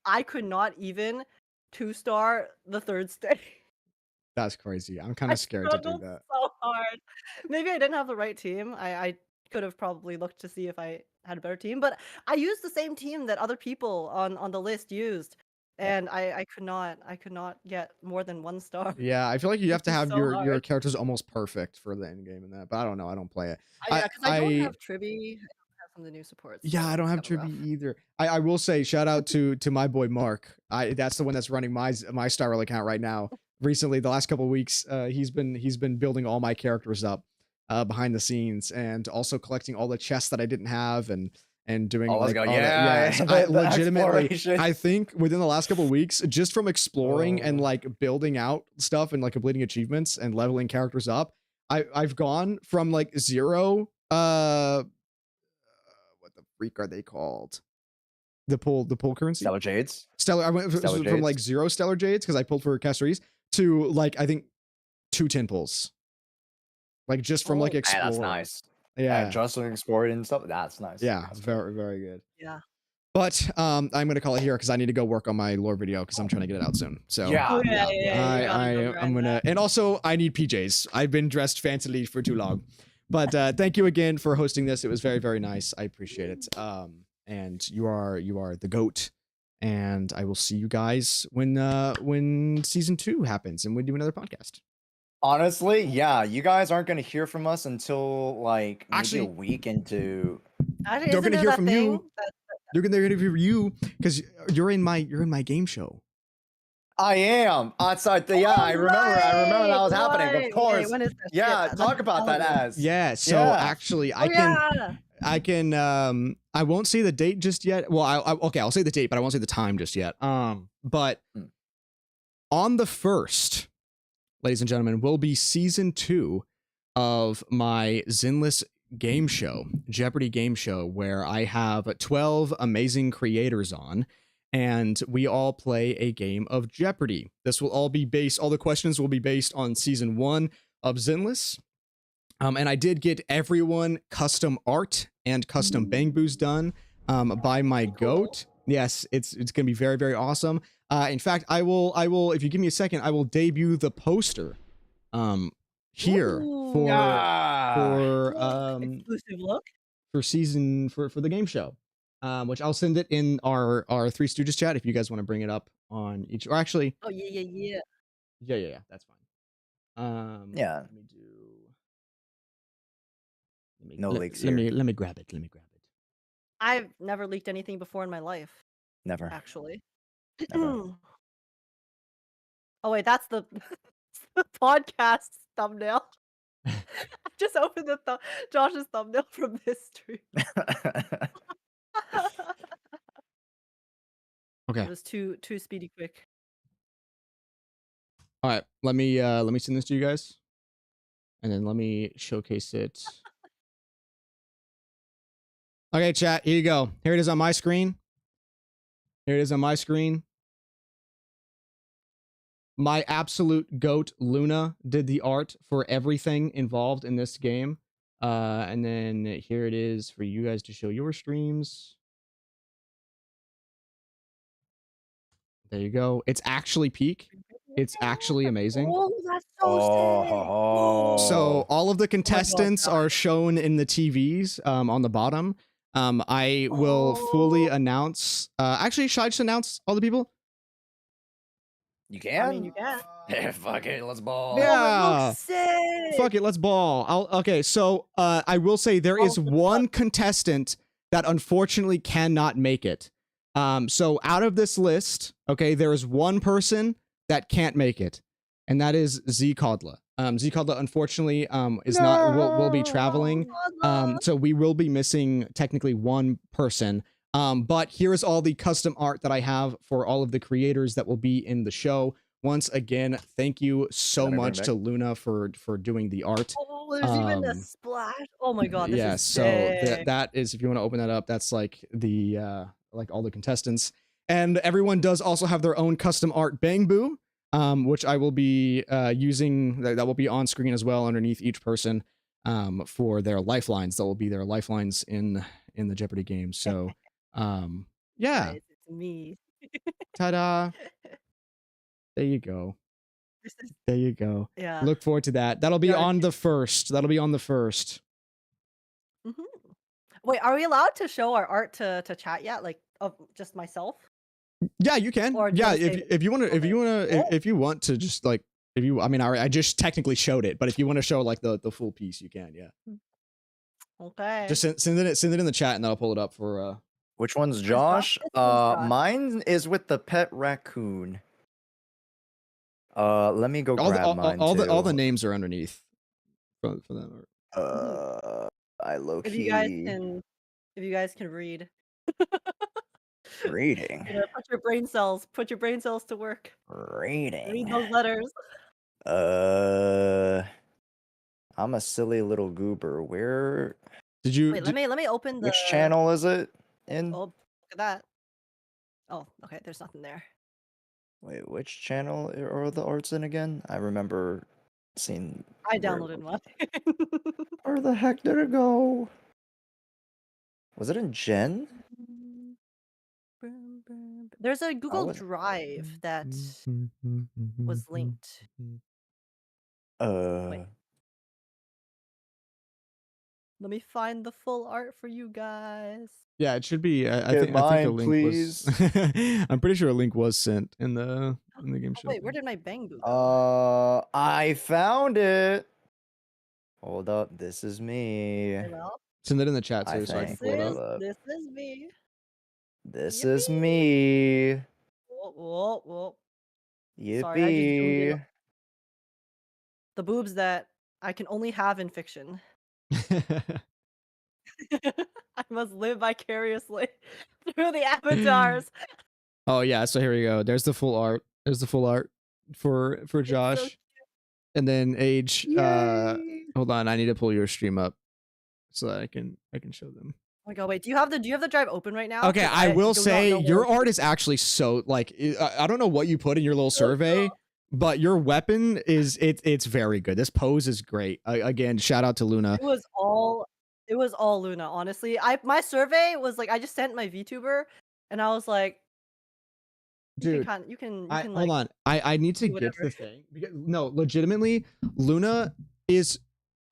I could not even 2-star the 3rd stage. That's crazy. I'm kind of scared to do Struggled that. so hard. Maybe I didn't have the right team. I could have probably looked to see if I had a better team, but I used the same team that other people on the list used, and I could not get more than 1 star. Yeah, I feel like you have Which to is have so your hard. characters almost perfect for the end game in that, but I don't know. I don't play it. Yeah, because I don't have Triby. I don't have some of the new supports. Yeah, So I don't it's have kinda rough. Triby either. I will say shout out to my boy Mark. That's the one that's running my Starrel account right now. Recently, the last couple of weeks, he's been building all my characters up behind the scenes and also collecting all the chests that I didn't have and doing Oh, let's like go. all that. Yeah, So the legitimately, exploration. I think within the last couple of weeks, just from exploring and Oh. like building out stuff and like completing achievements and leveling characters up, I've gone from like 0 what the freak are they called? The pull currency? Stellar Jades. Stellar. I went Stellar from like Jades. 0 stellar jades because I pulled for Castries to like I think 2 tin pulls. Like just from like Oh. exploring. That's nice. Yeah. Just exploring and stuff. That's nice. Yeah. That's Very, very good. Yeah. But I'm gonna call it here because I need to go work on my lore video because I'm trying to get it out soon. So Yeah. Oh, yeah. You gotta go I'm grind gonna, that. and also I need PJs. I've been dressed fancily for too long. But thank you again for hosting this. It was very, very nice. I appreciate it. And you are the GOAT. And I will see you guys when season 2 happens and we do another podcast. Honestly, yeah, you guys aren't gonna hear from us until like maybe Actually- a week into. Actually, They're isn't gonna there hear that from thing you. that- They're gonna hear you because you're in my game show. I am outside the. Yeah, Oh, I remember. I remember that was right, happening. right. Of course. Wait, when is this? Yeah, Shit, talk that's about that hella as. Yeah. So Yeah. actually, good. Oh, I can I won't say the date just yet. Well, okay, I'll say the date, but I won't say the time just yet. But on the 1st, ladies and gentlemen, will be season 2 of my Zenless game show, Jeopardy game show, where I have 12 amazing creators on, and we all play a game of Jeopardy. This will all the questions will be based on season 1 of Zenless. And I did get everyone custom art and custom bangboos done by my GOAT. Yes, it's gonna be very, very awesome. In fact, I will if you give me a second, I will debut the poster here Ooh. for exclusive look. for the game show. Which I'll send it in our Three Stooges chat if you guys want to bring it up on each, or actually Oh yeah. yeah, that's fine. Yeah. Let me do No leaks let here. me grab it. I've never leaked anything before in my life, Never. actually. Never. Oh wait, that's the, the podcast thumbnail. I just opened the Josh's thumbnail from this stream. Okay. It was too speedy quick. All right, let me send this to you guys, and then let me showcase it. Okay, chat. Here you go. Here it is on my screen. My absolute GOAT Luna did the art for everything involved in this game, and then here it is for you guys to show your streams. There you go. It's actually peak. It's actually amazing. Oh, that's so sick. Oh. So all of the contestants God. are shown in the TVs on the bottom. I will fully announce. Actually, should I just announce all the people? You can. I mean, you can. Yeah, fuck it. Let's ball. Yeah. Oh, it looks sick. Fuck it, let's ball. Okay, so I will say there is one contestant that unfortunately cannot make it. So out of this list, okay, there is one person that can't make it, and that is Zkodla. Zkodla unfortunately is not will be traveling. So we will be missing technically one person. But here is all the custom art that I have for all of the creators that will be in the show. Once again, thank you so much to Luna for doing the art. Oh, there's even a splash. Oh my god, this Yeah, is so sick. that is, if you want to open that up, that's like the like all the contestants. And everyone does also have their own custom art bangboo, which I will be using, that will be on screen as well underneath each person for their lifelines. That will be their lifelines in the Jeopardy game. So yeah. Guys, it's me. Ta-da. There you go. This is, There you go. yeah. Look forward to that. That'll be Yeah, on the 1st. That'll be on the 1st. Wait, are we allowed to show our art to chat yet? Like, of just myself? Yeah, you can. Or do you Yeah, wanna say if you want to, Yeah. if you want to just like, if you, I mean, I just technically showed it, but if you want to show like the full piece, you can. Yeah. Okay. Just send it in the chat, and then I'll pull it up for. Which one's Where's Josh? Josh? This one's Josh. Mine is with the pet raccoon. Let me go grab mine all too. the names are underneath for that art. I low If key you guys can read. reading. You know, put your brain cells to work. Read Reading. those letters. I'm a silly little goober. Where? Did you? Wait, let me open the Which channel is it in? Oh, look at that. Oh, okay, there's nothing there. Wait, which channel are the arts in again? I remember seeing. I where- downloaded one. Where the heck did it go? Was it in Gen? There's a Google would- Drive that was linked. Uh, Let me find the full art for you guys. Yeah, it should be. I Get think a mine, link was. I'm pretty sure a link was sent in the game Oh, show. wait, where did my bangboo go? I found it. Hold up, this is me. Well, Send it in the chat I too, so I can think. pull it Hold up. up. this is me. This is me. Whoa. Yippee. Sorry, I just zoomed in. The boobs that I can only have in fiction. I must live vicariously through the avatars. Oh yeah, so here we go. There's the full art. There's the full art for so Josh. And then Age. Yay. Hold on, I need to pull your stream up so that I can show them. Oh my god, wait, do you have the drive open right now? Okay, 'Cause I will do not say know where your it's- art is actually so like I don't know what you put in your little survey, but your weapon is it's very good. This pose is great. Again, shout out to Luna. It was all Luna, honestly. My survey was like I just sent my VTuber and I was like Dude, you can hold like on. I need to do get the whatever. thing because no, legitimately, Luna is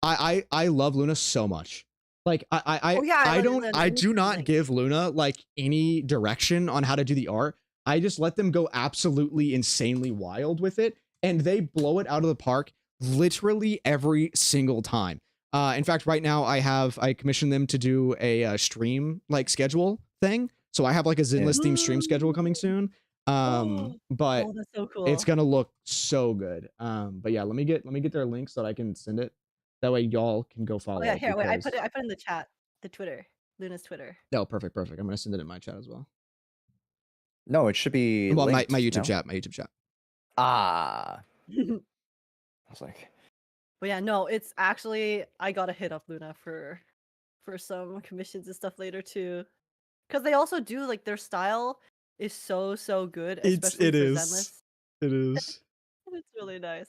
I love Luna so much. Like Oh, yeah, I love Luna. I Luna's do not amazing. give Luna like any direction on how to do the art. I just let them go absolutely insanely wild with it, and they blow it out of the park literally every single time. In fact, right now I commissioned them to do a stream like schedule thing, so I have like a Zenless theme stream schedule coming soon. But Oh, that's so cool. it's gonna look so good. But yeah, let me get their link so that I can send it. That way y'all can go follow. Oh yeah, it here, wait, I because- put it in the chat. The Twitter. Luna's Twitter. Oh, perfect. I'm gonna send it in my chat as well. No, it should be. Well, linked, my YouTube no? chat. My YouTube chat. Ah. I was like, But yeah, no, it's actually I gotta hit up Luna for some commissions and stuff later too, because they also do like their style is so good, especially It for is. Zenless. It is. It's really nice.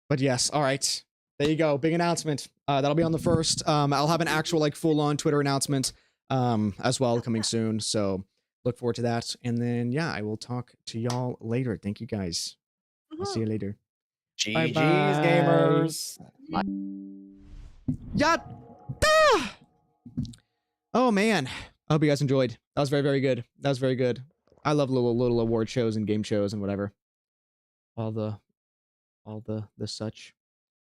But yes, all right. There you go. Big announcement. That'll be on the 1st. I'll have an actual like full-on Twitter announcement as well coming soon. So look forward to that. And then yeah, I will talk to y'all later. Thank you guys. I'll see you later. GG's, Bye-bye. gamers. Yeah. Ah! Oh man. I hope you guys enjoyed. That was very good. That was very good. I love little award shows and game shows and whatever. All the such.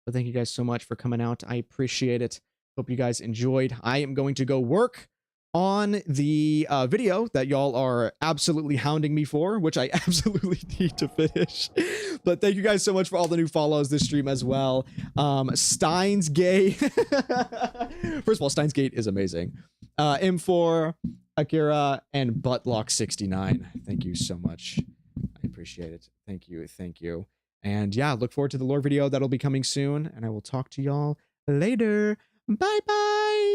But thank you guys so much for coming out. I appreciate it. Hope you guys enjoyed. I am going to go work on the video that y'all are absolutely hounding me for, which I absolutely need to finish. But thank you guys so much for all the new follows this stream as well. Steins Gate. First of all, Steins Gate is amazing. M4, Akira, and Buttlock69. Thank you so much. I appreciate it. Thank you. And yeah, look forward to the lore video that'll be coming soon. And I will talk to y'all later. Bye bye.